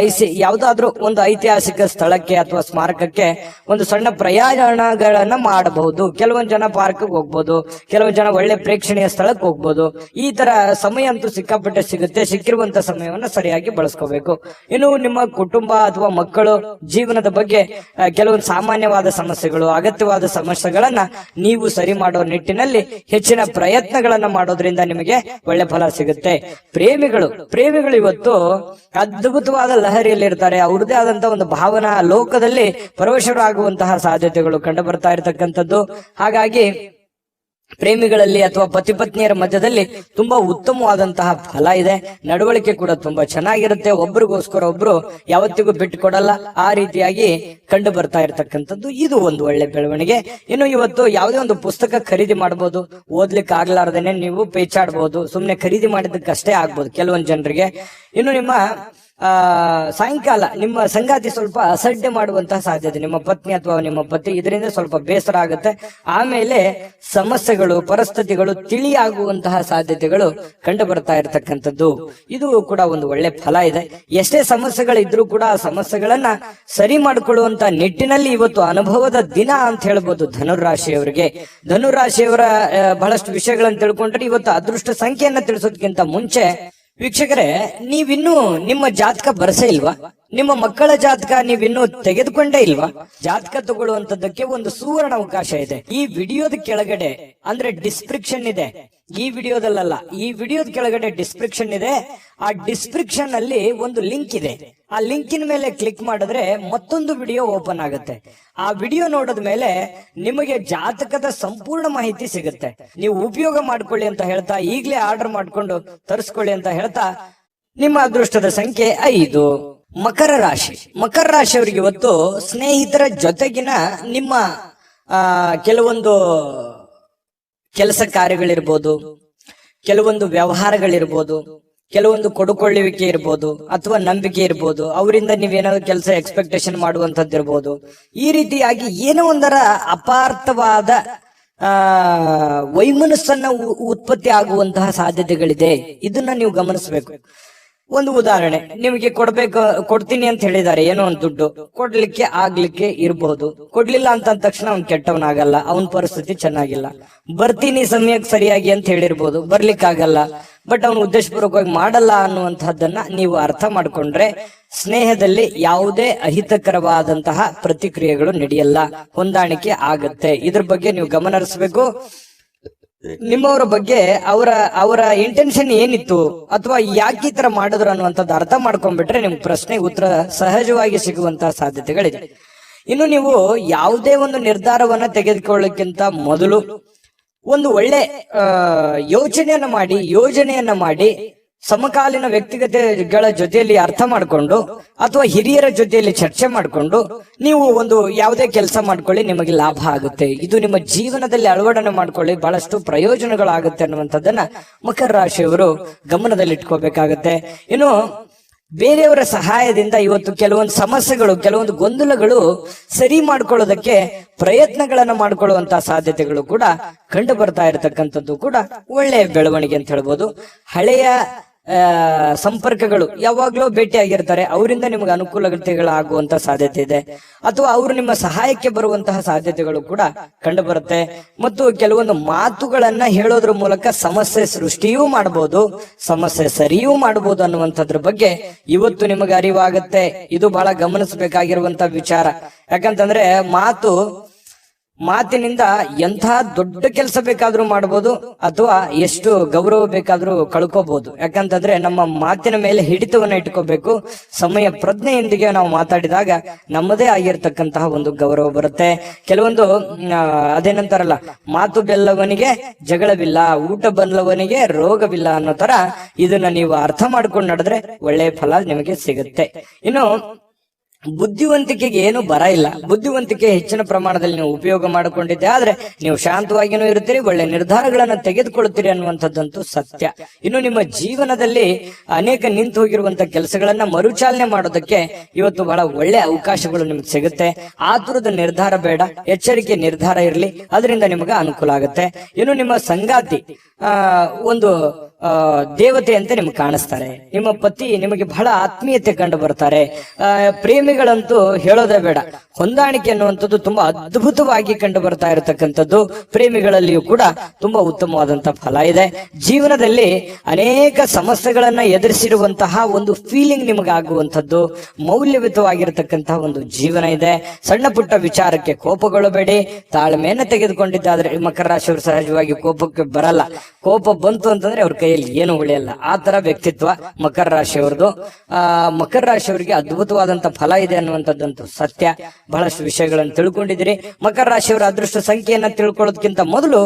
ಯಾವುದಾದ್ರೂ ಒಂದು ಐತಿಹಾಸಿಕ ಸ್ಥಳಕ್ಕೆ ಅಥವಾ ಸ್ಮಾರಕಕ್ಕೆ ಒಂದು ಸಣ್ಣ ಪ್ರಯಾಣಗಳನ್ನ ಮಾಡಬಹುದು. ಕೆಲವೊಂದು ಜನ ಪಾರ್ಕ್ ಹೋಗ್ಬೋದು, ಕೆಲವೊಂದು ಜನ ಒಳ್ಳೆ ಪ್ರೇಕ್ಷಣೀಯ ಸ್ಥಳಕ್ಕೆ ಹೋಗ್ಬೋದು. ಈ ತರ ಸಮಯ ಅಂತೂ ಸಿಕ್ಕಾಪಟ್ಟೆ ಸಿಗುತ್ತೆ. ಸಿಕ್ಕಿರುವಂತ ಸಮಯವನ್ನ ಸರಿಯಾಗಿ ಬಳಸ್ಕೋಬೇಕು. ಇನ್ನು ನಿಮ್ಮ ಕುಟುಂಬ ಅಥವಾ ಮಕ್ಕಳು ಜೀವನದ ಬಗ್ಗೆ ಕೆಲವೊಂದು ಸಾಮಾನ್ಯವಾದ ಸಮಸ್ಯೆಗಳು, ಅಗತ್ಯವಾದ ಸಮಸ್ಯೆಗಳನ್ನ ನೀವು ಸರಿ ಮಾಡೋ ನಿಟ್ಟಿನಲ್ಲಿ ಹೆಚ್ಚಿನ ಪ್ರಯತ್ನಗಳನ್ನ ಮಾಡೋದ್ರಿಂದ ನಿಮಗೆ ಒಳ್ಳೆ ಫಲ ಸಿಗುತ್ತೆ. ಪ್ರೇಮಿಗಳು ಇವತ್ತು ಅದ್ಭುತವಾದ ಲಹರಿಯಲ್ಲಿ ಇರ್ತಾರೆ. ಅವ್ರದೇ ಆದಂತಹ ಒಂದು ಭಾವನಾ ಲೋಕದಲ್ಲಿ ಪರವಶರಾಗುವಂತಹ ಸಾಧ್ಯತೆಗಳು ಕಂಡು ಬರ್ತಾ ಇರತಕ್ಕಂಥದ್ದು. ಹಾಗಾಗಿ ಪ್ರೇಮಿಗಳಲ್ಲಿ ಅಥವಾ ಪತಿ ಪತ್ನಿಯರ ಮಧ್ಯದಲ್ಲಿ ತುಂಬಾ ಉತ್ತಮವಾದಂತಹ ಫಲ ಇದೆ. ನಡವಳಿಕೆ ಕೂಡ ತುಂಬಾ ಚೆನ್ನಾಗಿರುತ್ತೆ. ಒಬ್ರಿಗೋಸ್ಕರ ಒಬ್ರು ಯಾವತ್ತಿಗೂ ಬಿಟ್ಟು ಕೊಡಲ್ಲ. ಆ ರೀತಿಯಾಗಿ ಕಂಡು ಬರ್ತಾ ಇರತಕ್ಕಂಥದ್ದು ಇದು ಒಂದು ಒಳ್ಳೆ ಬೆಳವಣಿಗೆ. ಇನ್ನು ಇವತ್ತು ಯಾವುದೇ ಒಂದು ಪುಸ್ತಕ ಖರೀದಿ ಮಾಡಬಹುದು. ಓದ್ಲಿಕ್ಕೆ ಆಗ್ಲಾರ್ದೇನೆ ನೀವು ಪೇಚಾಡ್ಬಹುದು. ಸುಮ್ನೆ ಖರೀದಿ ಮಾಡಿದ್ದಕ್ಕಷ್ಟೇ ಆಗ್ಬೋದು ಕೆಲವೊಂದು ಜನರಿಗೆ. ಇನ್ನು ನಿಮ್ಮ ಸಾಯಂಕಾಲ ನಿಮ್ಮ ಸಂಗಾತಿ ಸ್ವಲ್ಪ ಅಸಡ್ಡೆ ಮಾಡುವಂತಹ ಸಾಧ್ಯತೆ, ನಿಮ್ಮ ಪತ್ನಿ ಅಥವಾ ನಿಮ್ಮ ಪತಿ, ಇದರಿಂದ ಸ್ವಲ್ಪ ಬೇಸರ ಆಗುತ್ತೆ. ಆಮೇಲೆ ಸಮಸ್ಯೆಗಳು, ಪರಿಸ್ಥಿತಿಗಳು ತಿಳಿಯಾಗುವಂತಹ ಸಾಧ್ಯತೆಗಳು ಕಂಡು ಬರ್ತಾ ಇರತಕ್ಕಂಥದ್ದು. ಇದು ಕೂಡ ಒಂದು ಒಳ್ಳೆ ಫಲ ಇದೆ. ಎಷ್ಟೇ ಸಮಸ್ಯೆಗಳಿದ್ರೂ ಕೂಡ ಆ ಸಮಸ್ಯೆಗಳನ್ನ ಸರಿ ಮಾಡಿಕೊಳ್ಳುವಂತ ನಿಟ್ಟಿನಲ್ಲಿ ಇವತ್ತು ಅನುಭವದ ದಿನ ಅಂತ ಹೇಳ್ಬೋದು ಧನುರಾಶಿಯವರಿಗೆ. ಧನುರಾಶಿಯವರ ಬಹಳಷ್ಟು ವಿಷಯಗಳನ್ನು ತಿಳ್ಕೊಂಡ್ರೆ ಇವತ್ತು ಅದೃಷ್ಟ ಸಂಖ್ಯೆಯನ್ನ ತಿಳಿಸೋದಕ್ಕಿಂತ ಮುಂಚೆ ವೀಕ್ಷಕರೇ, ನೀವಿನ್ನೂ ನಿಮ್ಮ ಜಾತಕ ಬರಸೇ ಇಲ್ವಾ? ನಿಮ್ಮ ಮಕ್ಕಳ ಜಾತಕ ನೀವಿನ್ನೂ ತೆಗೆದುಕೊಂಡೇ ಇಲ್ವಾ? ಜಾತಕ ತಗೊಳ್ಳುವಂತದ್ದಕ್ಕೆ ಒಂದು ಸುವರ್ಣ ಅವಕಾಶ ಇದೆ. ಈ ವಿಡಿಯೋದ ಕೆಳಗಡೆ ಅಂದ್ರೆ ಡಿಸ್ಕ್ರಿಪ್ಷನ್ ಇದೆ. ಈ ವಿಡಿಯೋದಲ್ಲ, ಈ ವಿಡಿಯೋದ ಕೆಳಗಡೆ ಡಿಸ್ಕ್ರಿಪ್ಷನ್ ಇದೆ. ಆ ಡಿಸ್ಕ್ರಿಪ್ಷನ್ ಅಲ್ಲಿ ಒಂದು ಲಿಂಕ್ ಇದೆ. ಆ ಲಿಂಕಿನ ಮೇಲೆ ಕ್ಲಿಕ್ ಮಾಡಿದ್ರೆ ಮತ್ತೊಂದು ವಿಡಿಯೋ ಓಪನ್ ಆಗುತ್ತೆ. ಆ ವಿಡಿಯೋ ನೋಡಿದ ಮೇಲೆ ನಿಮಗೆ ಜಾತಕದ ಸಂಪೂರ್ಣ ಮಾಹಿತಿ ಸಿಗುತ್ತೆ. ನೀವು ಉಪಯೋಗ ಮಾಡ್ಕೊಳ್ಳಿ ಅಂತ ಹೇಳ್ತಾ, ಈಗಲೇ ಆರ್ಡರ್ ಮಾಡ್ಕೊಂಡು ತರಿಸ್ಕೊಳ್ಳಿ ಅಂತ ಹೇಳ್ತಾ, ನಿಮ್ಮ ಅದೃಷ್ಟದ ಸಂಖ್ಯೆ 5. ಮಕರ ರಾಶಿಯವರಿಗೆ ಇವತ್ತು ಸ್ನೇಹಿತರ ಜೊತೆಗಿನ ನಿಮ್ಮ ಕೆಲವೊಂದು ಕೆಲಸ ಕಾರ್ಯಗಳಿರ್ಬೋದು, ಕೆಲವೊಂದು ವ್ಯವಹಾರಗಳಿರ್ಬೋದು, ಕೆಲವೊಂದು ಕೊಡುಕೊಳ್ಳುವಿಕೆ ಇರ್ಬೋದು, ಅಥವಾ ನಂಬಿಕೆ ಇರ್ಬೋದು. ಅವರಿಂದ ನೀವೇನಾದ್ರು ಕೆಲಸ ಎಕ್ಸ್ಪೆಕ್ಟೇಷನ್ ಮಾಡುವಂತದ್ದು ಇರ್ಬೋದು. ಈ ರೀತಿಯಾಗಿ ಏನೋ ಒಂದರ ಅಪಾರ್ಥವಾದ ವೈಮನಸ್ಸನ್ನ ಉತ್ಪತ್ತಿ ಆಗುವಂತಹ ಸಾಧ್ಯತೆಗಳಿದೆ. ಇದನ್ನ ನೀವು ಗಮನಿಸಬೇಕು. ಒಂದು ಉದಾಹರಣೆ, ನಿಮಗೆ ಕೊಡ್ತೀನಿ ಅಂತ ಹೇಳಿದ್ದಾರೆ ಏನೋ ಒಂದು ದುಡ್ಡು, ಆಗ್ಲಿಕ್ಕೆ ಇರಬಹುದು. ಕೊಡ್ಲಿಲ್ಲ ಅಂತ ಅಂದ ತಕ್ಷಣ ಅವ್ನ್ ಕೆಟ್ಟವನಾಗಲ್ಲ, ಅವನ ಪರಿಸ್ಥಿತಿ ಚೆನ್ನಾಗಿಲ್ಲ. ಬರ್ತೀನಿ ಸಮಯಕ್ಕೆ ಸರಿಯಾಗಿ ಅಂತ ಹೇಳಿರ್ಬೋದು, ಬರ್ಲಿಕ್ಕಾಗಲ್ಲ. ಬಟ್ ಅವನು ಉದ್ದೇಶಪೂರ್ವಕವಾಗಿ ಮಾಡಲ್ಲ ಅನ್ನುವಂತಹದ್ದನ್ನ ನೀವು ಅರ್ಥ ಮಾಡ್ಕೊಂಡ್ರೆ ಸ್ನೇಹದಲ್ಲಿ ಯಾವುದೇ ಅಹಿತಕರವಾದಂತಹ ಪ್ರತಿಕ್ರಿಯೆಗಳು ನಡೆಯಲ್ಲ, ಹೊಂದಾಣಿಕೆ ಆಗತ್ತೆ. ಇದ್ರ ಬಗ್ಗೆ ನೀವು ಗಮನ ಹರಿಸಬೇಕು. ನಿಮ್ಮವರ ಬಗ್ಗೆ ಅವರ ಇಂಟೆನ್ಷನ್ ಏನಿತ್ತು ಅಥವಾ ಯಾಕೆ ಈ ತರ ಮಾಡಿದ್ರು ಅನ್ನುವಂಥದ್ದು ಅರ್ಥ ಮಾಡ್ಕೊಂಡ್ಬಿಟ್ರೆ ನಿಮ್ಗೆ ಪ್ರಶ್ನೆಗೆ ಉತ್ತರ ಸಹಜವಾಗಿ ಸಿಗುವಂತಹ ಸಾಧ್ಯತೆಗಳಿದೆ. ಇನ್ನು ನೀವು ಯಾವುದೇ ಒಂದು ನಿರ್ಧಾರವನ್ನ ತೆಗೆದುಕೊಳ್ಳಕ್ಕಿಂತ ಮೊದಲು ಒಂದು ಒಳ್ಳೆ ಯೋಜನೆಯನ್ನ ಮಾಡಿ ಸಮಕಾಲೀನ ವ್ಯಕ್ತಿಗತೆಗಳ ಜೊತೆಯಲ್ಲಿ ಅರ್ಥ ಮಾಡಿಕೊಂಡು ಅಥವಾ ಹಿರಿಯರ ಜೊತೆಯಲ್ಲಿ ಚರ್ಚೆ ಮಾಡಿಕೊಂಡು ನೀವು ಒಂದು ಯಾವುದೇ ಕೆಲಸ ಮಾಡ್ಕೊಳ್ಳಿ, ನಿಮಗೆ ಲಾಭ ಆಗುತ್ತೆ. ಇದು ನಿಮ್ಮ ಜೀವನದಲ್ಲಿ ಅಳವಡನೆ ಮಾಡ್ಕೊಳ್ಳಿ, ಬಹಳಷ್ಟು ಪ್ರಯೋಜನಗಳಾಗುತ್ತೆ ಅನ್ನುವಂಥದ್ದನ್ನ ಮಕರ ರಾಶಿಯವರು ಗಮನದಲ್ಲಿಟ್ಕೋಬೇಕಾಗತ್ತೆ. ಇನ್ನು ಬೇರೆಯವರ ಸಹಾಯದಿಂದ ಇವತ್ತು ಕೆಲವೊಂದು ಸಮಸ್ಯೆಗಳು, ಕೆಲವೊಂದು ಗೊಂದಲಗಳು ಸರಿ ಮಾಡ್ಕೊಳ್ಳೋದಕ್ಕೆ ಪ್ರಯತ್ನಗಳನ್ನ ಮಾಡ್ಕೊಳ್ಳುವಂತಹ ಸಾಧ್ಯತೆಗಳು ಕೂಡ ಕಂಡು ಬರ್ತಾ ಇರತಕ್ಕಂಥದ್ದು ಕೂಡ ಒಳ್ಳೆಯ ಬೆಳವಣಿಗೆ ಅಂತ ಹೇಳ್ಬೋದು. ಹಳೆಯ ಸಂಪರ್ಕಗಳು ಯಾವಾಗ್ಲೂ ಭೇಟಿಯಾಗಿರ್ತಾರೆ, ಅವರಿಂದ ನಿಮ್ಗೆ ಅನುಕೂಲತೆಗಳಾಗುವಂತ ಸಾಧ್ಯತೆ ಇದೆ. ಅಥವಾ ಅವರು ನಿಮ್ಮ ಸಹಾಯಕ್ಕೆ ಬರುವಂತಹ ಸಾಧ್ಯತೆಗಳು ಕೂಡ ಕಂಡು ಬರುತ್ತೆ. ಮತ್ತು ಕೆಲವೊಂದು ಮಾತುಗಳನ್ನ ಹೇಳೋದ್ರ ಮೂಲಕ ಸಮಸ್ಯೆ ಸೃಷ್ಟಿಯೂ ಮಾಡಬಹುದು, ಸಮಸ್ಯೆ ಸರಿಯೂ ಮಾಡಬಹುದು ಅನ್ನುವಂಥದ್ರ ಬಗ್ಗೆ ಇವತ್ತು ನಿಮಗೆ ಅರಿವಾಗುತ್ತೆ. ಇದು ಬಹಳ ಗಮನಿಸಬೇಕಾಗಿರುವಂತ ವಿಚಾರ. ಯಾಕಂತಂದ್ರೆ ಮಾತಿನಿಂದ ಎಂಥ ದೊಡ್ಡ ಕೆಲಸ ಬೇಕಾದ್ರೂ ಮಾಡಬಹುದು ಅಥವಾ ಎಷ್ಟು ಗೌರವ ಬೇಕಾದ್ರೂ ಕಳ್ಕೋಬಹುದು. ಯಾಕಂತಂದ್ರೆ ನಮ್ಮ ಮಾತಿನ ಮೇಲೆ ಹಿಡಿತವನ್ನ ಇಟ್ಕೋಬೇಕು. ಸಮಯ ಪ್ರಜ್ಞೆಯೊಂದಿಗೆ ನಾವು ಮಾತಾಡಿದಾಗ ನಮ್ಮದೇ ಆಗಿರ್ತಕ್ಕಂತಹ ಒಂದು ಗೌರವ ಬರುತ್ತೆ. ಕೆಲವೊಂದು ಅದೇನಂತಾರಲ್ಲ, ಮಾತು ಬೆಲ್ಲವನಿಗೆ ಜಗಳವಿಲ್ಲ, ಊಟ ಬಲ್ಲವನಿಗೆ ರೋಗವಿಲ್ಲ ಅನ್ನೋ ತರ ಇದನ್ನ ನೀವು ಅರ್ಥ ಮಾಡ್ಕೊಂಡು ನಡೆದ್ರೆ ಒಳ್ಳೆಯ ಫಲ ನಿಮಗೆ ಸಿಗುತ್ತೆ. ಇನ್ನು ಬುದ್ಧಿವಂತಿಕೆಗೆ ಏನು ಬರ ಇಲ್ಲ. ಬುದ್ಧಿವಂತಿಕೆ ಹೆಚ್ಚಿನ ಪ್ರಮಾಣದಲ್ಲಿ ನೀವು ಉಪಯೋಗ ಮಾಡಿಕೊಂಡಿದ್ದೆ ಆದ್ರೆ ನೀವು ಶಾಂತವಾಗಿನೂ ಇರ್ತೀರಿ, ಒಳ್ಳೆ ನಿರ್ಧಾರಗಳನ್ನು ತೆಗೆದುಕೊಳ್ತೀರಿ ಅನ್ನುವಂಥದ್ದಂತೂ ಸತ್ಯ. ಇನ್ನು ನಿಮ್ಮ ಜೀವನದಲ್ಲಿ ಅನೇಕ ನಿಂತು ಹೋಗಿರುವಂತಹ ಕೆಲಸಗಳನ್ನ ಮರುಚಾಲನೆ ಮಾಡೋದಕ್ಕೆ ಇವತ್ತು ಬಹಳ ಒಳ್ಳೆ ಅವಕಾಶಗಳು ನಿಮ್ಗೆ ಸಿಗುತ್ತೆ. ಆತುರದ ನಿರ್ಧಾರ ಬೇಡ, ಎಚ್ಚರಿಕೆ ನಿರ್ಧಾರ ಇರಲಿ, ಅದರಿಂದ ನಿಮಗೆ ಅನುಕೂಲ ಆಗುತ್ತೆ. ಇನ್ನು ನಿಮ್ಮ ಸಂಗಾತಿ ಒಂದು ದೇವತೆ ಅಂತ ನಿಮ್ಗೆ ಕಾಣಿಸ್ತಾರೆ. ನಿಮ್ಮ ಪತಿ ನಿಮಗೆ ಬಹಳ ಆತ್ಮೀಯತೆ ಕಂಡು ಬರ್ತಾರೆ. ಪ್ರೇಮಿಗಳಂತೂ ಹೇಳೋದೇ ಬೇಡ, ಹೊಂದಾಣಿಕೆ ಅನ್ನುವಂಥದ್ದು ತುಂಬಾ ಅದ್ಭುತವಾಗಿ ಕಂಡು ಬರ್ತಾ ಇರತಕ್ಕಂಥದ್ದು. ಪ್ರೇಮಿಗಳಲ್ಲಿಯೂ ಕೂಡ ತುಂಬಾ ಉತ್ತಮವಾದಂತಹ ಫಲ ಇದೆ. ಜೀವನದಲ್ಲಿ ಅನೇಕ ಸಮಸ್ಯೆಗಳನ್ನ ಎದುರಿಸಿರುವಂತಹ ಒಂದು ಫೀಲಿಂಗ್ ನಿಮಗಾಗುವಂಥದ್ದು, ಮೌಲ್ಯಯುತವಾಗಿರತಕ್ಕಂತಹ ಒಂದು ಜೀವನ ಇದೆ. ಸಣ್ಣ ಪುಟ್ಟ ವಿಚಾರಕ್ಕೆ ಕೋಪಗೊಳ್ಳಬೇಡಿ, ತಾಳ್ಮೆಯನ್ನು ತೆಗೆದುಕೊಂಡಿದ್ದಾದ್ರೆ ಮಕರ ರಾಶಿಯವರು ಸಹಜವಾಗಿ ಕೋಪಕ್ಕೆ ಬರಲ್ಲ. ಕೋಪ ಬಂತು ಅಂತಂದ್ರೆ ಅವ್ರ ಕೈಯಲ್ಲಿ ಏನು ಉಳಿಯಲ್ಲ. ಆ ತರ ವ್ಯಕ್ತಿತ್ವ ಮಕರ ರಾಶಿಯವರದು. ಮಕರ ರಾಶಿಯವರಿಗೆ ಅದ್ಭುತವಾದಂತ ಫಲ ಇದೆ ಅನ್ನುವಂಥದ್ದಂತೂ ಸತ್ಯ. ಬಹಳಷ್ಟು ವಿಷಯಗಳನ್ನು ತಿಳ್ಕೊಂಡಿದ್ದೀರಿ. ಮಕರ ರಾಶಿಯವರ ಅದೃಷ್ಟ ಸಂಖ್ಯೆಯನ್ನ ತಿಳ್ಕೊಳ್ಳೋದಕ್ಕಿಂತ ಮೊದಲು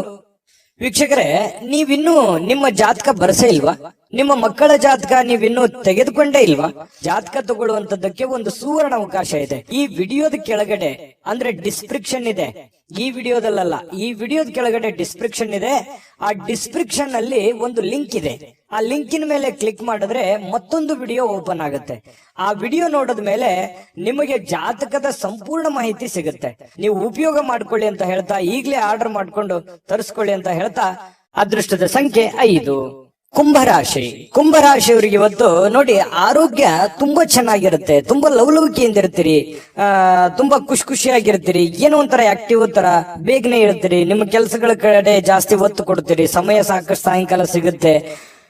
ವೀಕ್ಷಕರೇ, ನೀವಿನ್ನೂ ನಿಮ್ಮ ಜಾತಕ ಬರಸೇ ಇಲ್ವಾ? ನಿಮ್ಮ ಮಕ್ಕಳ ಜಾತಕ ನೀವಿನ್ನೂ ತೆಗೆದುಕೊಂಡೇ ಇಲ್ವಾ? ಜಾತಕ ತಗೊಳ್ಳುವಂತದ್ದಕ್ಕೆ ಒಂದು ಸುವರ್ಣ ಅವಕಾಶ ಇದೆ. ಈ ವಿಡಿಯೋದ ಕೆಳಗಡೆ ಅಂದ್ರೆ ಡಿಸ್ಕ್ರಿಪ್ಷನ್ ಇದೆ. ಈ ವಿಡಿಯೋದಲ್ಲ, ಈ ವಿಡಿಯೋದ ಕೆಳಗಡೆ ಡಿಸ್ಕ್ರಿಪ್ಷನ್ ಇದೆ. ಆ ಡಿಸ್ಕ್ರಿಪ್ಷನ್ ಅಲ್ಲಿ ಒಂದು ಲಿಂಕ್ ಇದೆ. ಆ ಲಿಂಕಿನ ಮೇಲೆ ಕ್ಲಿಕ್ ಮಾಡಿದ್ರೆ ಮತ್ತೊಂದು ವಿಡಿಯೋ ಓಪನ್ ಆಗುತ್ತೆ. ಆ ವಿಡಿಯೋ ನೋಡಿದ ಮೇಲೆ ನಿಮಗೆ ಜಾತಕದ ಸಂಪೂರ್ಣ ಮಾಹಿತಿ ಸಿಗುತ್ತೆ. ನೀವು ಉಪಯೋಗ ಮಾಡ್ಕೊಳ್ಳಿ ಅಂತ ಹೇಳ್ತಾ, ಈಗಲೇ ಆರ್ಡರ್ ಮಾಡ್ಕೊಂಡು ತರಿಸ್ಕೊಳ್ಳಿ ಅಂತ ಹೇಳ್ತಾ, ಅದೃಷ್ಟದ ಸಂಖ್ಯೆ 5. ಕುಂಭರಾಶಿ. ಕುಂಭರಾಶಿಯವರಿಗೆ ಇವತ್ತು ನೋಡಿ, ಆರೋಗ್ಯ ತುಂಬಾ ಚೆನ್ನಾಗಿರುತ್ತೆ. ತುಂಬಾ ಲವಲವಿಕೆಯಿಂದ ಇರ್ತೀರಿ, ತುಂಬಾ ಖುಷಿಯಾಗಿರ್ತೀರಿ. ಏನೋ ಒಂಥರ ಆಕ್ಟಿವ್ ತರ ಬೇಗನೆ ಇರ್ತೀರಿ. ನಿಮ್ಮ ಕೆಲಸಗಳ ಕಡೆ ಜಾಸ್ತಿ ಒತ್ತು ಕೊಡ್ತೀರಿ. ಸಮಯ ಸಾಕಷ್ಟು ಸಾಯಂಕಾಲ ಸಿಗುತ್ತೆ.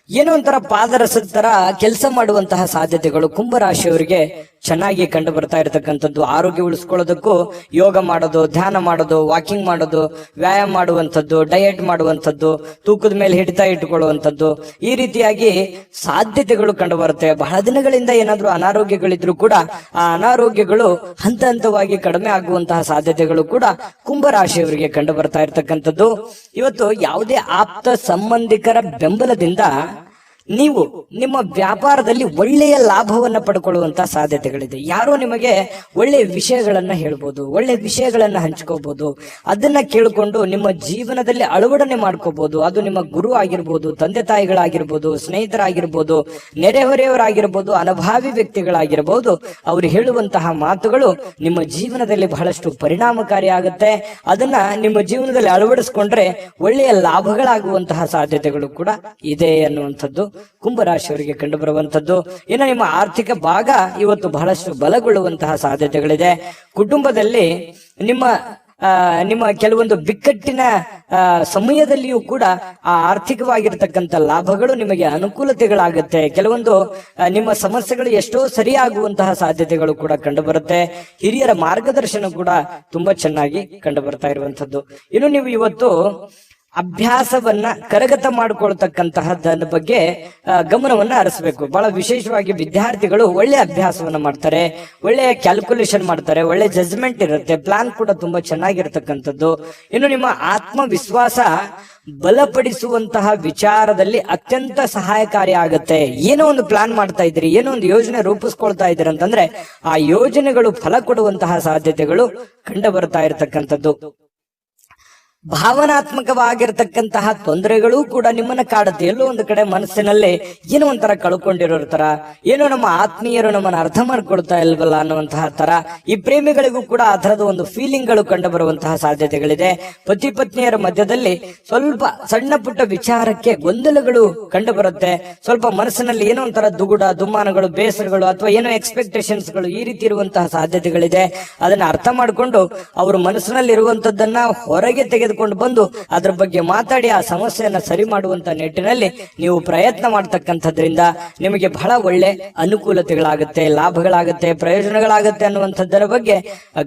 ಏನೋ ಒಂಥರ ಪಾದರಸದ ತರ ಕೆಲಸ ಮಾಡುವಂತಹ ಸಾಧ್ಯತೆಗಳು ಕುಂಭರಾಶಿಯವರಿಗೆ ಚೆನ್ನಾಗಿ ಕಂಡು ಬರ್ತಾ ಇರತಕ್ಕಂಥದ್ದು. ಆರೋಗ್ಯ ಉಳಿಸ್ಕೊಳ್ಳೋದಕ್ಕೂ ಯೋಗ ಮಾಡೋದು, ಧ್ಯಾನ ಮಾಡೋದು, ವಾಕಿಂಗ್ ಮಾಡೋದು, ವ್ಯಾಯಾಮ ಮಾಡುವಂಥದ್ದು, ಡಯಟ್ ಮಾಡುವಂಥದ್ದು, ತೂಕದ ಮೇಲೆ ಹಿಡಿತ ಇಟ್ಟುಕೊಳ್ಳುವಂಥದ್ದು, ಈ ರೀತಿಯಾಗಿ ಸಾಧ್ಯತೆಗಳು ಕಂಡು ಬರುತ್ತೆ. ಬಹಳ ದಿನಗಳಿಂದ ಏನಾದ್ರೂ ಅನಾರೋಗ್ಯಗಳಿದ್ರು ಕೂಡ ಆ ಅನಾರೋಗ್ಯಗಳು ಹಂತ ಹಂತವಾಗಿ ಕಡಿಮೆ ಆಗುವಂತಹ ಸಾಧ್ಯತೆಗಳು ಕೂಡ ಕುಂಭರಾಶಿಯವರಿಗೆ ಕಂಡು ಬರ್ತಾ ಇರತಕ್ಕಂಥದ್ದು. ಇವತ್ತು ಯಾವುದೇ ಆಪ್ತ ಸಂಬಂಧಿಕರ ಬೆಂಬಲದಿಂದ ನೀವು ನಿಮ್ಮ ವ್ಯಾಪಾರದಲ್ಲಿ ಒಳ್ಳೆಯ ಲಾಭವನ್ನ ಪಡ್ಕೊಳ್ಳುವಂತಹ ಸಾಧ್ಯತೆಗಳಿದೆ. ಯಾರೋ ನಿಮಗೆ ಒಳ್ಳೆಯ ವಿಷಯಗಳನ್ನ ಹೇಳ್ಬೋದು, ಒಳ್ಳೆಯ ವಿಷಯಗಳನ್ನ ಹಂಚ್ಕೋಬಹುದು. ಅದನ್ನ ಕೇಳಿಕೊಂಡು ನಿಮ್ಮ ಜೀವನದಲ್ಲಿ ಅಳವಡನೆ ಮಾಡ್ಕೋಬಹುದು. ಅದು ನಿಮ್ಮ ಗುರು ಆಗಿರ್ಬೋದು, ತಂದೆ ತಾಯಿಗಳಾಗಿರ್ಬೋದು, ಸ್ನೇಹಿತರಾಗಿರ್ಬೋದು, ನೆರೆಹೊರೆಯವರಾಗಿರ್ಬೋದು, ಅನುಭಾವಿ ವ್ಯಕ್ತಿಗಳಾಗಿರ್ಬೋದು. ಅವರು ಹೇಳುವಂತಹ ಮಾತುಗಳು ನಿಮ್ಮ ಜೀವನದಲ್ಲಿ ಬಹಳಷ್ಟು ಪರಿಣಾಮಕಾರಿ ಆಗುತ್ತೆ. ಅದನ್ನ ನಿಮ್ಮ ಜೀವನದಲ್ಲಿ ಅಳವಡಿಸ್ಕೊಂಡ್ರೆ ಒಳ್ಳೆಯ ಲಾಭಗಳಾಗುವಂತಹ ಸಾಧ್ಯತೆಗಳು ಕೂಡ ಇದೆ ಅನ್ನುವಂಥದ್ದು ಕುಂಭರಾಶಿಯವರಿಗೆ ಕಂಡು ಬರುವಂತದ್ದು. ಇನ್ನು ನಿಮ್ಮ ಆರ್ಥಿಕ ಭಾಗ ಇವತ್ತು ಬಹಳಷ್ಟು ಬಲಗೊಳ್ಳುವಂತಹ ಸಾಧ್ಯತೆಗಳಿದೆ. ಕುಟುಂಬದಲ್ಲಿ ನಿಮ್ಮ ಕೆಲವೊಂದು ಬಿಕ್ಕಟ್ಟಿನ ಸಮಯದಲ್ಲಿಯೂ ಕೂಡ ಆ ಆರ್ಥಿಕವಾಗಿರ್ತಕ್ಕಂಥ ಲಾಭಗಳು ನಿಮಗೆ ಅನುಕೂಲತೆಗಳಾಗುತ್ತೆ. ಕೆಲವೊಂದು ನಿಮ್ಮ ಸಮಸ್ಯೆಗಳು ಎಷ್ಟೋ ಸರಿಯಾಗುವಂತಹ ಸಾಧ್ಯತೆಗಳು ಕೂಡ ಕಂಡು ಬರುತ್ತೆ. ಹಿರಿಯರ ಮಾರ್ಗದರ್ಶನ ಕೂಡ ತುಂಬಾ ಚೆನ್ನಾಗಿ ಕಂಡು ಬರ್ತಾ ಇರುವಂತದ್ದು. ಇನ್ನು ನೀವು ಇವತ್ತು ಅಭ್ಯಾಸವನ್ನ ಕರಗತ ಮಾಡಿಕೊಳ್ತಕ್ಕಂತಹದ ಬಗ್ಗೆ ಗಮನವನ್ನ ಹರಿಸಬೇಕು. ಬಹಳ ವಿಶೇಷವಾಗಿ ವಿದ್ಯಾರ್ಥಿಗಳು ಒಳ್ಳೆ ಅಭ್ಯಾಸವನ್ನ ಮಾಡ್ತಾರೆ, ಒಳ್ಳೆಯ ಕ್ಯಾಲ್ಕುಲೇಷನ್ ಮಾಡ್ತಾರೆ, ಒಳ್ಳೆ ಜಜ್ಮೆಂಟ್ ಇರುತ್ತೆ, ಪ್ಲಾನ್ ಕೂಡ ತುಂಬಾ ಚೆನ್ನಾಗಿರ್ತಕ್ಕಂಥದ್ದು. ಇನ್ನು ನಿಮ್ಮ ಆತ್ಮವಿಶ್ವಾಸ ಬಲಪಡಿಸುವಂತಹ ವಿಚಾರದಲ್ಲಿ ಅತ್ಯಂತ ಸಹಾಯಕಾರಿ ಆಗುತ್ತೆ. ಏನೋ ಒಂದು ಪ್ಲಾನ್ ಮಾಡ್ತಾ ಇದ್ದೀರಿ, ಏನೋ ಒಂದು ಯೋಜನೆ ರೂಪಿಸ್ಕೊಳ್ತಾ ಇದ್ದೀರಿ ಅಂತಂದ್ರೆ ಆ ಯೋಜನೆಗಳು ಫಲ ಕೊಡುವಂತಹ ಸಾಧ್ಯತೆಗಳು ಕಂಡು ಬರ್ತಾ ಇರತಕ್ಕಂಥದ್ದು. ಭಾವನಾತ್ಮಕವಾಗಿರ್ತಕ್ಕಂತಹ ತೊಂದರೆಗಳು ಕೂಡ ನಿಮ್ಮನ್ನ ಕಾಡುತ್ತೆ. ಎಲ್ಲೋ ಒಂದು ಕಡೆ ಮನಸ್ಸಿನಲ್ಲಿ ಏನೋ ಒಂಥರ ಕಳ್ಕೊಂಡಿರೋ ತರ, ಏನೋ ನಮ್ಮ ಆತ್ಮೀಯರು ನಮ್ಮನ್ನ ಅರ್ಥ ಮಾಡ್ಕೊಳ್ತಾ ಇಲ್ವಲ್ಲ ಅನ್ನುವಂತಹ ತರ. ಈ ಪ್ರೇಮಿಗಳಿಗೂ ಕೂಡ ಆ ತರದ ಒಂದು ಫೀಲಿಂಗ್ ಗಳು ಕಂಡು ಬರುವಂತಹ ಸಾಧ್ಯತೆಗಳಿದೆ. ಪತಿ ಪತ್ನಿಯರ ಮಧ್ಯದಲ್ಲಿ ಸ್ವಲ್ಪ ಸಣ್ಣ ಪುಟ್ಟ ವಿಚಾರಕ್ಕೆ ಗೊಂದಲಗಳು ಕಂಡು ಬರುತ್ತೆ. ಸ್ವಲ್ಪ ಮನಸ್ಸಿನಲ್ಲಿ ಏನೋ ಒಂಥರ ದುಗುಡ, ದುಮ್ಮಾನಗಳು, ಬೇಸರಗಳು ಅಥವಾ ಏನೋ ಎಕ್ಸ್ಪೆಕ್ಟೇಷನ್ಸ್ ಗಳು ಈ ರೀತಿ ಇರುವಂತಹ ಸಾಧ್ಯತೆಗಳಿದೆ. ಅದನ್ನ ಅರ್ಥ ಮಾಡಿಕೊಂಡು ಅವರು ಮನಸ್ಸಿನಲ್ಲಿ ಇರುವಂತದ್ದನ್ನ ಹೊರಗೆ ತೆಗೆದುಕೊಂಡು ಬಂದು ಅದರ ಬಗ್ಗೆ ಮಾತಾಡಿ ಆ ಸಮಸ್ಯೆಯನ್ನ ಸರಿ ಮಾಡುವಂತ ನಿಟ್ಟಿನಲ್ಲಿ ನೀವು ಪ್ರಯತ್ನ ಮಾಡ್ತಕ್ಕಂಥದ್ರಿಂದ ನಿಮಗೆ ಬಹಳ ಒಳ್ಳೆ ಅನುಕೂಲತೆಗಳಾಗುತ್ತೆ, ಲಾಭಗಳಾಗುತ್ತೆ, ಪ್ರಯೋಜನಗಳಾಗುತ್ತೆ ಅನ್ನುವಂಥದ್ದರ ಬಗ್ಗೆ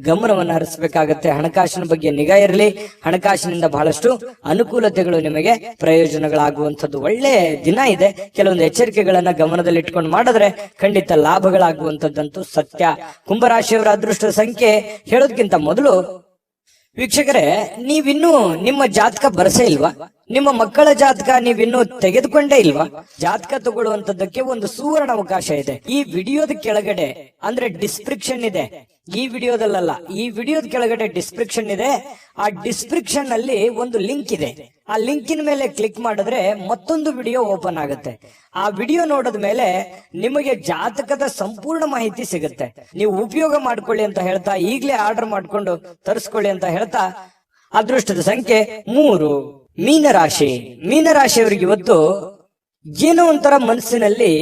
ಗಮನವನ್ನು ಹರಿಸಬೇಕಾಗುತ್ತೆ. ಹಣಕಾಸಿನ ಬಗ್ಗೆ ನಿಗಾ ಇರಲಿ. ಹಣಕಾಸಿನಿಂದ ಬಹಳಷ್ಟು ಅನುಕೂಲತೆಗಳು ನಿಮಗೆ ಪ್ರಯೋಜನಗಳಾಗುವಂಥದ್ದು ಒಳ್ಳೆ ದಿನ ಇದೆ. ಕೆಲವೊಂದು ಎಚ್ಚರಿಕೆಗಳನ್ನ ಗಮನದಲ್ಲಿ ಇಟ್ಕೊಂಡು ಮಾಡಿದ್ರೆ ಖಂಡಿತ ಲಾಭಗಳಾಗುವಂಥದ್ದಂತೂ ಸತ್ಯ. ಕುಂಭರಾಶಿಯವರ ಅದೃಷ್ಟ ಸಂಖ್ಯೆ ಹೇಳೋದಕ್ಕಿಂತ ಮೊದಲು ವೀಕ್ಷಕರೇ, ನೀವಿನ್ನೂ ನಿಮ್ಮ ಜಾತಕ ಬರಸೇ ಇಲ್ವಾ? ನಿಮ್ಮ ಮಕ್ಕಳ ಜಾತಕ ನೀವಿನ್ನೂ ತೆಗೆದುಕೊಂಡೇ ಇಲ್ವಾ? ಜಾತಕ ತಗೊಳ್ಳುವಂತದ್ದಕ್ಕೆ ಒಂದು ಸುವರ್ಣ ಅವಕಾಶ ಇದೆ. ಈ ವಿಡಿಯೋದ ಕೆಳಗಡೆ ಅಂದ್ರೆ ಡಿಸ್ಕ್ರಿಪ್ಷನ್ ಇದೆ, ಈ ವಿಡಿಯೋದಲ್ಲ, ಈ ವಿಡಿಯೋದ ಕೆಳಗಡೆ ಡಿಸ್ಕ್ರಿಪ್ಷನ್ ಇದೆ. ಆ ಡಿಸ್ಕ್ರಿಪ್ಷನ್ ಅಲ್ಲಿ ಒಂದು ಲಿಂಕ್ ಇದೆ. ಆ ಲಿಂಕಿನ ಮೇಲೆ ಕ್ಲಿಕ್ ಮಾಡಿದ್ರೆ ಮತ್ತೊಂದು ವಿಡಿಯೋ ಓಪನ್ ಆಗುತ್ತೆ. ಆ ವಿಡಿಯೋ ನೋಡಿದ ಮೇಲೆ ನಿಮಗೆ ಜಾತಕದ ಸಂಪೂರ್ಣ ಮಾಹಿತಿ ಸಿಗುತ್ತೆ. ನೀವು ಉಪಯೋಗ ಮಾಡ್ಕೊಳ್ಳಿ ಅಂತ ಹೇಳ್ತಾ, ಈಗಲೇ ಆರ್ಡರ್ ಮಾಡ್ಕೊಂಡು ತರಿಸ್ಕೊಳ್ಳಿ ಅಂತ ಹೇಳ್ತಾ, ಅದೃಷ್ಟದ ಸಂಖ್ಯೆ 3. ಮೀನರಾಶಿ. ಮೀನರಾಶಿಯವರಿಗೆ ಇವತ್ತು ಏನೋ ಒಂಥರ ಮನಸ್ಸಿನಲ್ಲಿ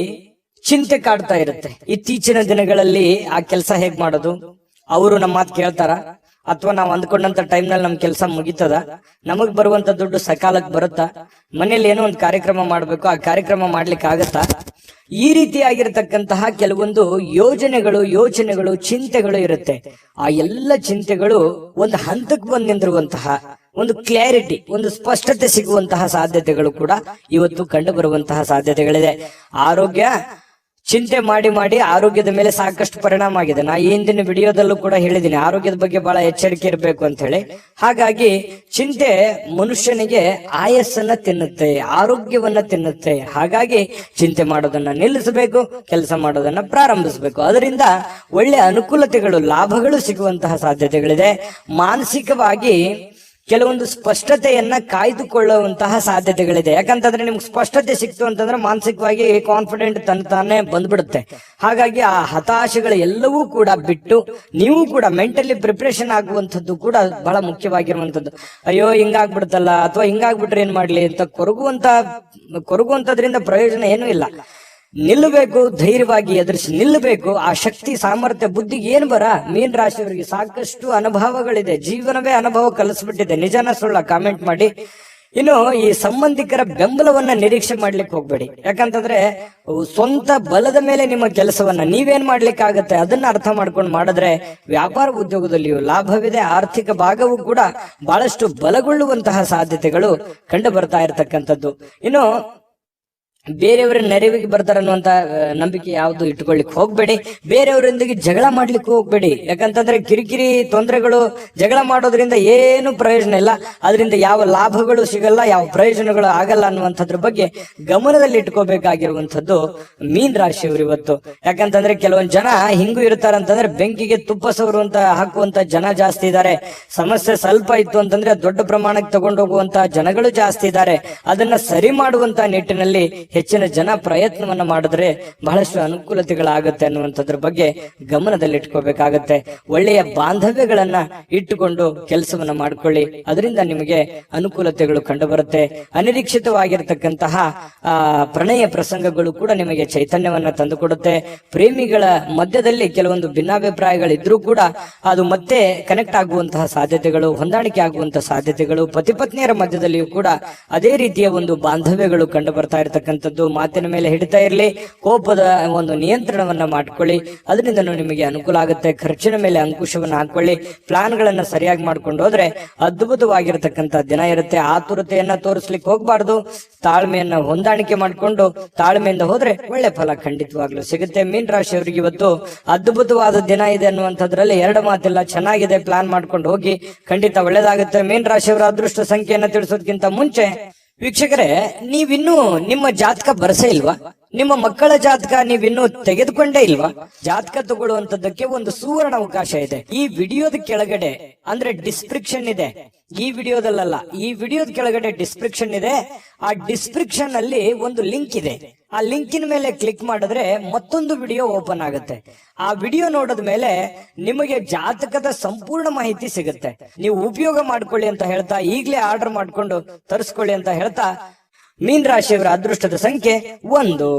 ಚಿಂತೆ ಕಾಡ್ತಾ ಇರುತ್ತೆ. ಇತ್ತೀಚಿನ ದಿನಗಳಲ್ಲಿ ಆ ಕೆಲಸ ಹೇಗ್ ಮಾಡೋದು, ಅವರು ನಮ್ಮ ಮಾತು ಕೇಳ್ತಾರ, ಅಥವಾ ನಾವು ಅಂದ್ಕೊಂಡಂತ ಟೈಮ್ ನಲ್ಲಿ ನಮ್ ಕೆಲಸ ಮುಗಿತದ, ನಮಗ್ ಬರುವಂತ ದುಡ್ಡು ಸಕಾಲಕ್ಕೆ ಬರುತ್ತಾ, ಮನೇಲಿ ಏನೋ ಒಂದು ಕಾರ್ಯಕ್ರಮ ಮಾಡ್ಬೇಕು, ಆ ಕಾರ್ಯಕ್ರಮ ಮಾಡ್ಲಿಕ್ಕೆ ಆಗತ್ತಾ, ಈ ರೀತಿಯಾಗಿರ್ತಕ್ಕಂತಹ ಕೆಲವೊಂದು ಯೋಚನೆಗಳು ಚಿಂತೆಗಳು ಇರುತ್ತೆ. ಆ ಎಲ್ಲ ಚಿಂತೆಗಳು ಒಂದು ಹಂತಕ್ಕೆ ಬಂದು ನಿಂತಿರುವಂತಹ ಒಂದು ಕ್ಲಾರಿಟಿ, ಒಂದು ಸ್ಪಷ್ಟತೆ ಸಿಗುವಂತಹ ಸಾಧ್ಯತೆಗಳು ಕೂಡ ಇವತ್ತು ಕಂಡು ಬರುವಂತಹ ಸಾಧ್ಯತೆಗಳಿದೆ. ಆರೋಗ್ಯ, ಚಿಂತೆ ಮಾಡಿ ಆರೋಗ್ಯದ ಮೇಲೆ ಸಾಕಷ್ಟು ಪರಿಣಾಮ ಆಗಿದೆ. ನಾ ಹಿಂದಿನ ವಿಡಿಯೋದಲ್ಲೂ ಕೂಡ ಹೇಳಿದ್ದೀನಿ, ಆರೋಗ್ಯದ ಬಗ್ಗೆ ಬಹಳ ಎಚ್ಚರಿಕೆ ಇರಬೇಕು ಅಂತ ಹೇಳಿ. ಹಾಗಾಗಿ ಚಿಂತೆ ಮನುಷ್ಯನಿಗೆ ಆಯಸ್ಸನ್ನ ತಿನ್ನುತ್ತೆ, ಆರೋಗ್ಯವನ್ನ ತಿನ್ನುತ್ತೆ. ಹಾಗಾಗಿ ಚಿಂತೆ ಮಾಡೋದನ್ನ ನಿಲ್ಲಿಸಬೇಕು, ಕೆಲಸ ಮಾಡೋದನ್ನ ಪ್ರಾರಂಭಿಸಬೇಕು. ಅದರಿಂದ ಒಳ್ಳೆ ಅನುಕೂಲತೆಗಳು, ಲಾಭಗಳು ಸಿಗುವಂತಹ ಸಾಧ್ಯತೆಗಳಿದೆ. ಮಾನಸಿಕವಾಗಿ ಕೆಲವೊಂದು ಸ್ಪಷ್ಟತೆಯನ್ನ ಕಾಯ್ದುಕೊಳ್ಳುವಂತಹ ಸಾಧ್ಯತೆಗಳಿದೆ. ಯಾಕಂತಂದ್ರೆ ನಿಮ್ಗೆ ಸ್ಪಷ್ಟತೆ ಸಿಕ್ತು ಅಂತಂದ್ರೆ ಮಾನಸಿಕವಾಗಿ ಕಾನ್ಫಿಡೆಂಟ್ ತಾನೇ ಬಂದ್ಬಿಡುತ್ತೆ. ಹಾಗಾಗಿ ಆ ಹತಾಶೆಗಳು ಎಲ್ಲವೂ ಕೂಡ ಬಿಟ್ಟು ನೀವು ಕೂಡ ಮೆಂಟಲಿ ಪ್ರಿಪರೇಷನ್ ಆಗುವಂಥದ್ದು ಕೂಡ ಬಹಳ ಮುಖ್ಯವಾಗಿರುವಂತದ್ದು. ಅಯ್ಯೋ ಹಿಂಗಾಗ್ಬಿಡುತ್ತಲ್ಲ, ಅಥವಾ ಹಿಂಗಾಗ್ಬಿಟ್ರೆ ಏನ್ ಮಾಡ್ಲಿ ಅಂತ ಕೊರಗುವಂತದ್ರಿಂದ ಪ್ರಯೋಜನ ಏನೂ ಇಲ್ಲ. ನಿಲ್ಲಬೇಕು, ಧೈರ್ಯವಾಗಿ ಎದುರಿಸಿ ನಿಲ್ಲಬೇಕು. ಆ ಶಕ್ತಿ, ಸಾಮರ್ಥ್ಯ, ಬುದ್ಧಿಗೆ ಏನ್ ಬರ. ಮೀನ್ ರಾಶಿಯವರಿಗೆ ಸಾಕಷ್ಟು ಅನುಭವಗಳಿದೆ, ಜೀವನವೇ ಅನುಭವ ಕಲಿಸ್ಬಿಟ್ಟಿದೆ. ನಿಜನ ಸುಳ್ಳ ಕಾಮೆಂಟ್ ಮಾಡಿ. ಇನ್ನು ಈ ಸಂಬಂಧಿಕರ ಬೆಂಬಲವನ್ನ ನಿರೀಕ್ಷೆ ಮಾಡ್ಲಿಕ್ಕೆ ಹೋಗ್ಬೇಡಿ. ಯಾಕಂತಂದ್ರೆ ಸ್ವಂತ ಬಲದ ಮೇಲೆ ನಿಮ್ಮ ಕೆಲಸವನ್ನ ನೀವೇನ್ ಮಾಡ್ಲಿಕ್ಕೆ ಆಗತ್ತೆ ಅದನ್ನ ಅರ್ಥ ಮಾಡ್ಕೊಂಡು ಮಾಡಿದ್ರೆ ವ್ಯಾಪಾರ ಉದ್ಯೋಗದಲ್ಲಿಯೂ ಲಾಭವಿದೆ. ಆರ್ಥಿಕ ಭಾಗವೂ ಕೂಡ ಬಹಳಷ್ಟು ಬಲಗೊಳ್ಳುವಂತಹ ಸಾಧ್ಯತೆಗಳು ಕಂಡು ಬರ್ತಾ ಇರತಕ್ಕಂಥದ್ದು. ಇನ್ನು ಬೇರೆಯವರ ನೆರವಿಗೆ ಬರ್ತಾರನ್ನುವಂತ ನಂಬಿಕೆ ಯಾವ್ದು ಇಟ್ಕೊಳ್ಳಿಕ್ ಹೋಗ್ಬೇಡಿ. ಬೇರೆಯವರೊಂದಿಗೆ ಜಗಳ ಮಾಡ್ಲಿಕ್ಕೆ ಹೋಗ್ಬೇಡಿ. ಯಾಕಂತಂದ್ರೆ ಕಿರಿಕಿರಿ, ತೊಂದರೆಗಳು, ಜಗಳ ಮಾಡೋದ್ರಿಂದ ಏನು ಪ್ರಯೋಜನ ಇಲ್ಲ. ಅದರಿಂದ ಯಾವ ಲಾಭಗಳು ಸಿಗಲ್ಲ, ಯಾವ ಪ್ರಯೋಜನಗಳು ಆಗಲ್ಲ ಅನ್ನುವಂಥದ್ರ ಬಗ್ಗೆ ಗಮನದಲ್ಲಿ ಇಟ್ಕೋಬೇಕಾಗಿರುವಂತದ್ದು ಮೀನ್ ರಾಶಿಯವರು ಇವತ್ತು. ಯಾಕಂತಂದ್ರೆ ಕೆಲವೊಂದ್ ಜನ ಹಿಂಗೂ ಇರ್ತಾರಂತಂದ್ರೆ ಬೆಂಕಿಗೆ ತುಪ್ಪ ಸವರುವಂತ ಹಾಕುವಂತ ಜನ ಜಾಸ್ತಿ ಇದ್ದಾರೆ. ಸಮಸ್ಯೆ ಸ್ವಲ್ಪ ಇತ್ತು ಅಂತಂದ್ರೆ ದೊಡ್ಡ ಪ್ರಮಾಣಕ್ಕೆ ತಗೊಂಡು ಹೋಗುವಂತ ಜನಗಳು ಜಾಸ್ತಿ ಇದ್ದಾರೆ. ಅದನ್ನ ಸರಿ ಮಾಡುವಂತ ನಿಟ್ಟಿನಲ್ಲಿ ಹೆಚ್ಚಿನ ಜನ ಪ್ರಯತ್ನವನ್ನ ಮಾಡಿದ್ರೆ ಬಹಳಷ್ಟು ಅನುಕೂಲತೆಗಳಾಗತ್ತೆ ಅನ್ನುವಂಥದ್ರ ಬಗ್ಗೆ ಗಮನದಲ್ಲಿ ಇಟ್ಕೋಬೇಕಾಗತ್ತೆ. ಒಳ್ಳೆಯ ಬಾಂಧವ್ಯಗಳನ್ನ ಇಟ್ಟುಕೊಂಡು ಕೆಲಸವನ್ನ ಮಾಡ್ಕೊಳ್ಳಿ, ಅದರಿಂದ ನಿಮಗೆ ಅನುಕೂಲತೆಗಳು ಕಂಡು ಬರುತ್ತೆ. ಅನಿರೀಕ್ಷಿತವಾಗಿರ್ತಕ್ಕಂತಹ ಪ್ರಣಯ ಪ್ರಸಂಗಗಳು ಕೂಡ ನಿಮಗೆ ಚೈತನ್ಯವನ್ನ ತಂದುಕೊಡುತ್ತೆ. ಪ್ರೇಮಿಗಳ ಮಧ್ಯದಲ್ಲಿ ಕೆಲವೊಂದು ಭಿನ್ನಾಭಿಪ್ರಾಯಗಳಿದ್ರೂ ಕೂಡ ಅದು ಮತ್ತೆ ಕನೆಕ್ಟ್ ಆಗುವಂತಹ ಸಾಧ್ಯತೆಗಳು, ಹೊಂದಾಣಿಕೆ ಆಗುವಂತಹ ಸಾಧ್ಯತೆಗಳು, ಪತಿ ಪತ್ನಿಯರ ಮಧ್ಯದಲ್ಲಿಯೂ ಕೂಡ ಅದೇ ರೀತಿಯ ಒಂದು ಬಾಂಧವ್ಯಗಳು ಕಂಡು ಬರ್ತಾ ಇರತಕ್ಕಂಥ ಮಾತಿನ ಮೇಲೆ ಹಿಡಿತಾ ಇರಲಿ. ಕೋಪದ ಒಂದು ನಿಯಂತ್ರಣವನ್ನ ಮಾಡ್ಕೊಳ್ಳಿ, ಅದರಿಂದ ನಿಮಗೆ ಅನುಕೂಲ ಆಗುತ್ತೆ. ಖರ್ಚಿನ ಮೇಲೆ ಅಂಕುಶವನ್ನ ಹಾಕೊಳ್ಳಿ. ಪ್ಲಾನ್ ಗಳನ್ನ ಸರಿಯಾಗಿ ಮಾಡ್ಕೊಂಡು ಹೋದ್ರೆ ಅದ್ಭುತವಾಗಿರತಕ್ಕಂತ ದಿನ ಇರುತ್ತೆ. ಆತುರತೆಯನ್ನ ತೋರಿಸ್ಲಿಕ್ಕೆ ಹೋಗ್ಬಾರ್ದು. ತಾಳ್ಮೆಯನ್ನ ಹೊಂದಾಣಿಕೆ ಮಾಡ್ಕೊಂಡು ತಾಳ್ಮೆಯಿಂದ ಹೋದ್ರೆ ಒಳ್ಳೆ ಫಲ ಖಂಡಿತವಾಗ್ಲೂ ಸಿಗುತ್ತೆ. ಮೀನ್ ರಾಶಿಯವರಿಗೆ ಇವತ್ತು ಅದ್ಭುತವಾದ ದಿನ ಇದೆ ಅನ್ನುವಂಥದ್ರಲ್ಲಿ ಎರಡು ಮಾತಿಲ್ಲ. ಚೆನ್ನಾಗಿದೆ, ಪ್ಲಾನ್ ಮಾಡ್ಕೊಂಡು ಹೋಗಿ, ಖಂಡಿತ ಒಳ್ಳೇದಾಗುತ್ತೆ. ಮೀನ್ ರಾಶಿಯವರ ಅದೃಷ್ಟ ಸಂಖ್ಯೆಯನ್ನ ತಿಳಿಸೋದಕ್ಕಿಂತ ಮುಂಚೆ ವೀಕ್ಷಕರೇ, ನೀವಿನ್ನೂ ನಿಮ್ಮ ಜಾತಕ ಬರಸೇ ಇಲ್ವಾ? ನಿಮ್ಮ ಮಕ್ಕಳ ಜಾತಕ ನೀವಿನ್ನೂ ತೆಗೆದುಕೊಂಡೇ ಇಲ್ವಾ? ಜಾತಕ ತಗೊಳ್ಳುವಂತದ್ದಕ್ಕೆ ಒಂದು ಸುವರ್ಣ ಅವಕಾಶ ಇದೆ. ಈ ವಿಡಿಯೋದ ಕೆಳಗಡೆ ಅಂದ್ರೆ ಡಿಸ್ಕ್ರಿಪ್ಷನ್ ಇದೆ, ಈ ವಿಡಿಯೋದಲ್ಲ, ಈ ವಿಡಿಯೋದ ಕೆಳಗಡೆ ಡಿಸ್ಕ್ರಿಪ್ಷನ್ ಇದೆ. ಆ ಡಿಸ್ಕ್ರಿಪ್ಷನ್ ಅಲ್ಲಿ ಒಂದು ಲಿಂಕ್ ಇದೆ. ಆ ಲಿಂಕಿನ ಮೇಲೆ ಕ್ಲಿಕ್ ಮಾಡಿದ್ರೆ ಮತ್ತೊಂದು ವಿಡಿಯೋ ಓಪನ್ ಆಗುತ್ತೆ. ಆ ವಿಡಿಯೋ ನೋಡಿದ ಮೇಲೆ ನಿಮಗೆ ಜಾತಕದ ಸಂಪೂರ್ಣ ಮಾಹಿತಿ ಸಿಗುತ್ತೆ. ನೀವು ಉಪಯೋಗ ಮಾಡ್ಕೊಳ್ಳಿ ಅಂತ ಹೇಳ್ತಾ, ಈಗಲೇ ಆರ್ಡರ್ ಮಾಡ್ಕೊಂಡು ತರಿಸ್ಕೊಳ್ಳಿ ಅಂತ ಹೇಳ್ತಾ, ಮೀನ್ ರಾಶಿಯವರ ಅದೃಷ್ಟದ ಸಂಖ್ಯೆ 1.